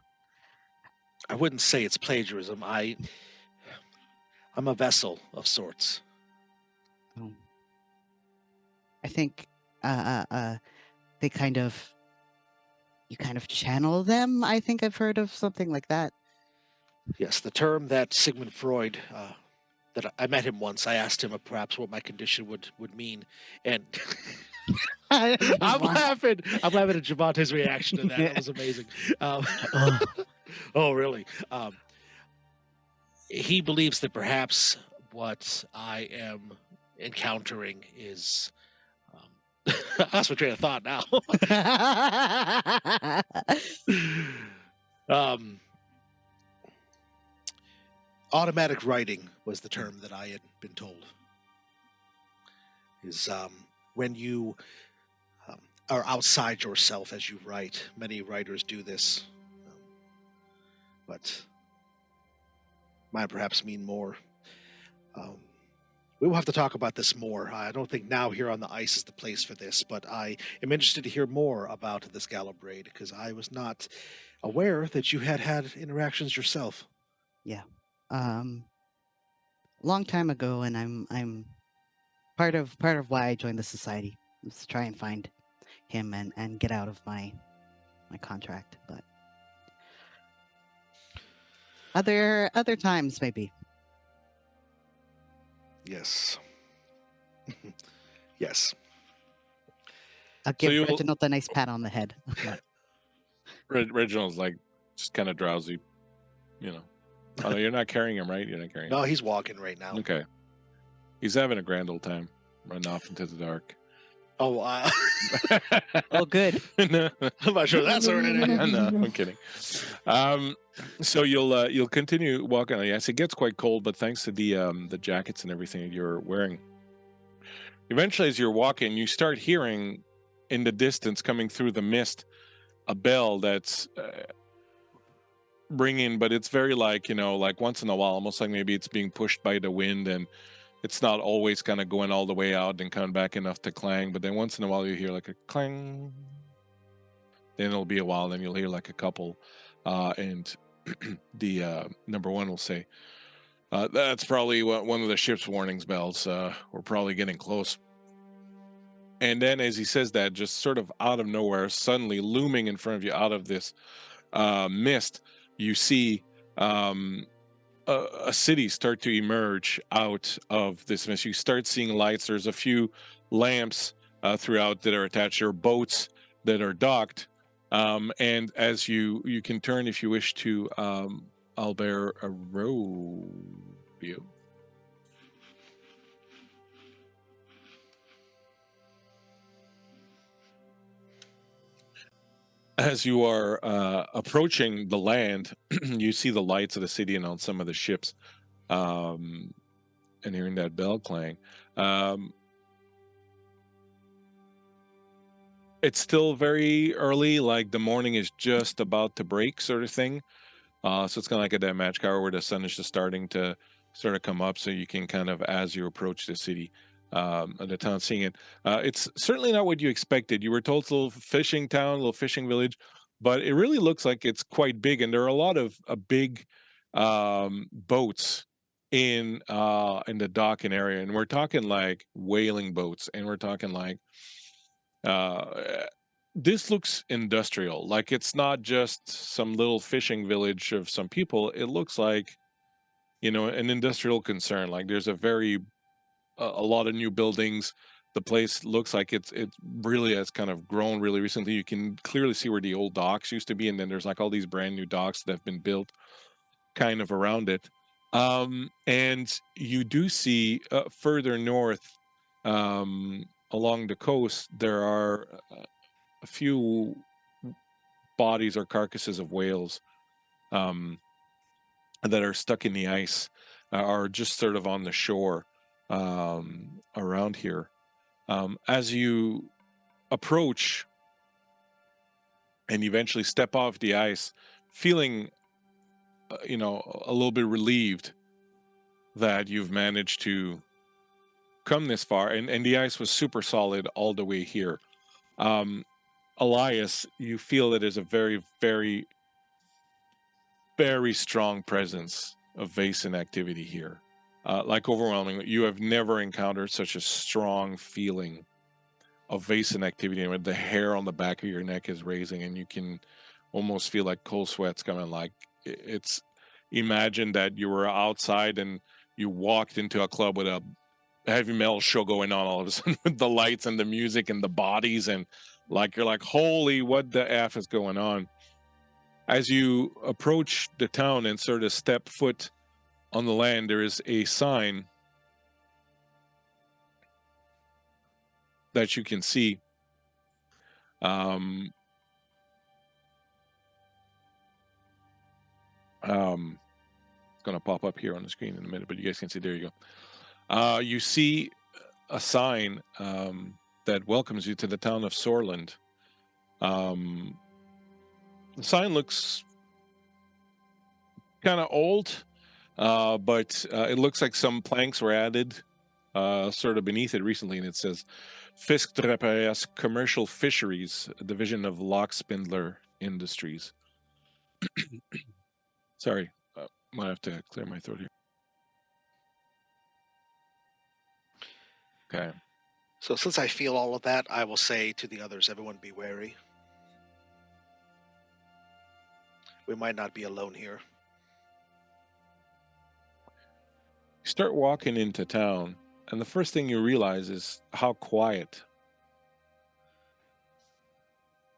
I wouldn't say it's plagiarism. I'm a vessel of sorts. I think they kind of, you kind of channel them. I think I've heard of something like that. Yes, the term that Sigmund Freud, that I met him once. I asked him perhaps what my condition would mean, and I'm laughing. I'm laughing at Javante's reaction to that. That was amazing. Oh, really? He believes that perhaps what I am encountering is. I lost my train of thought now. automatic writing was the term that I had been told. Is when you are outside yourself as you write. Many writers do this, but might perhaps mean more. We will have to talk about this more. I don't think now here on the ice is the place for this, but I am interested to hear more about this Galabraid because I was not aware that you had interactions yourself. Yeah. Long time ago, and I'm part of why I joined the society was to try and find him and get out of my contract. But other times maybe. Yes. Yes. I'll So give you'll Reginald a nice pat on the head. Reginald's like just kind of drowsy, you know. Oh, no, you're not carrying him, right? You're not carrying him. No, he's walking right now. Okay. He's having a grand old time, running off into the dark. Oh, Oh, good. No, I'm not sure that's already. no, I'm kidding. So you'll continue walking on the ice. It gets quite cold, but thanks to the jackets and everything that you're wearing, eventually, as you're walking, you start hearing in the distance, coming through the mist, a bell that's ringing, but it's very like once in a while, almost like maybe it's being pushed by the wind, and it's not always kind of going all the way out and coming back enough to clang. But then once in a while, you hear like a clang. Then it'll be a while, then you'll hear like a couple, and the number one will say, "That's probably one of the ship's warnings bells. We're probably getting close." And then as he says that, just sort of out of nowhere, suddenly looming in front of you out of this mist, you see a city start to emerge out of this mist. You start seeing lights. There's a few lamps throughout that are attached. There are boats that are docked. And as you can turn if you wish to Albert Arroyo. As you are approaching the land, you see the lights of the city and on some of the ships, and hearing that bell clang. It's still very early, like the morning is just about to break, sort of thing. So it's kind of like at that match hour where the sun is just starting to sort of come up, so you can kind of, as you approach the city, the town, seeing it. It's certainly not what you expected. You were told it's a little fishing town, a little fishing village, but it really looks like it's quite big, and there are a lot of big boats in the docking area, and we're talking like whaling boats, and we're talking like this looks industrial. Like it's not just some little fishing village of some people. It looks like, an industrial concern. Like there's a lot of new buildings. The place looks like it really has kind of grown really recently. You can clearly see where the old docks used to be, and then there's like all these brand new docks that have been built kind of around it. And you do see further north, along the coast, there are a few bodies or carcasses of whales that are stuck in the ice, are just sort of on the shore around here. As you approach and eventually step off the ice, feeling, a little bit relieved that you've managed to come this far, and the ice was super solid all the way here. Elias, you feel that there's a very, very, very strong presence of Vaesen activity here. Like overwhelmingly, you have never encountered such a strong feeling of Vaesen activity, and the hair on the back of your neck is raising, and you can almost feel like cold sweats coming. Like it's, imagine that you were outside and you walked into a club with a heavy metal show going on all of a sudden with the lights and the music and the bodies, and like you're like, holy, what the F is going on? As you approach the town and sort of step foot on the land, there is a sign that you can see. Um, going to pop up here on the screen in a minute, but you guys can see, there you go. You see a sign that welcomes you to the town of Sorland. The sign looks kind of old, but it looks like some planks were added sort of beneath it recently, and it says Fiskdreperes Commercial Fisheries, a division of Lockspindler Industries. Sorry, might have to clear my throat here. Okay. So since I feel all of that, I will say to the others, everyone be wary. We might not be alone here. You start walking into town, and the first thing you realize is how quiet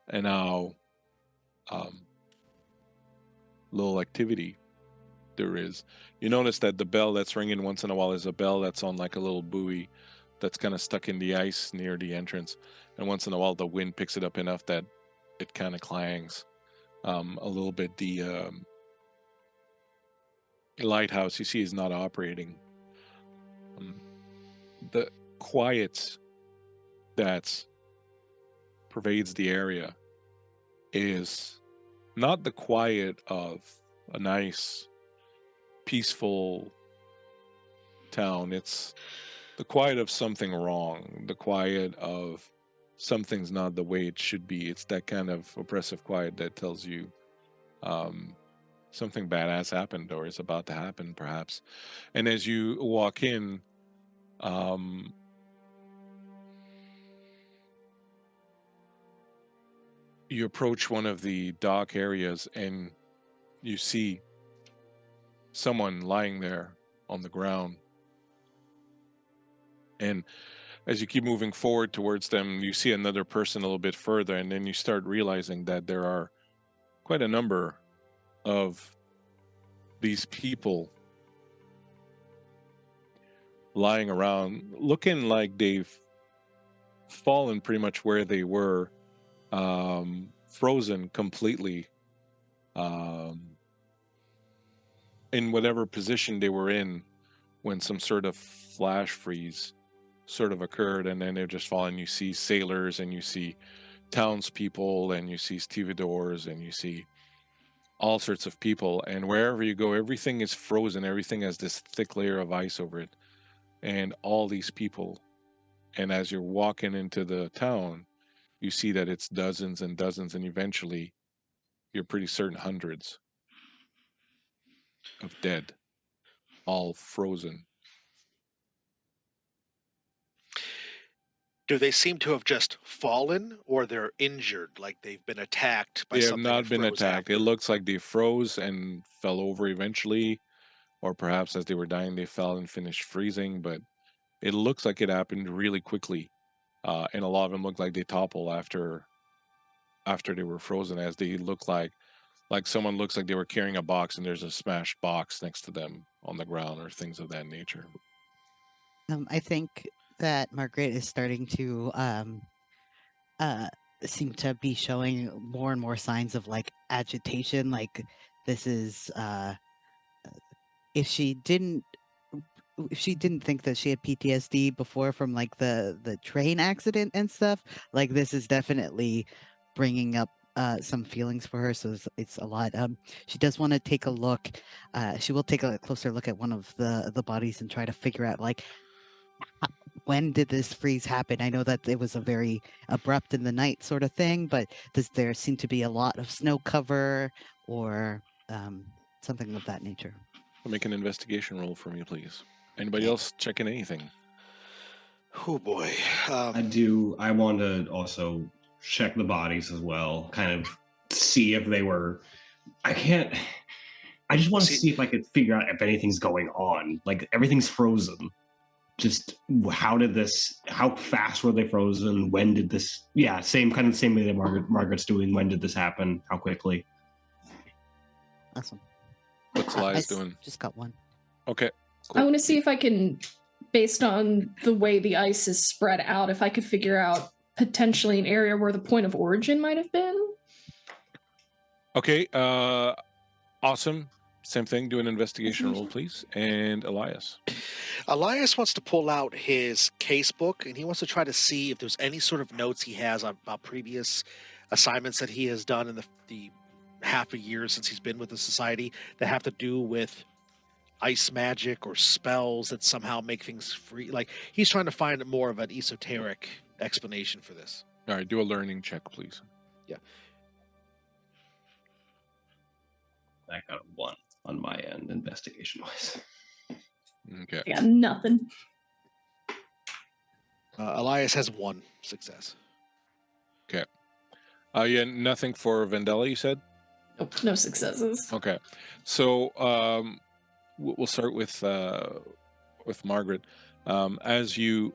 and how little activity there is. You notice that the bell that's ringing once in a while is a bell that's on like a little buoy that's kind of stuck in the ice near the entrance, and once in a while the wind picks it up enough that it kind of clangs a little bit. The lighthouse you see is not operating. The quiet that pervades the area is not the quiet of a nice, peaceful town. It's the quiet of something wrong, the quiet of something's not the way it should be. It's that kind of oppressive quiet that tells you something bad has happened or is about to happen, perhaps. And as you walk in, you approach one of the dock areas and you see someone lying there on the ground. And as you keep moving forward towards them, you see another person a little bit further, and then you start realizing that there are quite a number of these people lying around, looking like they've fallen pretty much where they were, frozen completely, in whatever position they were in when some sort of flash freeze sort of occurred, and then they're just falling. You see sailors, and you see townspeople, and you see stevedores, and you see all sorts of people, and wherever you go, everything is frozen. Everything has this thick layer of ice over it, and all these people. And as you're walking into the town, you see that it's dozens and dozens, and eventually you're pretty certain hundreds of dead, all frozen. Do they seem to have just fallen, or they're injured, like they've been attacked by They have something? not that been froze attacked. It after? looks like they froze and fell over eventually, or perhaps as they were dying, they fell and finished freezing. But it looks like it happened really quickly, and a lot of them look like they topple after they were frozen, as they look like someone looks like they were carrying a box and there's a smashed box next to them on the ground, or things of that nature. I think that Margaret is starting to seem to be showing more and more signs of like agitation. Like this is if she didn't think that she had PTSD before from like the train accident and stuff, like this is definitely bringing up some feelings for her. So it's a lot. She does want to take a look. She will take a closer look at one of the bodies and try to figure out like when did this freeze happen. I know that it was a very abrupt in the night sort of thing, but does there seem to be a lot of snow cover or something of that nature? Make an investigation roll for me, please. Anybody Okay. else checking anything? Oh boy. I want to also check the bodies as well, kind of see if they were. I just want to see if I could figure out if anything's going on. Like everything's frozen. Just how fast were they frozen? When did this? Yeah, same way that Margaret's doing. When did this happen? How quickly? Awesome. What's Elias doing? Just got one. Okay. I want to see if I can, based on the way the ice is spread out, if I could figure out potentially an area where the point of origin might have been. Okay. Awesome. Same thing. Do an investigation roll, please. And Elias. Elias wants to pull out his case book, and he wants to try to see if there's any sort of notes he has about previous assignments that he has done in the half a year since he's been with the society that have to do with ice magic or spells that somehow make things free. Like, he's trying to find more of an esoteric explanation for this. All right, do a learning check, please. Yeah. I got a 1 on my end, investigation-wise. Okay. I got nothing. Elias has 1 success. Yeah, nothing for Vendella, you said? Nope, no successes. Okay. So we'll start with Margaret. As you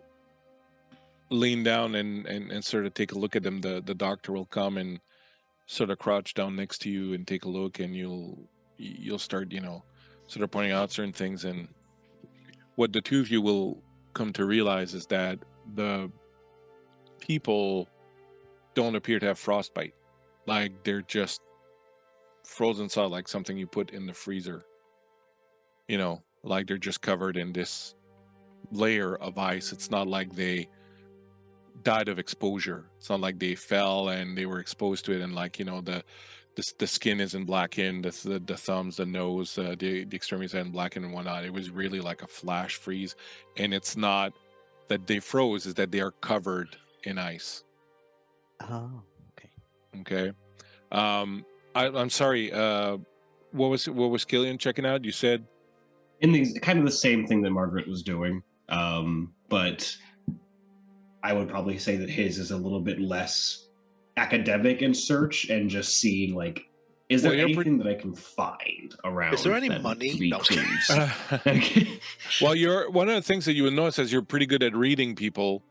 lean down and sort of take a look at them, the doctor will come and sort of crouch down next to you and take a look, and you'll start, sort of pointing out certain things. And what the two of you will come to realize is that the people don't appear to have frostbite. Like, they're just frozen solid, like something you put in the freezer. Like they're just covered in this layer of ice. It's not like they died of exposure. It's not like they fell and they were exposed to it, and like, the skin isn't blackened, the thumbs, the nose, the extremities isn't blackened and whatnot. It was really like a flash freeze, and it's not that they froze, is that they are covered in ice. Oh, okay. Okay. I'm sorry. What was Killian checking out? You said In the kind of the same thing that Margaret was doing, but I would probably say that his is a little bit less academic in search and just seeing, like, is there anything that I can find around? Is there any that money? would be No. clues? Well, one of the things that you would notice as you're pretty good at reading people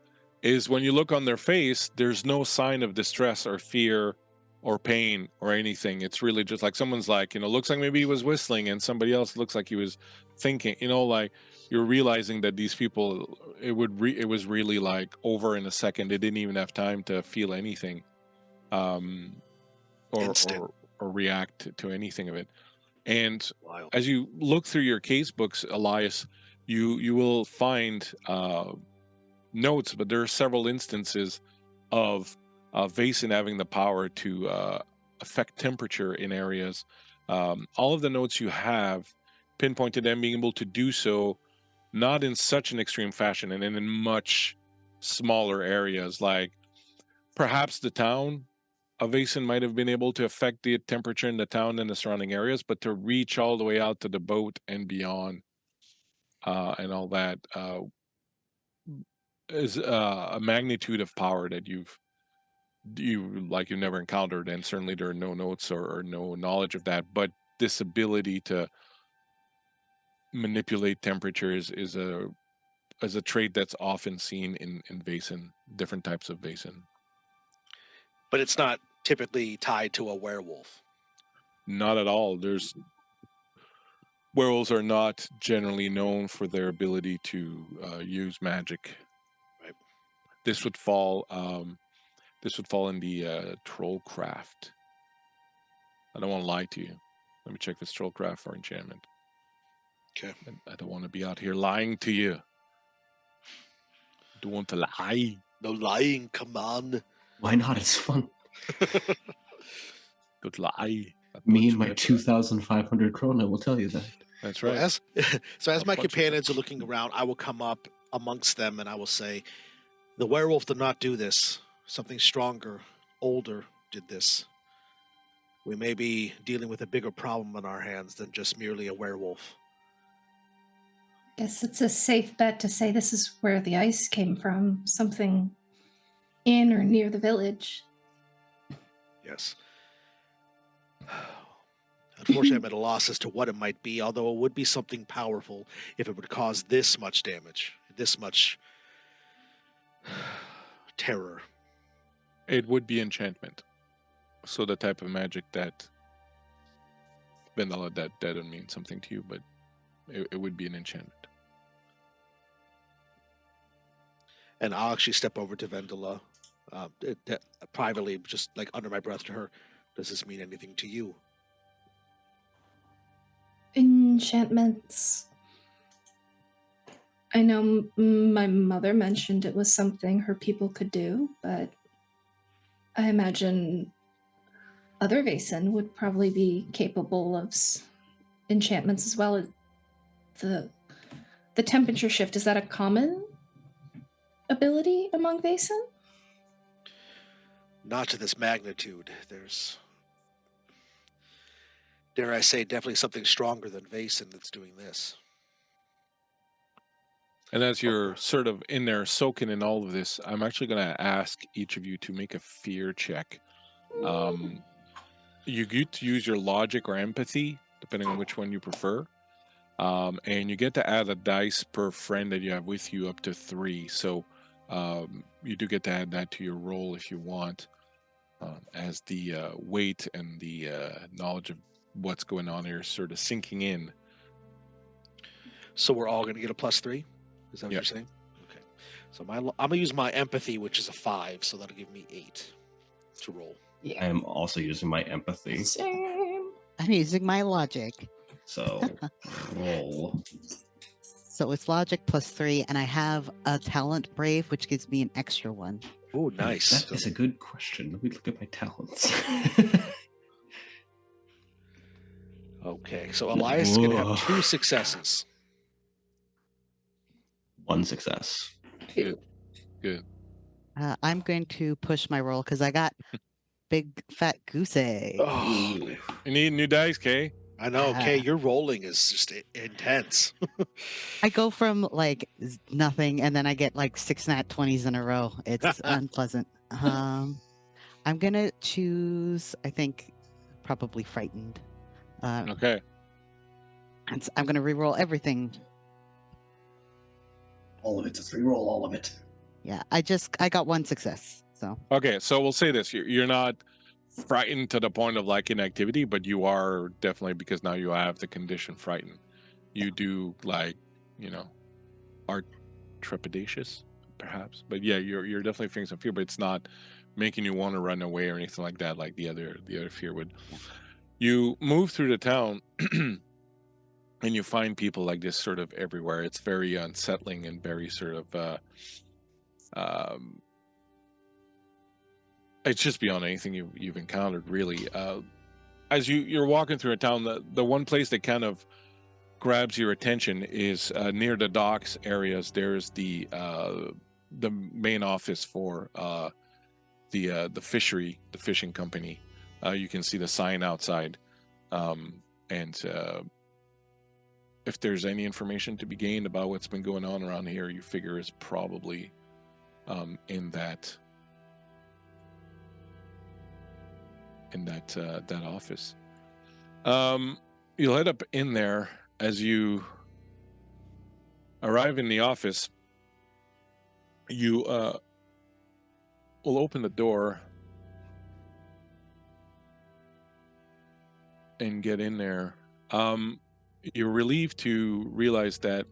is when you look on their face, there's no sign of distress or fear or pain or anything. It's really just like someone's like, looks like maybe he was whistling, and somebody else looks like he was thinking, like you're realizing that these people, it was really like over in a second. They didn't even have time to feel anything, or react to anything of it. And Wild. as you look through your case books, Elias, you will find notes, but there are several instances of Vaesen having the power to affect temperature in areas. All of the notes you have pinpointed them being able to do so, not in such an extreme fashion, and in much smaller areas. Like perhaps the town of Vaesen might have been able to affect the temperature in the town and the surrounding areas, but to reach all the way out to the boat and beyond, and all that, is a magnitude of power that you've never encountered, and certainly there are no notes or no knowledge of that. But this ability to manipulate temperatures is a trait that's often seen in Vaesen, different types of Vaesen. But it's not typically tied to a werewolf. Not at all. Werewolves are not generally known for their ability to use magic. Right. This would fall in the trollcraft. I don't want to lie to you. Let me check if it's trollcraft or enchantment. Okay. I don't want to be out here lying to you. Don't want to lie. No lying, come on. Why not? It's fun. Don't lie. Me and my 2,500 krona will tell you that. That's right. So as my bunch of companions are looking around, I will come up amongst them and I will say, the werewolf did not do this. Something stronger, older did this. We may be dealing with a bigger problem on our hands than just merely a werewolf. Guess it's a safe bet to say this is where the ice came from. Something in or near the village. Yes. Unfortunately, I'm at a loss as to what it might be, although it would be something powerful if it would cause this much damage, this much terror. It would be enchantment. So the type of magic that Vanilla, that doesn't mean something to you, but it would be an enchantment. And I'll actually step over to Vendela privately, just like under my breath to her. Does this mean anything to you? Enchantments. I know my mother mentioned it was something her people could do, but I imagine other Vaesen would probably be capable of enchantments as well. As the temperature shift, is that a common ability among Vaesen? Not to this magnitude. There's, dare I say, definitely something stronger than Vaesen that's doing this. And as you're sort of in there soaking in all of this, I'm actually going to ask each of you to make a fear check. You get to use your logic or empathy, depending on which one you prefer. And you get to add a dice per friend that you have with you up to 3. So you do get to add that to your roll if you want, as the weight and the knowledge of what's going on here is sort of sinking in. So we're all going to get a +3? Is that what Yep. you're saying? Okay. So I'm going to use my empathy, which is a 5, so that'll give me 8 to roll. I am also using my empathy. Same. I'm using my logic. So roll. So it's logic +3, and I have a talent brave, which gives me an extra 1. Oh, nice. That is a good question. Let me look at my talents. Okay, so Elias is going to have Whoa. 2 successes. 1 success. Good. I'm going to push my roll because I got big fat goose egg. Oh, You need new dice, Kay? I know. Kay, your rolling is just intense. I go from like nothing, and then I get like 6 nat 20s in a row. It's unpleasant. I'm gonna choose, I think, probably frightened. Okay. I'm gonna re-roll everything. All of it. Just re-roll all of it. Yeah, I got 1 success. So Okay, so we'll say this. You're not frightened to the point of like inactivity, but you are definitely, because now you have the condition frightened. You do like, are trepidatious, perhaps. But yeah, you're definitely feeling some fear, but it's not making you want to run away or anything like that, like the other fear would. You move through the town and you find people like this sort of everywhere. It's very unsettling and very sort of it's just beyond anything you've encountered, really. As you're walking through a town, the one place that kind of grabs your attention is near the docks areas. There's the main office for the fishing company. You can see the sign outside, and if there's any information to be gained about what's been going on around here, you figure is probably in that office. You'll head up in there. As you arrive in the office, you will open the door and get in there. You're relieved to realize that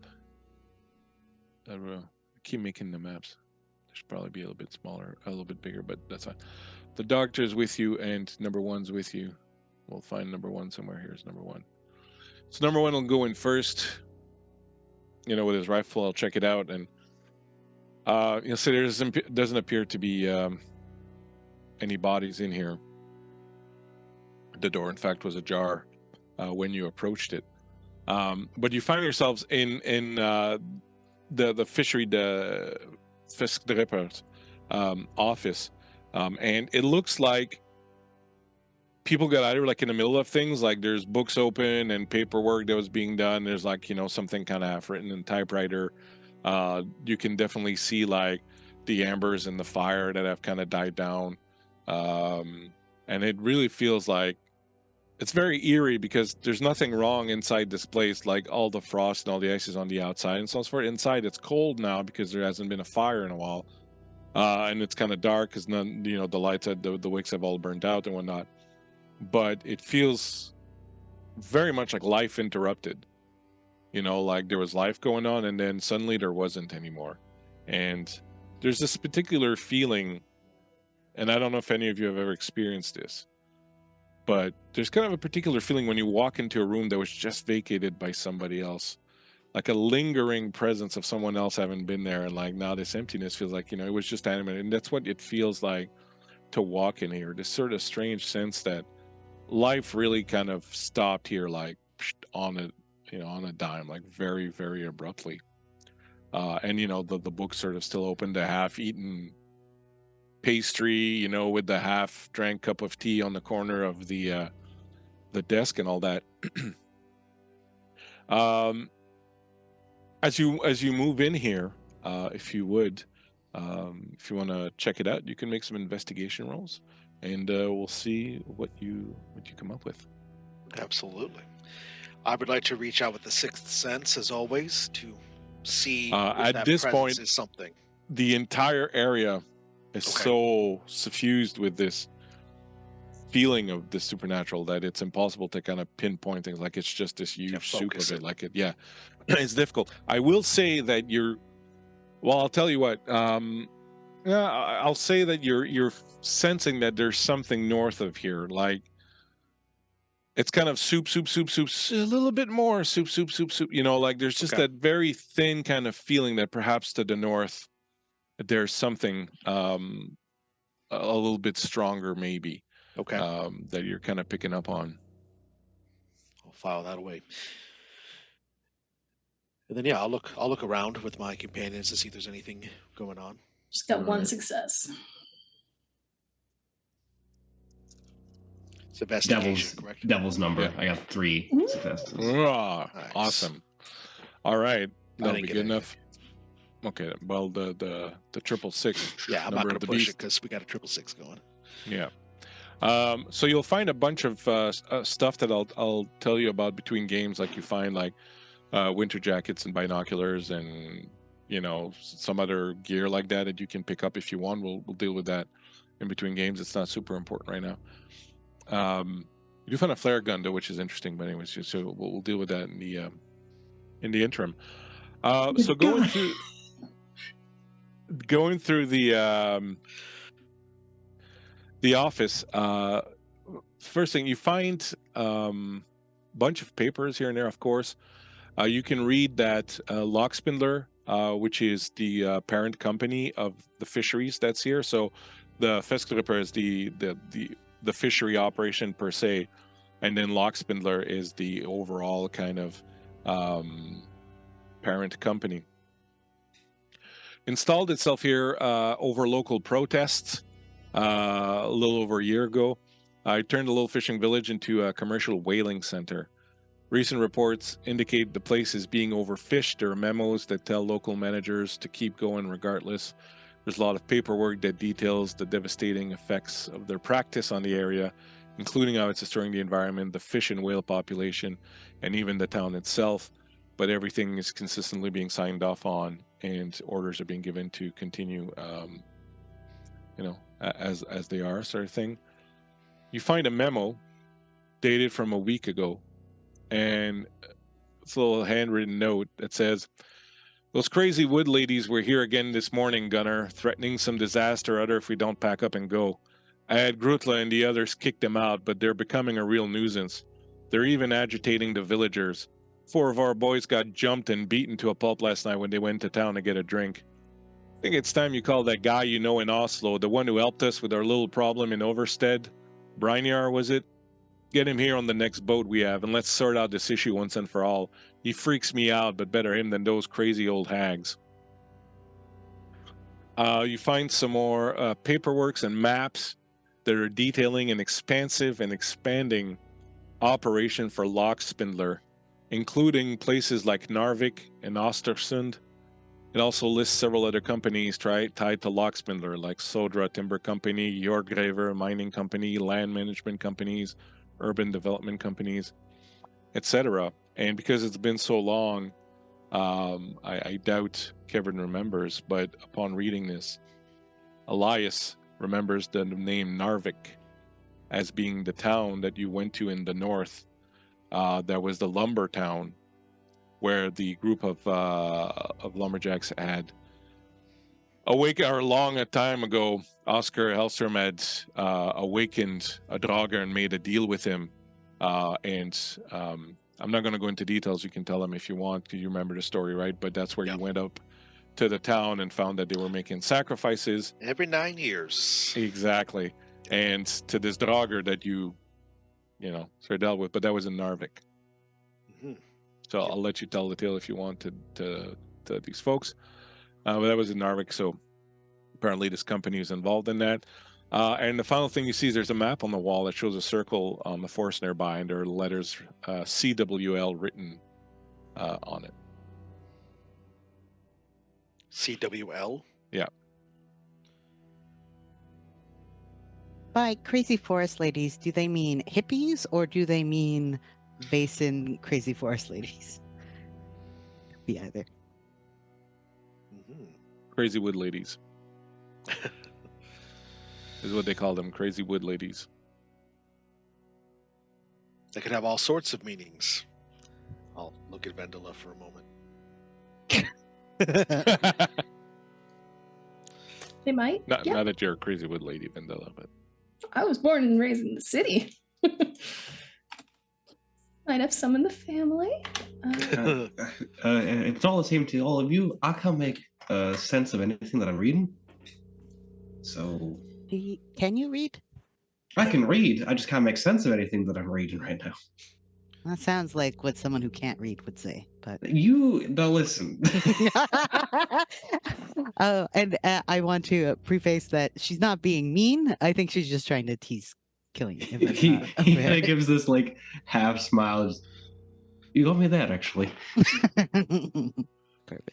I keep making the maps. There should probably be a little bit smaller, a little bit bigger, but that's fine. The doctor's with you, and number 1's with you. We'll find number 1 somewhere. Here's number 1. So number 1 will go in first, with his rifle. I'll check it out, and so there doesn't appear to be any bodies in here. The door, in fact, was ajar when you approached it. But you find yourselves in the fishery, the fiskdrippers office, and it looks like people got either like in the middle of things, like there's books open and paperwork that was being done. There's like something kind of half written in typewriter. You can definitely see like the embers in the fire that have kind of died down, and it really feels like it's very eerie because there's nothing wrong inside this place. Like all the frost and all the ice is on the outside and so forth. Inside it's cold now because there hasn't been a fire in a while, and it's kind of dark because none, the lights at the wicks have all burned out and whatnot. But it feels very much like life interrupted. Like there was life going on and then suddenly there wasn't anymore. And there's this particular feeling, and I don't know if any of you have ever experienced this, but there's kind of a particular feeling when you walk into a room that was just vacated by somebody else, like a lingering presence of someone else having been there, and like now this emptiness feels like, it was just animated, and that's what it feels like to walk in here. This sort of strange sense that life really kind of stopped here, like on a dime, like very, very abruptly. And the book's sort of still open, the half-eaten pastry, with the half-drank cup of tea on the corner of the desk and all that. As you move in here, if you would, if you want to check it out, you can make some investigation rolls, and we'll see what you come up with. Absolutely. I would like to reach out with the sixth sense, as always, to see if At that this presence point, is something. the entire area is so suffused with this feeling of the supernatural that it's impossible to kind of pinpoint things. Like it's just this huge soup of it. Like it's difficult. I will say that I'll tell you what. I'll say that you're sensing that there's something north of here. Like it's kind of soup, a little bit more soup. Like there's just that very thin kind of feeling that perhaps to the north there's something a little bit stronger, maybe. That you're kind of picking up on. I'll file that away. And then I'll look around with my companions to see if there's anything going on. Just got one success. It's investigation, correct? Devil's number. I got 3 successes. Nice. Awesome. All right. That'll be good enough. Okay. Well, the 666. Yeah, I'm not going to push it because we got a 666 going. Yeah. So you'll find a bunch of stuff that I'll tell you about between games. Like you find like winter jackets and binoculars and some other gear like that you can pick up if you want. We'll deal with that in between games. It's not super important right now. You do find a flare gun though, which is interesting. But anyways, so we'll deal with that in the interim. So going through the office, first thing you find bunch of papers here and there, of course. You can read that Lockspindler, which is the parent company of the fisheries that's here. So the Fiskgripper is the fishery operation per se, and then Lockspindler is the overall kind of parent company. Installed itself here over local protests a little over a year ago. It turned a little fishing village into a commercial whaling center. Recent reports indicate the place is being overfished. There are memos that tell local managers to keep going regardless. There's a lot of paperwork that details the devastating effects of their practice on the area, including how it's destroying the environment, the fish and whale population, and even the town itself. But everything is consistently being signed off on, and orders are being given to continue, as they are, sort of thing. You find a memo dated from a week ago, and it's a little handwritten note that says, "Those crazy wood ladies were here again this morning, Gunner, threatening some disaster or other if we don't pack up and go. I had Grutla and the others kick them out, but they're becoming a real nuisance. They're even agitating the villagers. 4 of our boys got jumped and beaten to a pulp last night when they went to town to get a drink. I think it's time you call that guy you know in Oslo, the one who helped us with our little problem in Overstead. Brynjar, was it? Get him here on the next boat we have, and let's sort out this issue once and for all. He freaks me out, but better him than those crazy old hags." You find some more paperworks and maps that are detailing an expansive and expanding operation for Lockspindler, including places like Narvik and Ostersund. It also lists several other companies tied to Lockspindler, like Sodra Timber Company, Jorgraver Mining Company, land management companies, urban development companies, etc. And because it's been so long, I doubt Kevin remembers, but upon reading this, Elias remembers the name Narvik as being the town that you went to in the north. That was the lumber town where the group of lumberjacks had long a time ago, Oscar Hellstrom had awakened a Draugr and made a deal with him. I'm not going to go into details. You can tell him if you want, because you remember the story, right? But that's where you went up to the town and found that they were making sacrifices. Every 9 years. Exactly. And to this Draugr that you sort of dealt with, but that was in Narvik. Mm-hmm. So I'll let you tell the tale if you want to these folks. But that was in Narvik, so apparently this company is involved in that. And the final thing you see is there's a map on the wall that shows a circle on the forest nearby, and there are letters CWL written on it. CWL? Yeah. By crazy forest ladies, do they mean hippies or do they mean Vaesen crazy forest ladies? Could be either. Mm-hmm. Crazy wood ladies. Is what they call them, crazy wood ladies. They could have all sorts of meanings. I'll look at Vendela for a moment. They might. Not that you're a crazy wood lady, Vendela, but I was born and raised in the city. Might have some in the family. If it's all the same to all of you, I can't make sense of anything that I'm reading. So Can you read? I can read. I just can't make sense of anything that I'm reading right now. That sounds like what someone who can't read would say. But Now listen. And I want to preface that she's not being mean. I think she's just trying to tease Killian. He kind of gives this like half smile. Just, you got me that actually. Perfect.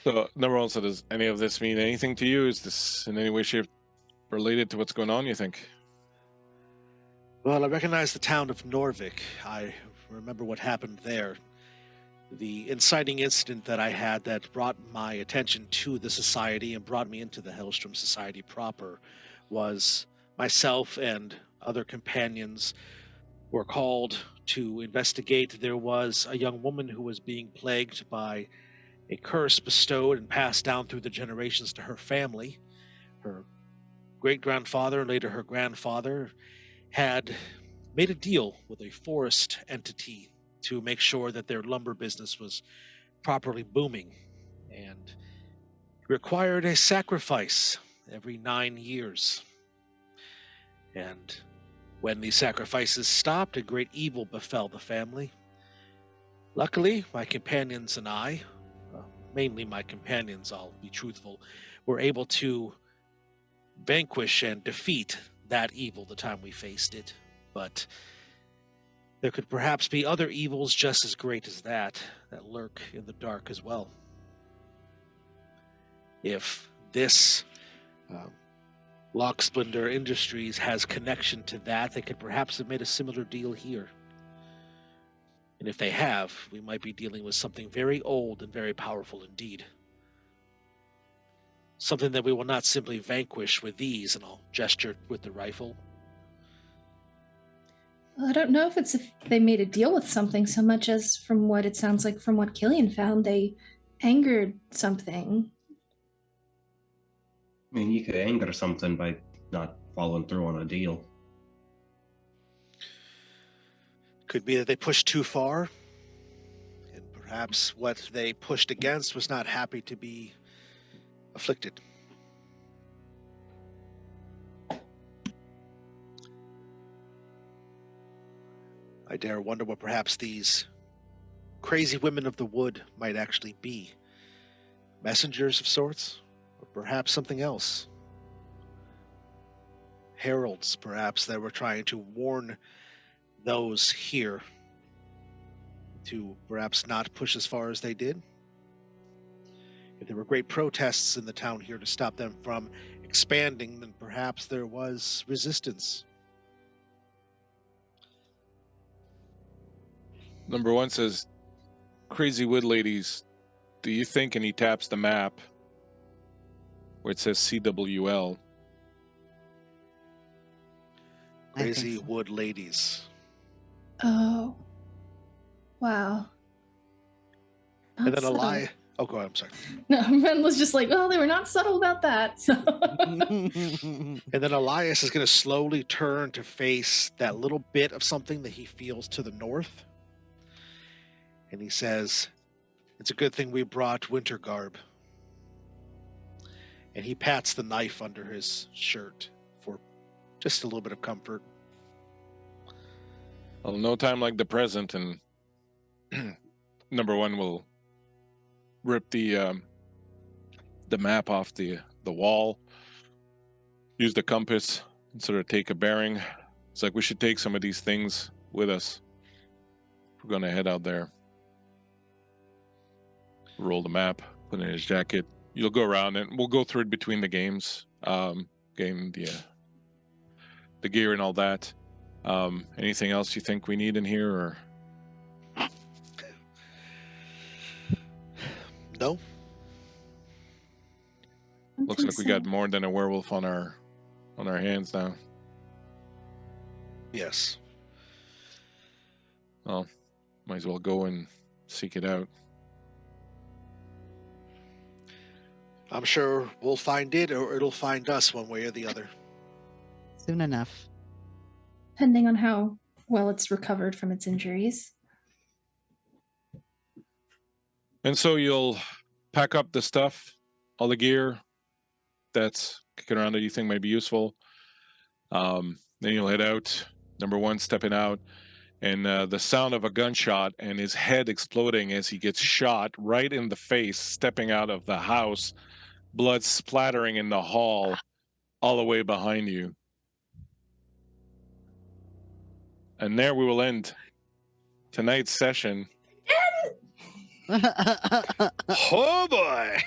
So, number one, so does any of this mean anything to you? Is this in any way, shape related to what's going on, you think? Well, I recognize the town of Nordic. I remember what happened there. The inciting incident that I had that brought my attention to the society and brought me into the Hellstrom Society proper was myself and other companions were called to investigate. There was a young woman who was being plagued by a curse bestowed and passed down through the generations to her family. Her great-grandfather, later her grandfather, had made a deal with a forest entity to make sure that their lumber business was properly booming, and required a sacrifice every 9 years. And when the sacrifices stopped, a great evil befell the family. Luckily, my companions and I, mainly my companions, I'll be truthful, were able to vanquish and defeat that evil the time we faced it. But there could perhaps be other evils just as great as that lurk in the dark as well. If this Lock Splendor Industries has connection to that, they could perhaps have made a similar deal here. And if they have, we might be dealing with something very old and very powerful indeed. Something that we will not simply vanquish with these, and I'll gesture with the rifle. Well, I don't know if they made a deal with something so much as from what it sounds like from what Killian found, they angered something. I mean, you could anger something by not following through on a deal. Could be that they pushed too far, and perhaps what they pushed against was not happy to be afflicted. I dare wonder what perhaps these crazy women of the wood might actually be. Messengers of sorts, or perhaps something else. Heralds, perhaps, that were trying to warn those here to perhaps not push as far as they did. If there were great protests in the town here to stop them from expanding, then perhaps there was resistance. Number one says, crazy wood ladies, do you think, and he taps the map where it says CWL. Crazy wood ladies. Oh. Wow. And then Not subtle. Oh, go ahead. I'm sorry. No, Vendla's just like, well, they were not subtle about that. So. And then Elias is going to slowly turn to face that little bit of something that he feels to the north. And he says, "It's a good thing we brought winter garb." And he pats the knife under his shirt for just a little bit of comfort. Well, no time like the present, and number one will rip the map off the wall, use the compass, and sort of take a bearing. It's like we should take some of these things with us. We're going to head out there. Roll the map, put it in his jacket. You'll go around and we'll go through it between the games, getting the gear and all that. Anything else you think we need in here, or? No? Looks like we got more than a werewolf on our hands now. Yes. Well, might as well go and seek it out. I'm sure we'll find it, or it'll find us one way or the other. Soon enough. Depending on how well it's recovered from its injuries. And so you'll pack up the stuff, all the gear that's kicking around that you think might be useful. Then you'll head out. Number one, stepping out, and the sound of a gunshot and his head exploding as he gets shot right in the face, stepping out of the house, blood splattering in the hall, all the way behind you. And there we will end tonight's session. Oh boy!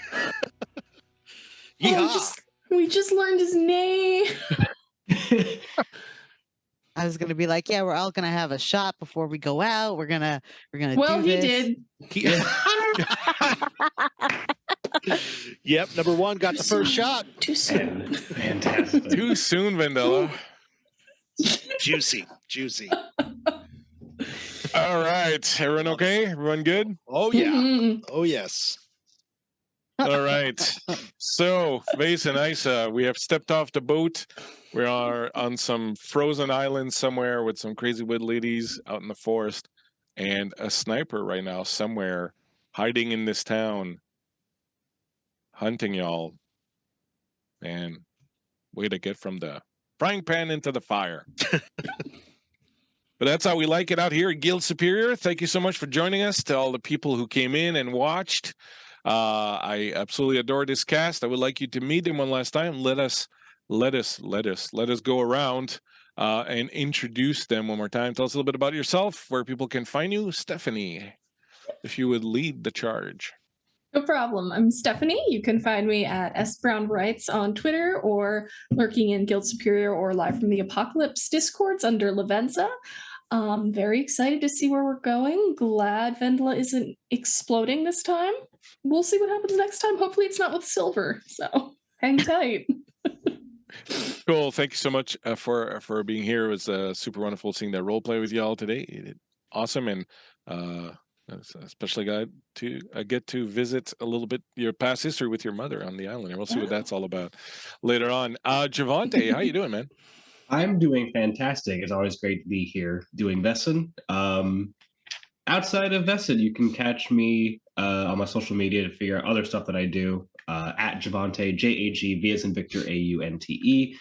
We just learned his name. I was gonna be like, yeah, we're all gonna have a shot before we go out. We're gonna Well, do he this. did. Yep, number one got the first shot. Too soon. Fantastic. Too soon, Vendela. Juicy. All right. Everyone okay? Everyone good? Oh yeah. Mhm. Oh yes. All right. So, Vaesen, Isa, we have stepped off the boat. We are on some frozen island somewhere with some crazy wood ladies out in the forest, and a sniper right now somewhere hiding in this town, hunting y'all. Man, way to get from the frying pan into the fire. But that's how we like it out here at Guild Superior. Thank you so much for joining us. To all the people who came in and watched. I absolutely adore this cast. I would like you to meet them one last time. Let us go around and introduce them one more time. Tell us a little bit about yourself, where people can find you. Stephanie, if you would lead the charge. No problem. I'm Stephanie. You can find me at sbrownwrites on Twitter, or lurking in Guild Superior or Live from the Apocalypse Discords under Lavenza. Very excited to see where we're going. Glad Vendela isn't exploding this time. We'll see what happens next time. Hopefully it's not with silver. So hang tight. Cool. Thank you so much for being here. It was super wonderful seeing that role play with y'all today. Awesome, and especially got to get to visit a little bit your past history with your mother on the island, and we'll see what that's all about later on. Javante, how you doing, man? I'm doing fantastic. It's always great to be here doing Vaesen. Outside of Vaesen, you can catch me on my social media to figure out other stuff that I do at Javante, JAG, V as in Victor, AUNTE.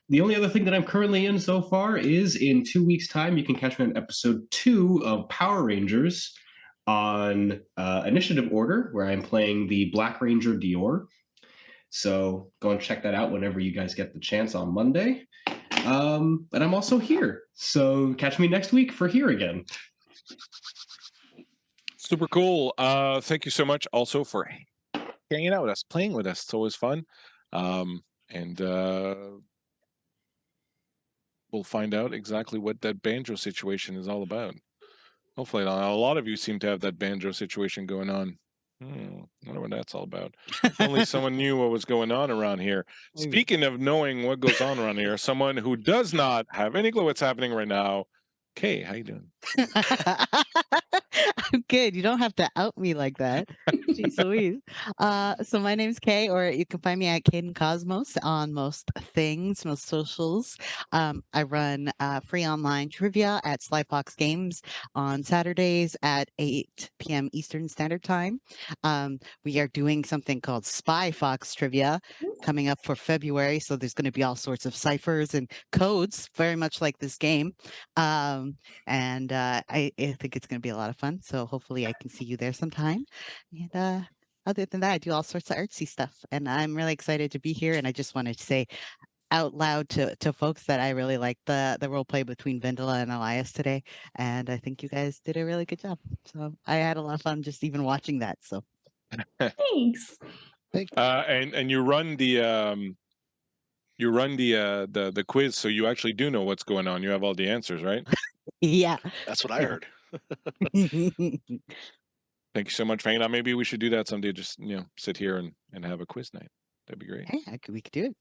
The only other thing that I'm currently in so far is in 2 weeks' time, you can catch me on episode 2 of Power Rangers on Initiative Order, where I'm playing the Black Ranger Dior. So go and check that out whenever you guys get the chance on Monday. But I'm also here. So catch me next week for Here Again. Super cool. Thank you so much also for hanging out with us, playing with us. It's always fun. And we'll find out exactly what that banjo situation is all about. Hopefully not. A lot of you seem to have that banjo situation going on. I wonder what that's all about. If only someone knew what was going on around here. Speaking of knowing what goes on around here, someone who does not have any clue what's happening right now. Kay, how you doing? I'm good. You don't have to out me like that. Jeez Louise. So my name's Kay, or you can find me at Caden Cosmos on most things, most socials. I run free online trivia at Slyfox Games on Saturdays at 8 p.m. Eastern Standard Time. We are doing something called Spy Fox Trivia coming up for February. So there's going to be all sorts of ciphers and codes, very much like this game. And I think it's going to be a lot of fun. So hopefully I can see you there sometime. And other than that, I do all sorts of artsy stuff, and I'm really excited to be here. And I just wanted to say out loud to folks that I really liked the role play between Vendela and Elias today, and I think you guys did a really good job. So I had a lot of fun just even watching that. So Thanks. Thank you. And you run the quiz, so you actually do know what's going on. You have all the answers, right? yeah. That's what I heard. Thank you so much for hanging out. Maybe we should do that someday. Just sit here and have a quiz night. That'd be great. Yeah, we could do it.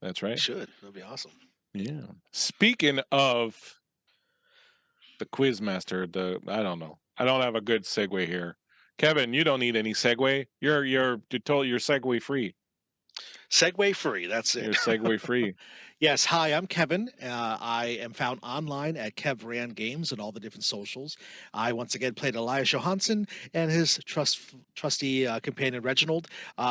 That's We right. should. That'd be awesome. Yeah. Speaking of the quiz master, I don't know. I don't have a good segue here. Kevin, you don't need any segue. You're segue free. Segway free. That's it. You're segue free. Yes. Hi, I'm Kevin. I am found online at Kev Ran Games and all the different socials. I once again played Elias Johansson and his trusty companion Reginald.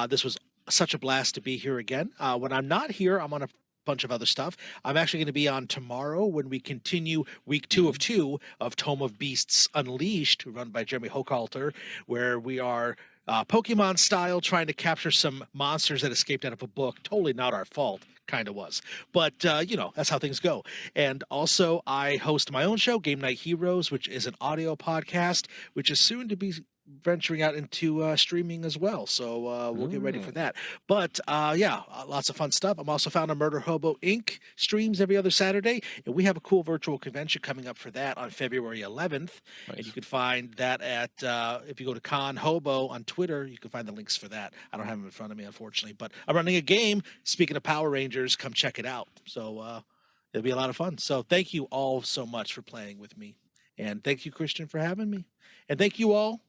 This was such a blast to be here again. When I'm not here, I'm on a bunch of other stuff. I'm actually going to be on tomorrow when we continue week 2 of 2 of Tome of Beasts Unleashed, run by Jeremy Hochhalter, where we are Pokemon style trying to capture some monsters that escaped out of a book. Totally not our fault. Kind of was. But, that's how things go. And also, I host my own show, Game Night Heroes, which is an audio podcast, which is soon to be venturing out into streaming as well. So we'll get ready for that. But lots of fun stuff. I'm also found on Murder Hobo Inc. streams every other Saturday. And we have a cool virtual convention coming up for that on February 11th. Nice. And you can find that at, if you go to Con Hobo on Twitter, you can find the links for that. I don't have them in front of me, unfortunately. But I'm running a game. Speaking of Power Rangers, come check it out. So it'll be a lot of fun. So thank you all so much for playing with me. And thank you, Christian, for having me. And thank you all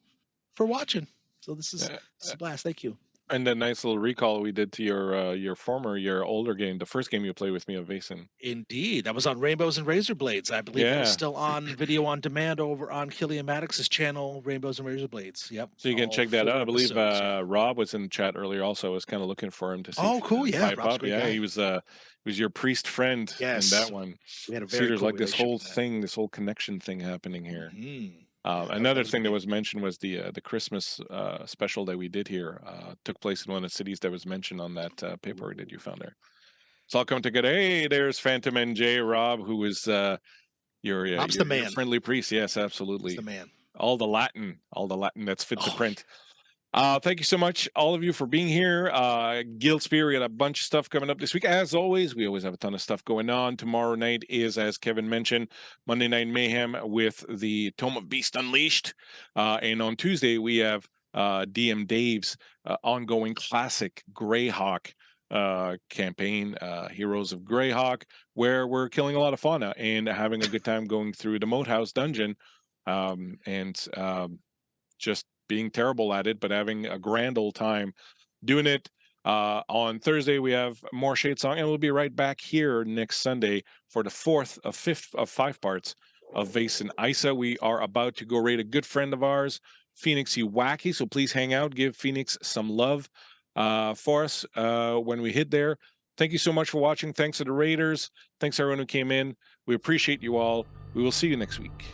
for watching. So this is a blast. Thank you. And that nice little recall we did to your older game, the first game you played with me of Vaesen. Indeed. That was on Rainbows and Razor Blades. I believe it was Yeah. still on video on demand over on Killian Maddox's channel, Rainbows and Razor Blades. Yep. So you can All check that 4 out. I believe episodes, yeah. Rob was in the chat earlier also. I was kind of looking for him to see. Oh, if he cool. could Yeah, pipe Rob's a up. great Yeah, guy. he was your priest friend Yes. in that one. We had a See, very there's cool like this whole relationship with that. thing, this whole connection thing happening here. Mhm. Another was thing that big. was mentioned was the Christmas special that we did here took place in one of the cities that was mentioned on that paperwork that you found there. It's all coming together. Hey, there's Phantom NJ Rob, who is your Rob's the your man. friendly priest. Yes, He's absolutely. the man. All the Latin that's fit to Oh, print. Thank you so much, all of you, for being here. Guild Spear, we got a bunch of stuff coming up this week. As always, we always have a ton of stuff going on. Tomorrow night is, as Kevin mentioned, Monday Night Mayhem with the Tome of Beast Unleashed. And on Tuesday, we have DM Dave's ongoing classic Greyhawk campaign, Heroes of Greyhawk, where we're killing a lot of fauna and having a good time going through the Moat House dungeon and just being terrible at it, but having a grand old time doing it. On Thursday, we have more Shade Song, and we'll be right back here next Sunday for the fifth of 5 parts of Vaesen Isa. We are about to go raid a good friend of ours, Phoenix Wacky, so please hang out, give Phoenix some love for us when we hit there. Thank you so much for watching. Thanks to the raiders. Thanks to everyone who came in. We appreciate you all. We will see you next week.